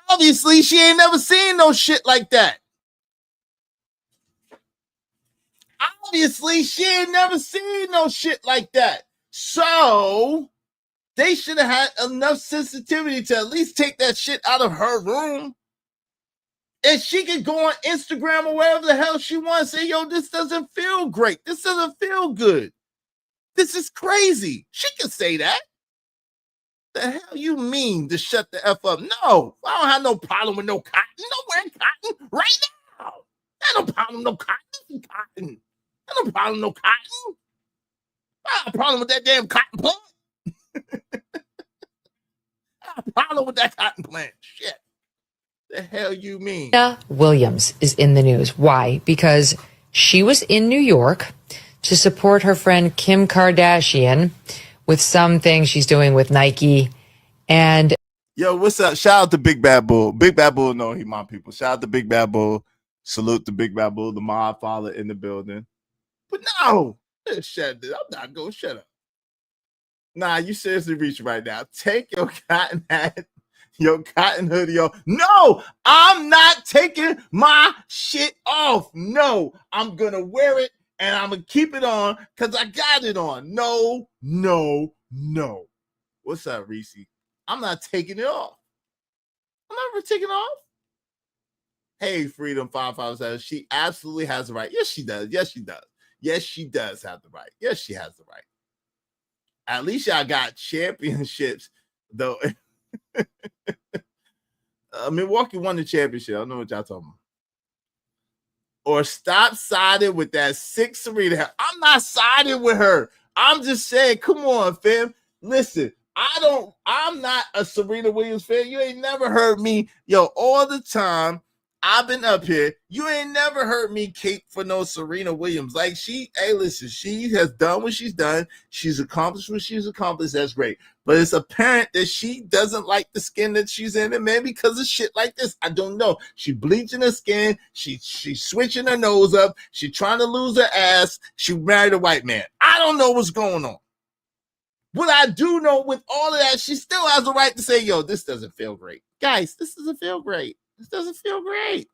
[SPEAKER 3] Obviously, she ain't never seen no shit like that. Obviously, she ain't never seen no shit like that. So they should have had enough sensitivity to at least take that shit out of her room. And she can go on Instagram or wherever the hell she wants and say, yo, this doesn't feel great. This doesn't feel good. This is crazy. She can say that. The hell you mean to shut the F up? No, I don't have no problem with no cotton. No wearing cotton right now. I have no problem with no cotton. I have no problem with no cotton. I have a problem with that damn cotton plant. I have a problem with that cotton plant. Shit. The hell you mean?
[SPEAKER 13] Serena Williams is in the news. Why? Because she was in New York to support her friend Kim Kardashian with some things she's doing with Nike. And
[SPEAKER 3] yo, what's up? Shout out to Big Bad Bull. Big Bad Bull, no, he my people. Shout out to Big Bad Bull. Salute to Big Bad Bull, the mob father in the building. But no, shut it. I'm not gonna shut up. Nah, you seriously reach right now. Take your cotton hat, your cotton hoodie off. No, I'm not taking my shit off. No, I'm gonna wear it and I'm gonna keep it on because I got it on. No. What's up, Reese? I'm not taking it off. I'm not taking it off. Hey, Freedom 557. She absolutely has the right. Yes, she does. Yes, she does. Yes, she does have the right. Yes, she has the right. At least y'all got championships, though. Milwaukee won the championship. I don't know what y'all talking about. Or stop siding with that 6 Serena. I'm not siding with her. I'm just saying, come on, fam. Listen, I'm not a Serena Williams fan. You ain't never heard me, all the time. I've been up here. You ain't never heard me cape for no Serena Williams. Like she has done what she's done. She's accomplished what she's accomplished. That's great. But it's apparent that she doesn't like the skin that she's in, and maybe because of shit like this. I don't know. She bleaching her skin. She's switching her nose up. She trying to lose her ass. She married a white man. I don't know what's going on. What I do know with all of that, she still has the right to say, yo, this doesn't feel great. Guys, this doesn't feel great. This doesn't feel great.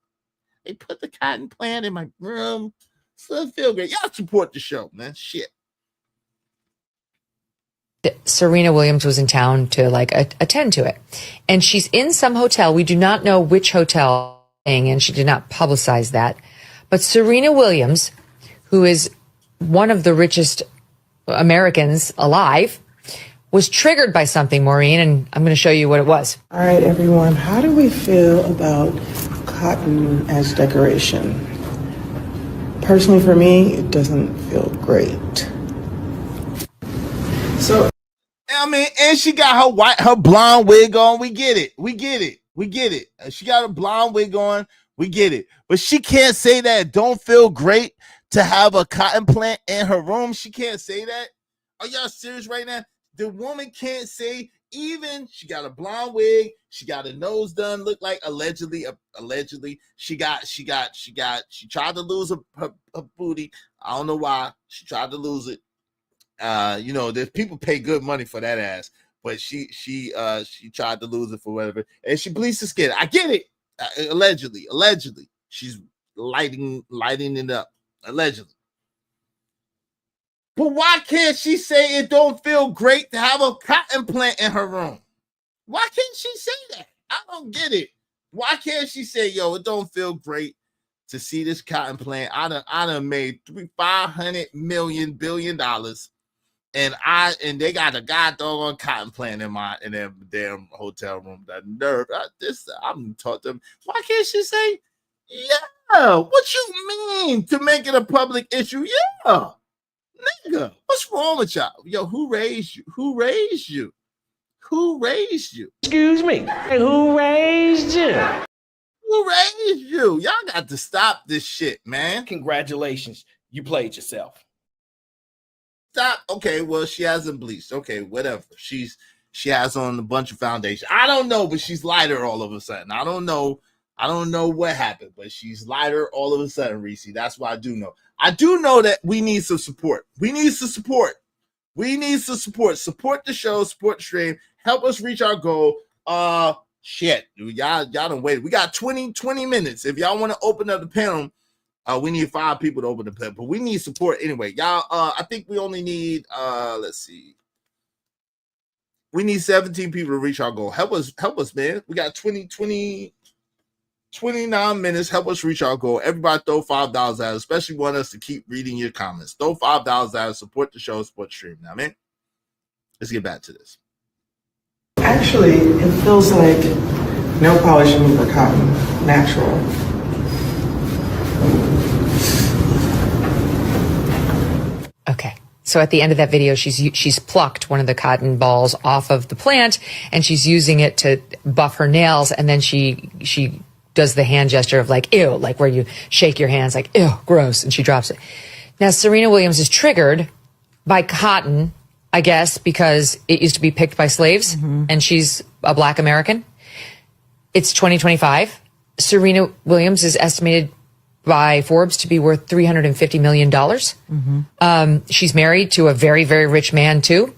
[SPEAKER 3] They put the cotton plant in my room. This doesn't feel great. Y'all support the show, man. Shit.
[SPEAKER 13] Serena Williams was in town to attend to it. And she's in some hotel. We do not know which hotel, and she did not publicize that. But Serena Williams, who is one of the richest Americans alive, was triggered by something, Maureen, and I'm going to show you what it was.
[SPEAKER 14] All right, everyone, how do we feel about cotton as decoration? Personally, for me, it doesn't feel great. So,
[SPEAKER 3] and she got her blonde wig on. We get it. She got a blonde wig on. We get it. But she can't say that it don't feel great to have a cotton plant in her room. She can't say that. Are y'all serious right now? The woman can't say, even she got a blonde wig, she got a nose done, look like allegedly she tried to lose her booty. I don't know why she tried to lose it. There's people pay good money for that ass, but she tried to lose it for whatever, and she bleached the skin. I get it. Allegedly, she's lighting it up. Allegedly. But why can't she say it don't feel great to have a cotton plant in her room? Why can't she say that? I don't get it. Why can't she say, yo, it don't feel great to see this cotton plant? I done made $500 billion, and they got a goddamn cotton plant in their damn hotel room. That nerve. I'm taught them. Why can't she say, yeah? What you mean to make it a public issue? Yeah, nigga. What's wrong with y'all? Yo, who raised you? Who raised you? Who raised you?
[SPEAKER 17] Excuse me. Who raised you?
[SPEAKER 3] Who raised you? Y'all got to stop this shit, man.
[SPEAKER 17] Congratulations. You played yourself.
[SPEAKER 3] Stop. Okay, well, she hasn't bleached. Okay, whatever. She has on a bunch of foundation. I don't know, but she's lighter all of a sudden. I don't know what happened, but she's lighter all of a sudden, Reese. That's what I do know. I do know that we need some support. We need some support. Support the show, support the stream. Help us reach our goal. Shit, dude, y'all done waited. We got 20 minutes. If y'all want to open up the panel, we need 5 people to open the panel, but we need support anyway. Y'all, I think we only need, let's see. We need 17 people to reach our goal. Help us, man. We got 29 minutes. Help us reach our goal. Everybody throw $5 at us, especially want us to keep reading your comments. Throw $5 at us. Support the show, support the stream. Now, man, let's get back to this.
[SPEAKER 14] Actually, it feels like no polish remover cotton, natural.
[SPEAKER 13] Okay. So at the end of that video, she's plucked one of the cotton balls off of the plant, and she's using it to buff her nails, and then she does the hand gesture of like, ew, like where you shake your hands like, ew, gross, and she drops it. Now, Serena Williams is triggered by cotton, I guess, because it used to be picked by slaves, and she's a Black American. It's 2025. Serena Williams is estimated by Forbes to be worth $350 million. She's married to a very, very rich man, too.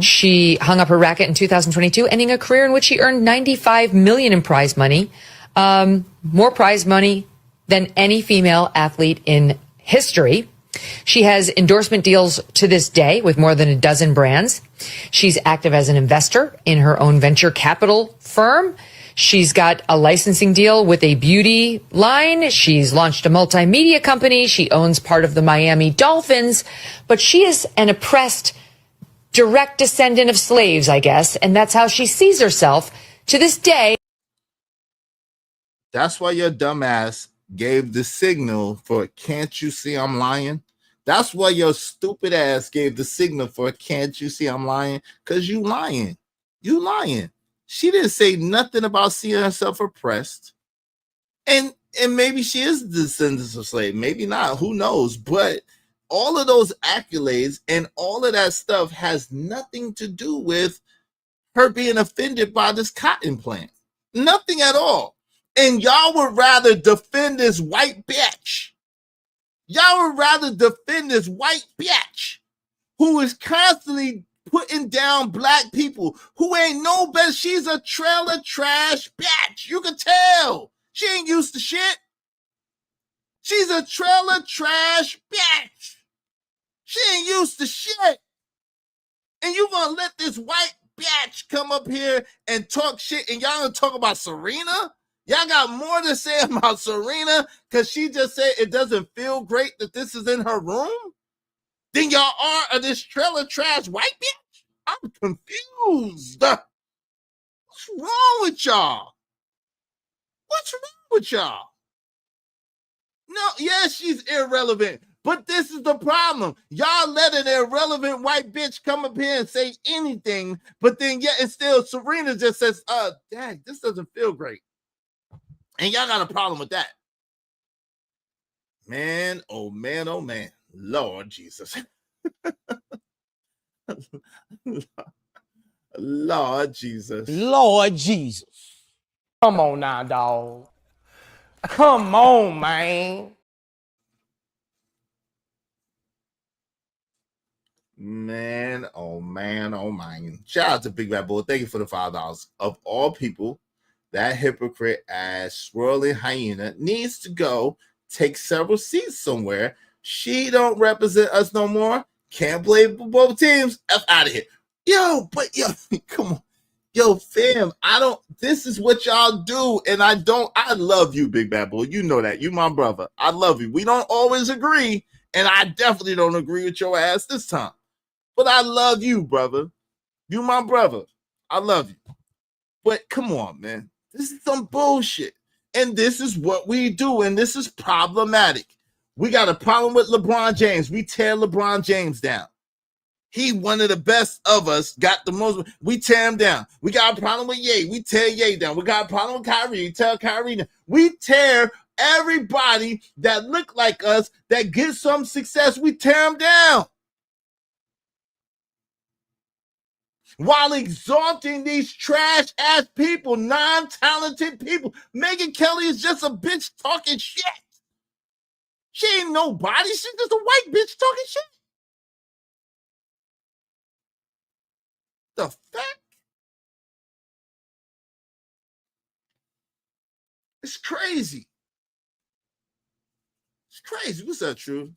[SPEAKER 13] She hung up her racket in 2022, ending a career in which she earned $95 million in prize money, more prize money than any female athlete in history. She has endorsement deals to this day with more than a dozen brands. She's active as an investor in her own venture capital firm. She's got a licensing deal with a beauty line. She's launched a multimedia company. She owns part of the Miami Dolphins, but she is an oppressed direct descendant of slaves, I guess. And that's how she sees herself to this day.
[SPEAKER 3] That's why your dumbass gave the signal for can't you see I'm lying? That's why your stupid ass gave the signal for can't you see I'm lying? Because you lying. You lying. She didn't say nothing about seeing herself oppressed. And maybe she is the descendant of slave. Maybe not. Who knows? But all of those accolades and all of that stuff has nothing to do with her being offended by this cotton plant. Nothing at all. And y'all would rather defend this white bitch. Y'all would rather defend this white bitch who is constantly putting down Black people, who ain't no better. She's a trailer trash bitch. You can tell. She ain't used to shit. She's a trailer trash bitch. She ain't used to shit. And you gonna let this white bitch come up here and talk shit, and y'all gonna talk about Serena? Y'all got more to say about Serena because she just said it doesn't feel great that this is in her room than y'all are of this trailer trash white bitch? I'm confused. What's wrong with y'all? What's wrong with y'all? No, yes, she's irrelevant, but this is the problem. Y'all let an irrelevant white bitch come up here and say anything, but then yet and still Serena just says, dang, this doesn't feel great. And y'all got a problem with that. Man, oh man, oh man. Lord Jesus. Lord Jesus.
[SPEAKER 17] Lord Jesus. Come on now, dog. Come on, man.
[SPEAKER 3] Man, oh man, oh man. Shout out to Big Bad Bull. Thank you for the $5. Of all people, that hypocrite ass swirling hyena needs to go take several seats somewhere. She don't represent us no more. Can't blame both teams. F out of here. Yo, come on. Yo, fam, this is what y'all do. And I love you, Big Bad Bull. You know that. You my brother. I love you. We don't always agree. And I definitely don't agree with your ass this time. But I love you, brother. You my brother. I love you. But come on, man. This is some bullshit. And this is what we do. And this is problematic. We got a problem with LeBron James. We tear LeBron James down. He one of the best of us, got the most. We tear him down. We got a problem with Ye. We tear Ye down. We got a problem with Kyrie. We tear Kyrie down. We tear everybody that look like us, that get some success. We tear them down. While exalting these trash-ass people, non-talented people. Megyn Kelly is just a bitch talking shit. She ain't nobody. She's just a white bitch talking shit. The fuck? It's crazy. It's crazy. What's that, True?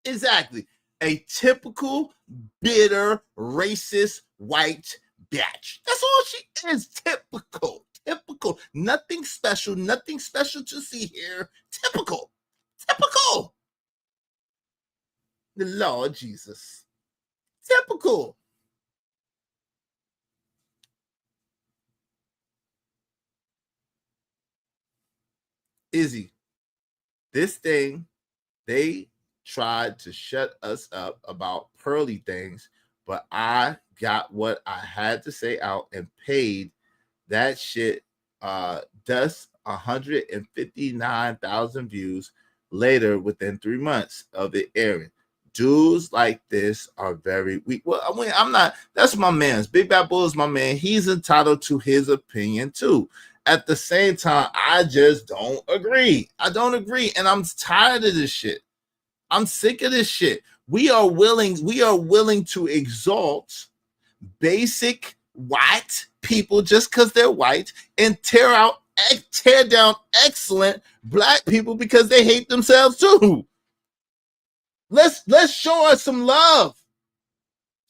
[SPEAKER 3] Exactly. A typical, bitter, racist, white bitch. That's all she is. Typical. Typical. Nothing special. Nothing special to see here. Typical. Typical. The Lord Jesus. Typical. Izzy, this thing, they tried to shut us up about pearly things, but I got what I had to say out and paid that shit. Thus 159,000 views later within 3 months of it airing. Dudes like this are very weak. Well, I mean, I'm not. That's my man's. Big Bad Bull is my man. He's entitled to his opinion too. At the same time, I just don't agree. I don't agree, and I'm tired of this shit. I'm sick of this shit. We are willing to exalt basic white people just because they're white and tear down excellent black people because they hate themselves too. Let's show us some love.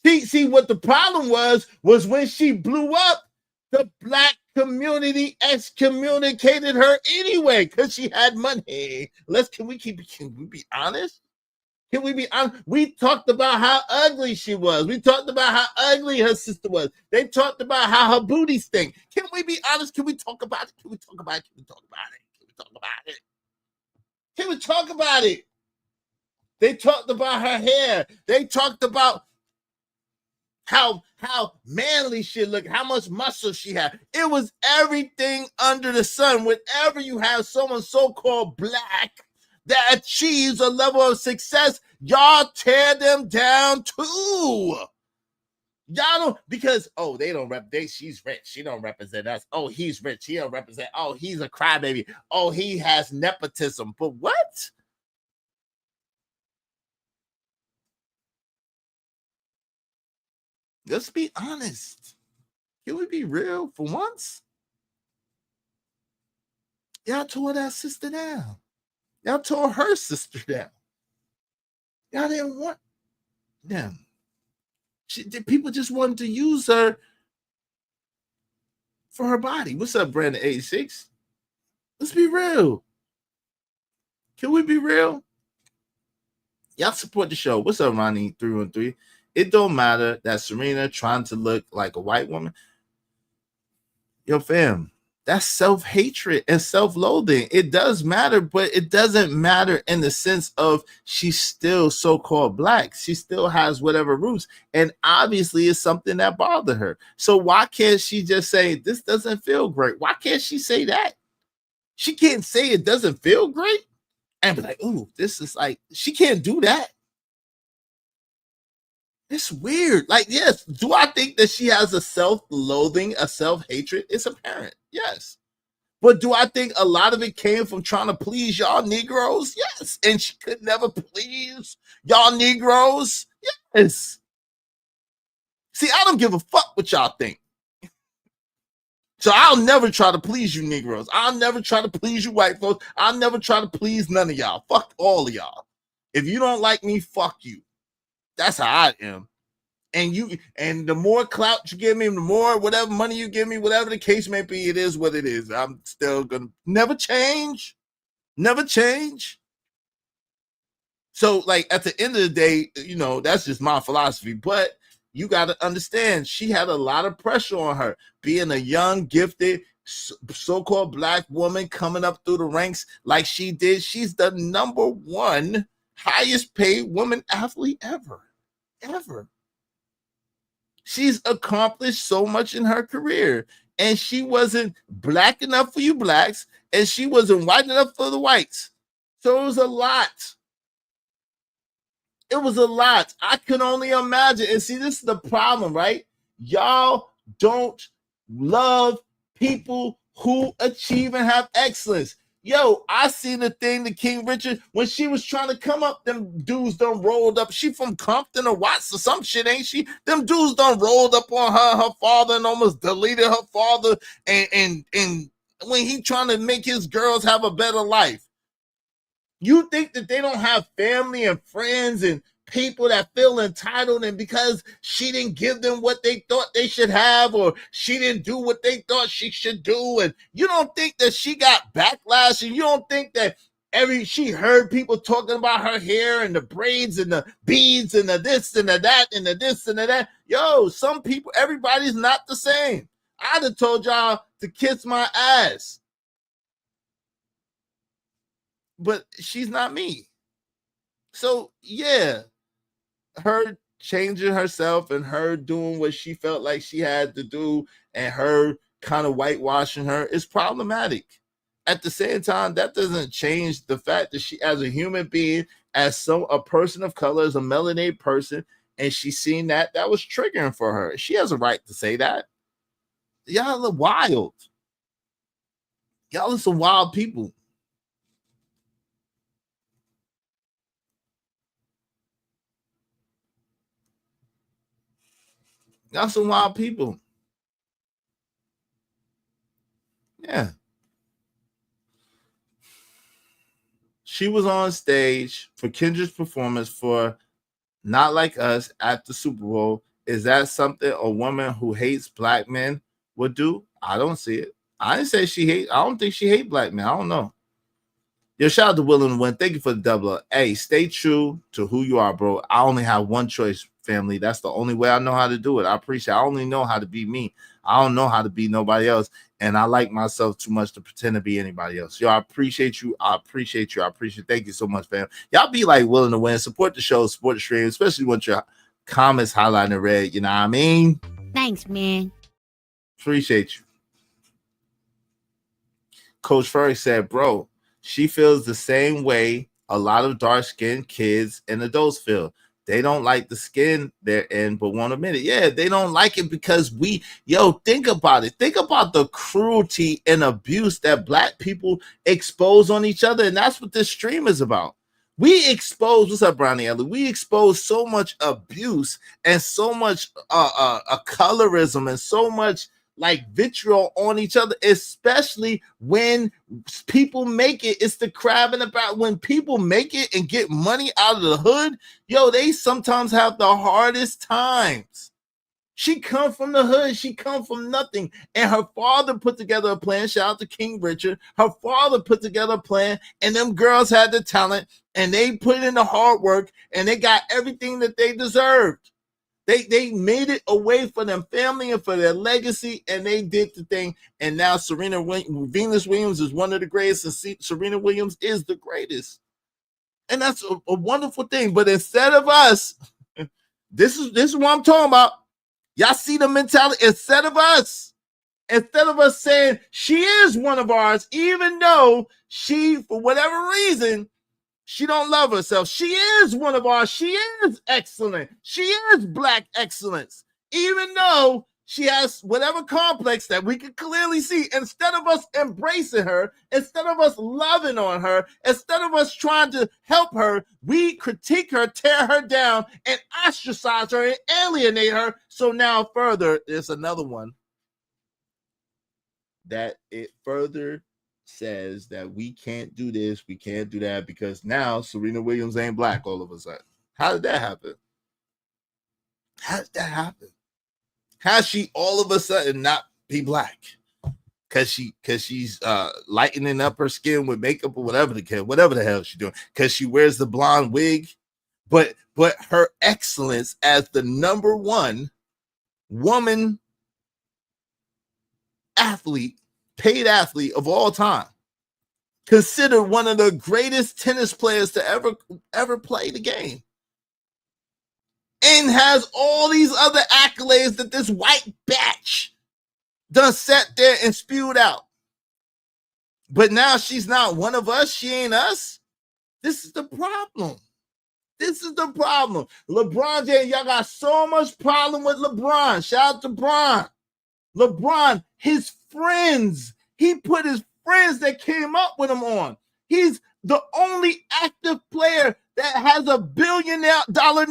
[SPEAKER 3] See what the problem was when she blew up, the black community excommunicated her anyway because she had money. Can we be honest? Can we be honest? We talked about how ugly she was. We talked about how ugly her sister was. They talked about how her booty stink. Can we be honest? Can we talk about it? Can we talk about it? Can we talk about it? Can we talk about it? Can we talk about it? They talked about her hair. They talked about how manly she looked, how much muscle she had. It was everything under the sun. Whenever you have someone so-called black that achieves a level of success, y'all tear them down too. Y'all don't, because they don't she's rich, she don't represent us. Oh, he's rich, he don't represent. Oh, he's a crybaby. Oh, he has nepotism. But what? Let's be honest. Can we be real for once? Y'all tore that sister down. Y'all tore her sister down. Y'all didn't want them. People just wanted to use her for her body. What's up, Brandon 86? Let's be real. Can we be real? Y'all support the show. What's up, Ronnie 313? It don't matter that Serena trying to look like a white woman. Yo, fam, that's self-hatred and self-loathing. It does matter, but it doesn't matter in the sense of she's still so-called black. She still has whatever roots, and obviously it's something that bothered her. So why can't she just say, this doesn't feel great? Why can't she say that? She can't say it doesn't feel great and be like, ooh, this is like, she can't do that. It's weird. Like, yes, do I think that she has a self-loathing, a self-hatred? It's apparent, yes. But do I think a lot of it came from trying to please y'all Negroes? Yes. And she could never please y'all Negroes? Yes. See, I don't give a fuck what y'all think. So I'll never try to please you Negroes. I'll never try to please you white folks. I'll never try to please none of y'all. Fuck all of y'all. If you don't like me, fuck you. That's how I am. And the more clout you give me, the more whatever money you give me, whatever the case may be, it is what it is. I'm still gonna never change. Never change. So, like, at the end of the day, you know, that's just my philosophy. But you got to understand, she had a lot of pressure on her. Being a young, gifted, so-called black woman coming up through the ranks like she did, she's the number one highest paid woman athlete ever. Ever. She's accomplished so much in her career. And she wasn't black enough for you blacks, and she wasn't white enough for the whites. So it was a lot. It was a lot. I can only imagine. And see, this is the problem, right? Y'all don't love people who achieve and have excellence. Yo, I seen the thing to King Richard when she was trying to come up, them dudes done rolled up. She from Compton or Watts or some shit, ain't she? Them dudes done rolled up on her father, and almost deleted her father. And when he trying to make his girls have a better life. You think that they don't have family and friends and people that feel entitled, and because she didn't give them what they thought they should have, or she didn't do what they thought she should do, and you don't think that she got backlash, and you don't think that she heard people talking about her hair and the braids and the beads and the this and the that and the this and the that. Yo, some people, everybody's not the same. I'd have told y'all to kiss my ass. But she's not me. So, yeah, her changing herself and her doing what she felt like she had to do and her kind of whitewashing her is problematic. At the same time, that doesn't change the fact that she, as a human being, as a person of color, as a melanated person, and she's seen that was triggering for her. She has a right to say that. Y'all are wild. Y'all are some wild people. Y'all some wild people. Yeah. She was on stage for Kendra's performance for Not Like Us at the Super Bowl. Is that something a woman who hates black men would do? I don't see it. I didn't say she hate. I don't think she hate black men. I don't know. Yo, shout out to Willing to Win. Thank you for the double. Hey, stay true to who you are, bro. I only have one choice, family. That's the only way I know how to do it. I appreciate it. I only know how to be me. I don't know how to be nobody else. And I like myself too much to pretend to be anybody else. Yo, I appreciate you. I appreciate you. I appreciate. Thank you so much, fam. Y'all be like Willing to Win. Support the show, support the stream, especially with your comments highlighting in red. You know what I mean?
[SPEAKER 5] Thanks, man.
[SPEAKER 3] Appreciate you. Coach Furry said, bro, she feels the same way a lot of dark-skinned kids and adults feel. They don't like the skin they're in, but won't admit it. Yeah, they don't like it because think about it. Think about the cruelty and abuse that black people expose on each other, and that's what this stream is about. We expose, what's up, Brownie Ellie? We expose so much abuse and so much colorism and so much like vitriol on each other, especially when people make it. It's the crab in the barrel. When people make it and get money out of the hood, yo, they sometimes have the hardest times. She come from the hood. She come from nothing. And her father put together a plan. Shout out to King Richard. Her father put together a plan, and them girls had the talent, and they put in the hard work, and they got everything that they deserved. They made it a way for them family and for their legacy, and they did the thing. And now Venus Williams is one of the greatest, and Serena Williams is the greatest. And that's a wonderful thing. But instead of us, this is what I'm talking about. Y'all see the mentality? Instead of us saying she is one of ours, even though she, for whatever reason, she don't love herself. She is one of ours. She is excellent. She is black excellence. Even though She has whatever complex that we can clearly see. Instead of us embracing her, instead of us loving on her, instead of us trying to help her, we critique her, tear her down, and ostracize her and alienate her. So now further, there's another one that it further says that we can't do this, we can't do that, because now Serena Williams ain't black all of a sudden. How did that happen? How did that happen? How's she all of a sudden not be black? Cause she's lightening up her skin with makeup or whatever the hell she's doing. Cause she wears the blonde wig, but her excellence as the number one woman athlete, paid athlete of all time, considered one of the greatest tennis players to ever play the game, and has all these other accolades that this white batch done sat there and spewed out. But now she's not one of us. She ain't us. This is the problem. This is the problem. LeBron James, y'all got so much problem with LeBron. Shout out to Bron. LeBron, his friends. He put his friends that came up with him on. He's the only active player that has $1 billion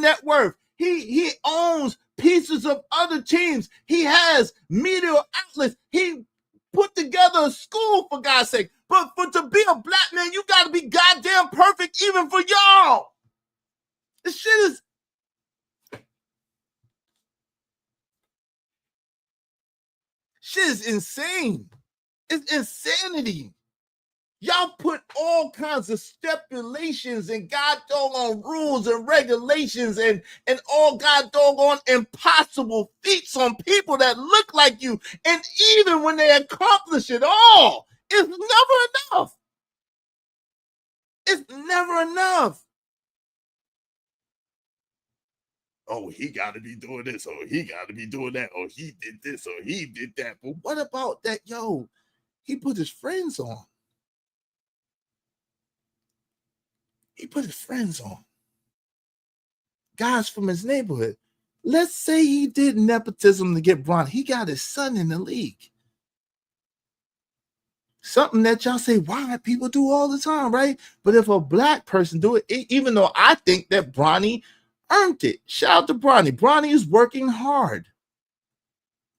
[SPEAKER 3] net worth. He owns pieces of other teams. He has media outlets. He put together a school, for God's sake. But to be a black man, you got to be goddamn perfect even for y'all. This shit is insane. It's insanity. Y'all put all kinds of stipulations and god doggone rules and regulations and all god doggone impossible feats on people that look like you. And even when they accomplish it all, it's never enough. It's never enough. Oh, he got to be doing this. Oh, he got to be doing that. Oh, he did this. Oh, he did that. But what about that? Yo, he put his friends on. He put his friends on. Guys from his neighborhood. Let's say he did nepotism to get Bron. He got his son in the league. Something that y'all say white people do all the time, right? But if a black person do it, even though I think that Bronny earned it. Shout out to Bronny. Bronny is working hard.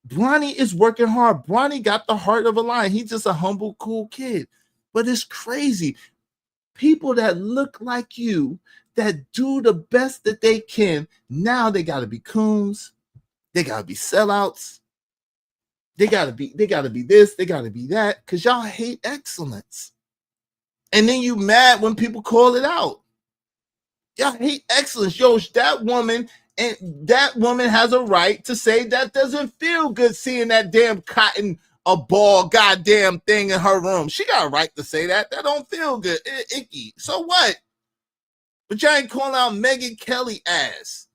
[SPEAKER 3] Bronny is working hard. Bronny got the heart of a lion. He's just a humble, cool kid. But it's crazy. People that look like you, that do the best that they can, now they got to be coons. They got to be sellouts. They got to be this. They got to be that, because y'all hate excellence. And then you mad when people call it out. Y'all hate excellence. Yo, that woman has a right to say that doesn't feel good seeing that damn cotton a ball goddamn thing in her room. She got a right to say that. That don't feel good. Icky. So what? But y'all ain't calling out Megyn Kelly ass.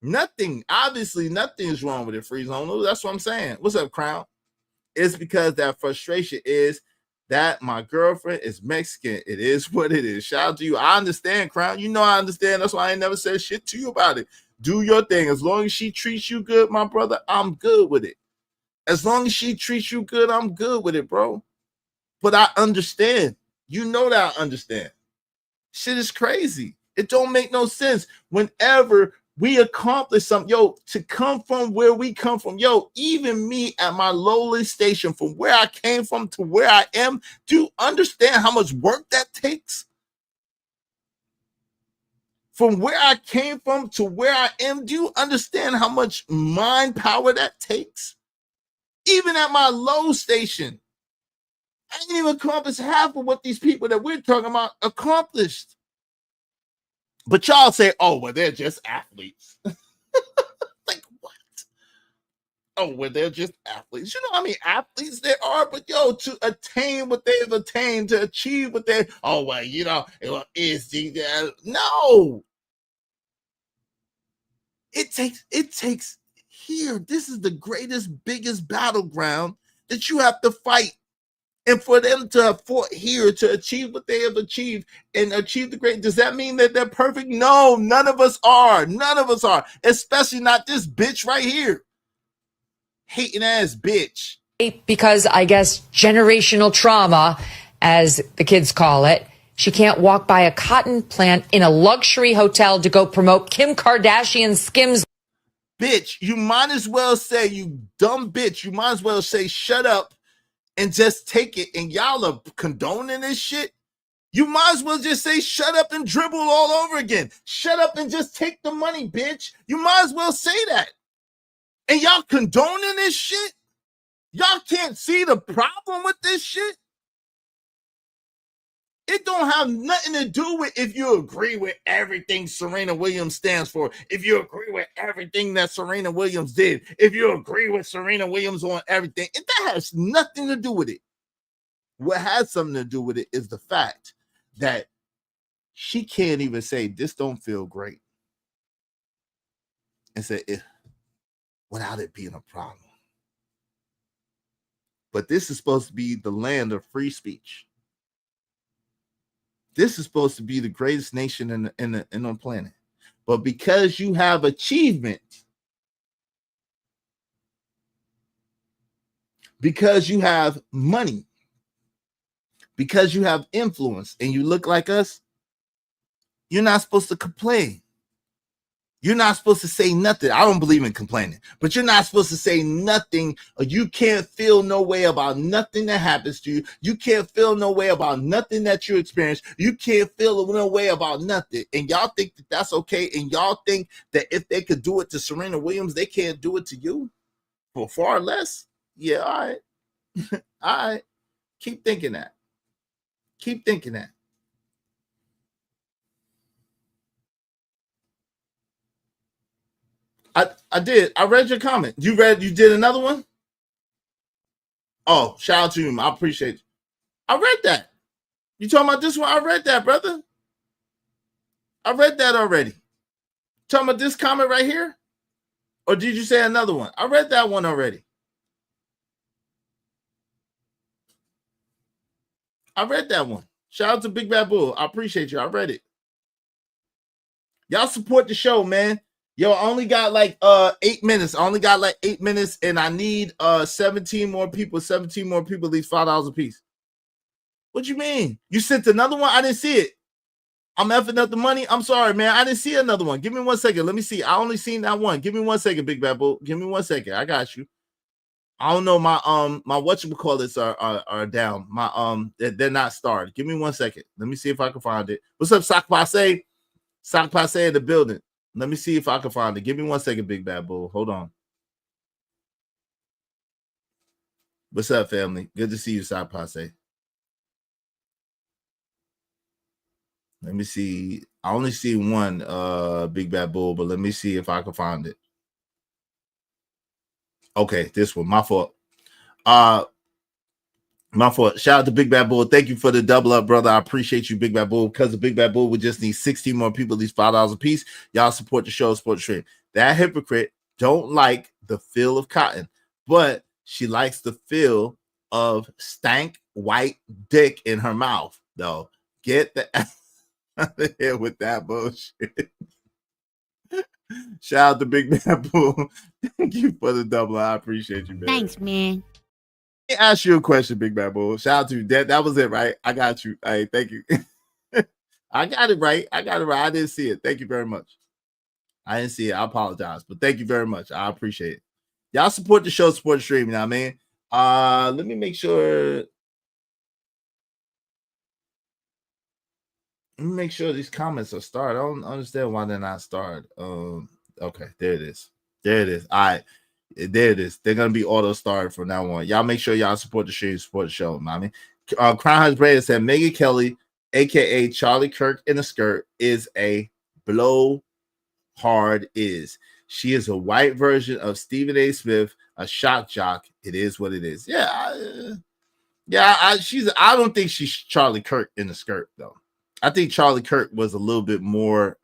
[SPEAKER 3] Nothing. Obviously, nothing is wrong with it, Free Zone. That's what I'm saying. What's up, Crown? It's because that frustration is that my girlfriend is Mexican. It is what it is. Shout out to you. I understand, Crown. You know I understand. That's why I ain't never said shit to you about it. Do your thing. As long as she treats you good, my brother, I'm good with it. As long as she treats you good, I'm good with it, bro. But I understand. You know that I understand. Shit is crazy. It don't make no sense. Whenever we accomplish something, yo, to come from where we come from, yo, even me at my lowly station, from where I came from to where I am, do you understand how much work that takes? From where I came from to where I am, do you understand how much mind power that takes? Even at my low station, I didn't even accomplish half of what these people that we're talking about accomplished. But y'all say, oh, well, they're just athletes. Like, what? Oh, well, they're just athletes. You know how many athletes there are? But, yo, to attain what they've attained, to achieve what they, oh, well, you know, is the, no. It takes here. This is the greatest, biggest battleground that you have to fight. And for them to have fought here to achieve what they have achieved and achieve the great, does that mean that they're perfect? No, none of us are. None of us are. Especially not this bitch right here. hating ass bitch.
[SPEAKER 13] Because I guess generational trauma, as the kids call it, she can't walk by a cotton plant in a luxury hotel to go promote Kim Kardashian's Skims.
[SPEAKER 3] Bitch, you might as well say, you dumb bitch, you might as well say shut up and just take it. And y'all are condoning this shit. You might as well just say shut up and dribble all over again. Shut up and just take the money, bitch. You might as well say that. And y'all condoning this shit? Y'all can't see the problem with this shit? It don't have nothing to do with if you agree with everything Serena Williams stands for, if you agree with everything that Serena Williams did, if you agree with Serena Williams on everything. That has nothing to do with it. What has something to do with it is the fact that she can't even say this don't feel great and say it without it being a problem. But this is supposed to be the land of free speech. This is supposed to be the greatest nation in the planet. But because you have achievement, because you have money, because you have influence and you look like us, you're not supposed to complain. You're not supposed to say nothing. I don't believe in complaining, but you're not supposed to say nothing. Or you can't feel no way about nothing that happens to you. You can't feel no way about nothing that you experience. You can't feel no way about nothing. And y'all think that that's okay. And y'all think that if they could do it to Serena Williams, they can't do it to you for far less. Yeah, all right. All right. Keep thinking that. Keep thinking that. I did. I read your comment. You did another one? Oh, shout out to you. I appreciate you. I read that. You talking about this one? I read that, brother. I read that already. Talking about this comment right here? Or did you say another one? I read that one already. I read that one. Shout out to Big Bad Bull. I appreciate you. I read it. Y'all support the show, man. Yo, I only got like 8 minutes. I only got like 8 minutes, and I need 17 more people. 17 more people, at least $5 a piece. What you mean? You sent another one? I didn't see it. I'm effing up the money. I'm sorry, man. I didn't see another one. Give me 1 second. Let me see. I only seen that one. Give me 1 second, Big Bad Bull. Give me 1 second. I got you. I don't know. My whatchamacallits are down. My they're not starred. Give me 1 second. Let me see if I can find it. What's up, Sock Passe? Sock Passe in the building. Let me see if I can find it. Give me 1 second, Big Bad Bull. Hold on. What's up, family? Good to see you, Sock Passe. Let me see. I only see one Big Bad Bull, but let me see if I can find it. Okay, this one. My fault. My fault. Shout out to Big Bad Bull. Thank you for the double up, brother. I appreciate you, Big Bad Bull. Because of Big Bad Bull, we just need 16 more people, at least $5 a piece. Y'all support the show, support the stream. That hypocrite don't like the feel of cotton, but she likes the feel of stank white dick in her mouth, though. Get the out of here with that bullshit. Shout out to Big Bad Bull. Thank you for the double. I appreciate you, man.
[SPEAKER 5] Thanks, man.
[SPEAKER 3] Let me ask you a question, Big Bad Bull. Shout out to you. That was it, right? I got you. Hey, thank you. I got it right. I didn't see it. Thank you very much. I didn't see it. I apologize, but thank you very much. I appreciate it. Y'all support the show, support the stream. You know what I mean? Let me make sure. Let me make sure these comments are started. I don't understand why they're not started. Okay, there it is. There it is. All right. There it is. They're gonna be auto started from now on. Y'all make sure y'all support the stream, support the show. I mean, Crown Heights Brady said Megan Kelly, aka Charlie Kirk in a skirt, is a blow hard is. She is a white version of Stephen A. Smith, a shock jock. It is what it is. Yeah, I don't think she's Charlie Kirk in the skirt though. I think Charlie Kirk was a little bit more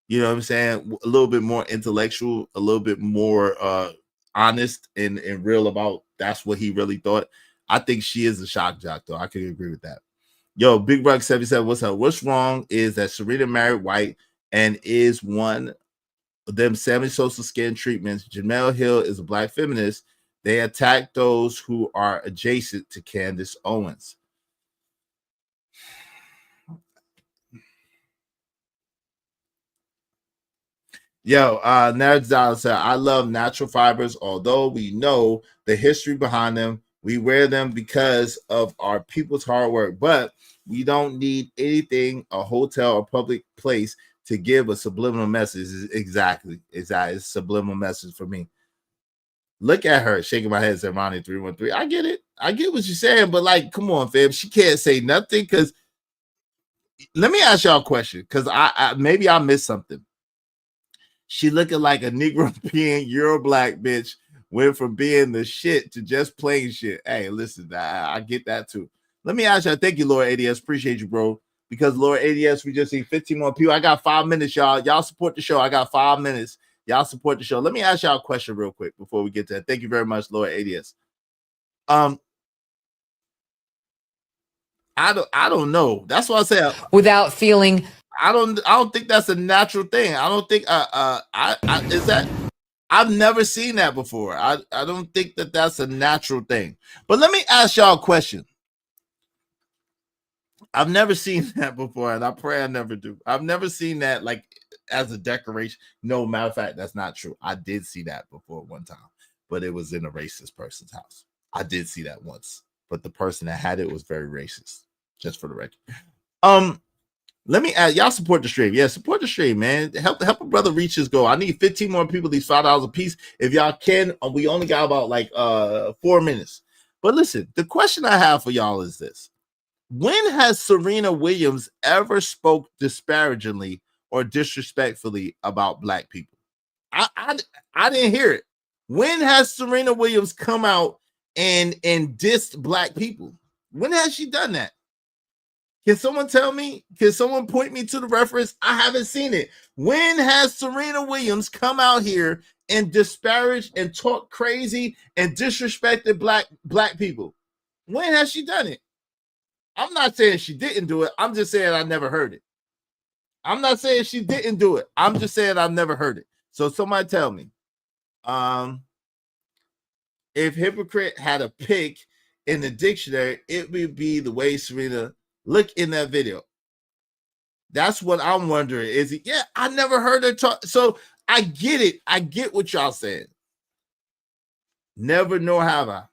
[SPEAKER 3] you know what I'm saying? A little bit more intellectual, a little bit more honest and real about that's what he really thought. I think she is a shock jock, though. I can agree with that. Yo, Big Buck 77, what's up? What's wrong is that Serena married white and is one them semi-social skin treatments. Jamel Hill is a black feminist. They attack those who are adjacent to Candace Owens. Yo, Nerds Dollar said, I love natural fibers, although we know the history behind them. We wear them because of our people's hard work, but we don't need anything, a hotel or public place, to give a subliminal message. Exactly. It's a subliminal message for me. Look at her shaking my head, said Ronnie 313. I get it. I get what you're saying, but like, come on, fam. She can't say nothing because let me ask y'all a question because I maybe I missed something. She looking like a Negro being Euro black bitch went from being the shit to just plain shit. Hey, listen, I get that too. Let me ask y'all. Thank you, Laura ADS. Appreciate you, bro. Because Laura ADS, we just need 15 more people. I got 5 minutes, y'all. Y'all support the show. I got 5 minutes. Y'all support the show. Let me ask y'all a question real quick before we get to that. Thank you very much, Laura ADS. I don't know. That's why I say
[SPEAKER 13] without feeling.
[SPEAKER 3] I don't think that's a natural thing. I don't think is that. I've never seen that before. I don't think that that's a natural thing. But let me ask y'all a question. I've never seen that before, and I pray I never do. I've never seen that like as a decoration. No, matter of fact, that's not true. I did see that before one time, but it was in a racist person's house. I did see that once, but the person that had it was very racist. Just for the record. Let me add, y'all support the stream. Yeah, support the stream, man. Help a brother reach his goal. I need 15 more people, these $5 a piece. If y'all can, we only got about like 4 minutes. But listen, the question I have for y'all is this. When has Serena Williams ever spoke disparagingly or disrespectfully about black people? I didn't hear it. When has Serena Williams come out and dissed black people? When has she done that? Can someone tell me? Can someone point me to the reference? I haven't seen it. When has Serena Williams come out here and disparaged and talked crazy and disrespected black people? When has she done it? I'm not saying she didn't do it. I'm just saying I never heard it. I'm not saying she didn't do it. I'm just saying I've never heard it. So somebody tell me. If hypocrite had a pick in the dictionary, it would be the way Serena look in that video. That's what I'm wondering. Is it? Yeah, I never heard her talk. So I get it. I get what y'all saying. Never nor have I.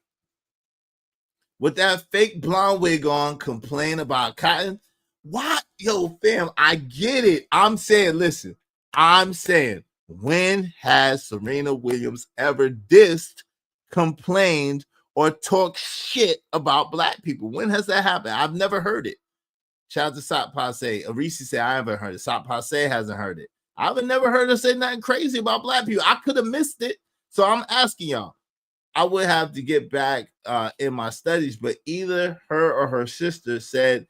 [SPEAKER 3] With that fake blonde wig on, complain about cotton. What? Yo, fam, I get it. I'm saying, listen, I'm saying, when has Serena Williams ever dissed, complained, or talked shit about black people? When has that happened? I've never heard it. Shout out to Sop Passe. Arisi said, I haven't heard it. Sop Passe hasn't heard it. I've never heard her say nothing crazy about black people. I could have missed it. So I'm asking y'all. I would have to get back in my studies, but either her or her sister said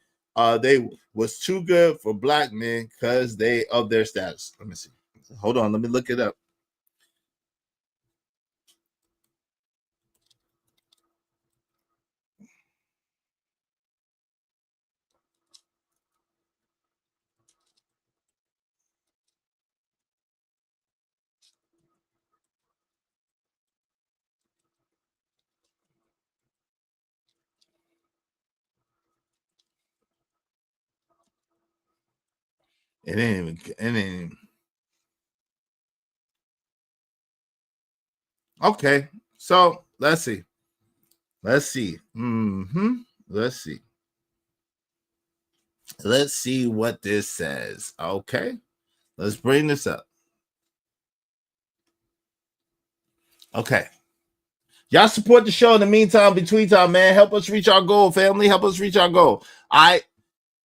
[SPEAKER 3] they was too good for black men because they of their status. Let me see. Hold on. Let me look it up. It ain't even. Okay, so let's see. Let's see. Let's see. Let's see what this says. Okay, let's bring this up. Okay. Y'all support the show in the meantime, between time, man. Help us reach our goal, family. Help us reach our goal.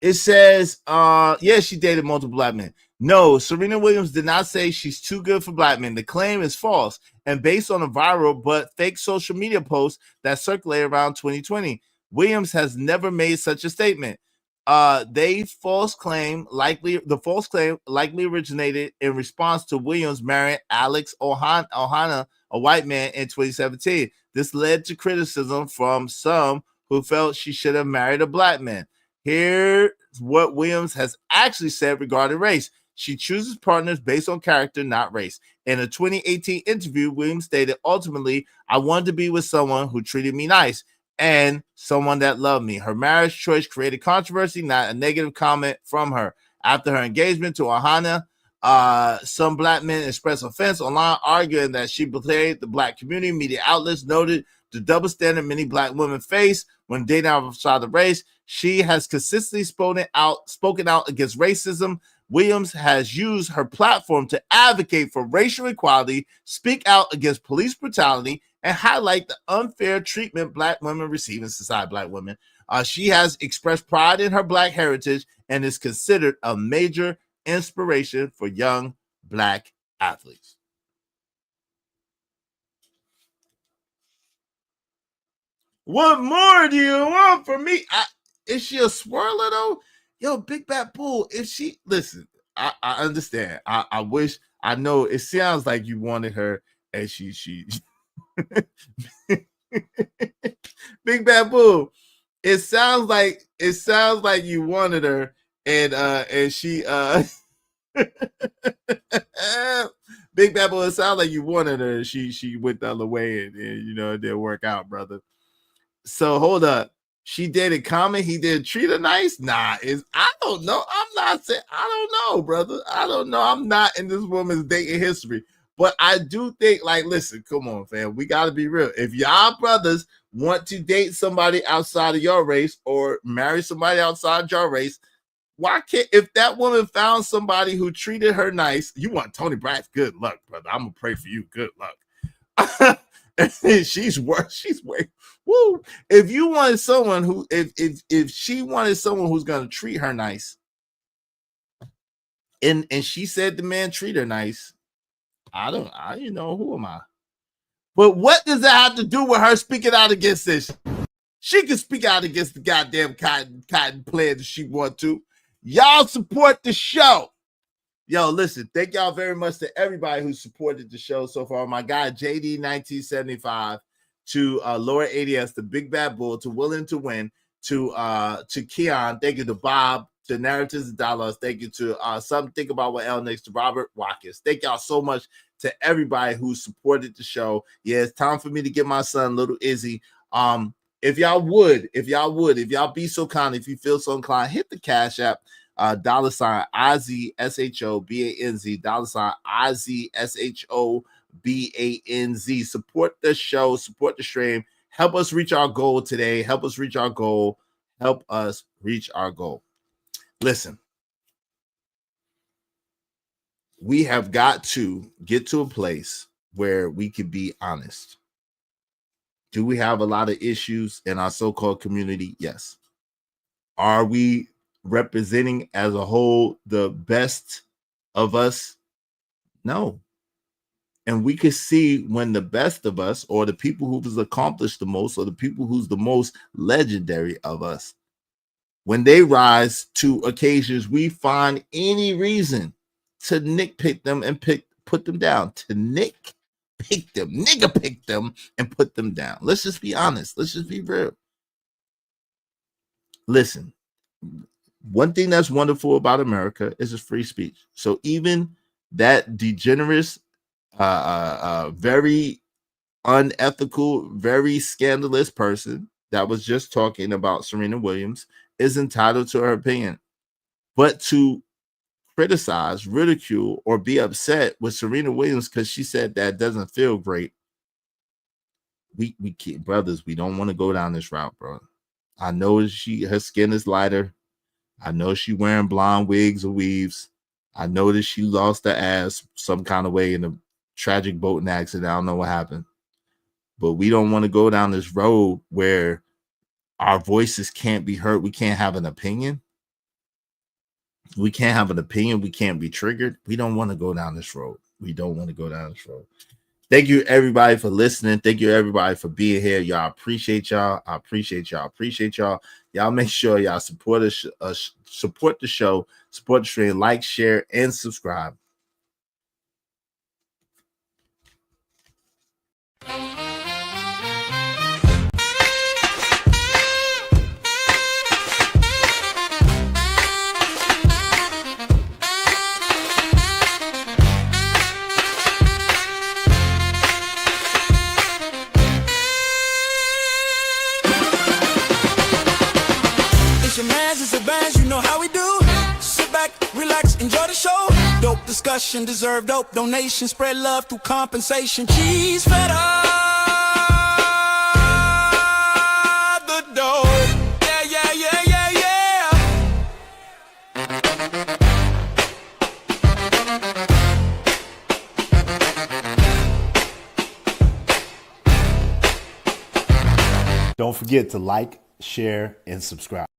[SPEAKER 3] It says, yeah, she dated multiple black men. No, Serena Williams did not say she's too good for black men. The claim is false and based on a viral but fake social media post that circulated around 2020. Williams has never made such a statement. The false claim likely originated in response to Williams marrying Alex Ohana, a white man, in 2017. This led to criticism from some who felt she should have married a black man. Here's what Williams has actually said regarding race. She chooses partners based on character, not race. In a 2018 interview, Williams stated, ultimately, I wanted to be with someone who treated me nice and someone that loved me. Her marriage choice created controversy, not a negative comment from her. After her engagement to Ohana, some black men expressed offense online, arguing that she betrayed the black community. Media outlets noted the double standard many black women face when dating outside the race. She has consistently spoken out against racism. Williams has used her platform to advocate for racial equality, speak out against police brutality, and highlight the unfair treatment black women receive in society. Black women. She has expressed pride in her black heritage and is considered a major inspiration for young black athletes. What more do you want from me? Is she a swirler though? Yo, Big Bad Bull, if she listen, I understand. I wish I know it sounds like you wanted her and she Big Bad Bull. It sounds like you wanted her and she Big Bad Bull, it sounds like you wanted her and she went the other way and you know it didn't work out, brother. So hold up. She dated Common. He didn't treat her nice. Nah, I don't know. I'm not saying I don't know, brother. I don't know. I'm not in this woman's dating history. But I do think, like, listen, come on, fam. We gotta be real. If y'all brothers want to date somebody outside of your race or marry somebody outside your race, why can't if that woman found somebody who treated her nice, you want Tony Braxton, good luck, brother. I'm gonna pray for you. Good luck. she's way woo. If you wanted someone who if she wanted someone who's gonna treat her nice, and she said the man treat her nice, I you know who am I? But what does that have to do with her speaking out against this? She can speak out against the goddamn cotton plant if she want to. Y'all support the show. Yo, listen, thank y'all very much to everybody who supported the show so far. My guy, JD1975, to Laura ADS, the Big Bad Bull, to Willing to Win, to Keon, thank you to Bob, to Narratives and Dollars, thank you to Something Think About What L Next, to Robert Watkins. Thank y'all so much to everybody who supported the show. Yeah, it's time for me to get my son, little Izzy. If y'all be so kind, if you feel so inclined, hit the Cash App. $IZSHOBANZ, $IZSHOBANZ. Support the show, support the stream. Help us reach our goal today. Help us reach our goal. Listen, we have got to get to a place where we can be honest. Do we have a lot of issues in our so-called community? Yes. Are we representing as a whole the best of us? No. And we could see when the best of us, or the people who've accomplished the most, or the people who's the most legendary of us, when they rise to occasions, we find any reason to nitpick them and put them down. To pick them and put them down. Let's just be honest. Let's just be real. Listen, one thing that's wonderful about America is its free speech. So even that degenerate, very unethical, very scandalous person that was just talking about Serena Williams is entitled to her opinion. But to criticize, ridicule, or be upset with Serena Williams because she said that doesn't feel great, we can't, brothers, we don't want to go down this route, bro. I know her skin is lighter. I know she wearing blonde wigs or weaves. I know that she lost her ass some kind of way in a tragic boating accident. I don't know what happened. But we don't want to go down this road where our voices can't be heard. We can't have an opinion. We can't have an opinion. We can't be triggered. We don't want to go down this road. Thank you, everybody, for listening. Thank you, everybody, for being here. Y'all appreciate y'all. I appreciate y'all. Y'all make sure y'all support us, support the show, support the stream, like, share, and subscribe.
[SPEAKER 7] bands, it's a bands, you know how we do. Sit back, relax, enjoy the show. Dope discussion, deserve dope donation. Spread love through compensation. Cheese feta, the dough. Yeah, yeah, yeah, yeah, yeah.
[SPEAKER 3] Don't forget to like, share, and subscribe.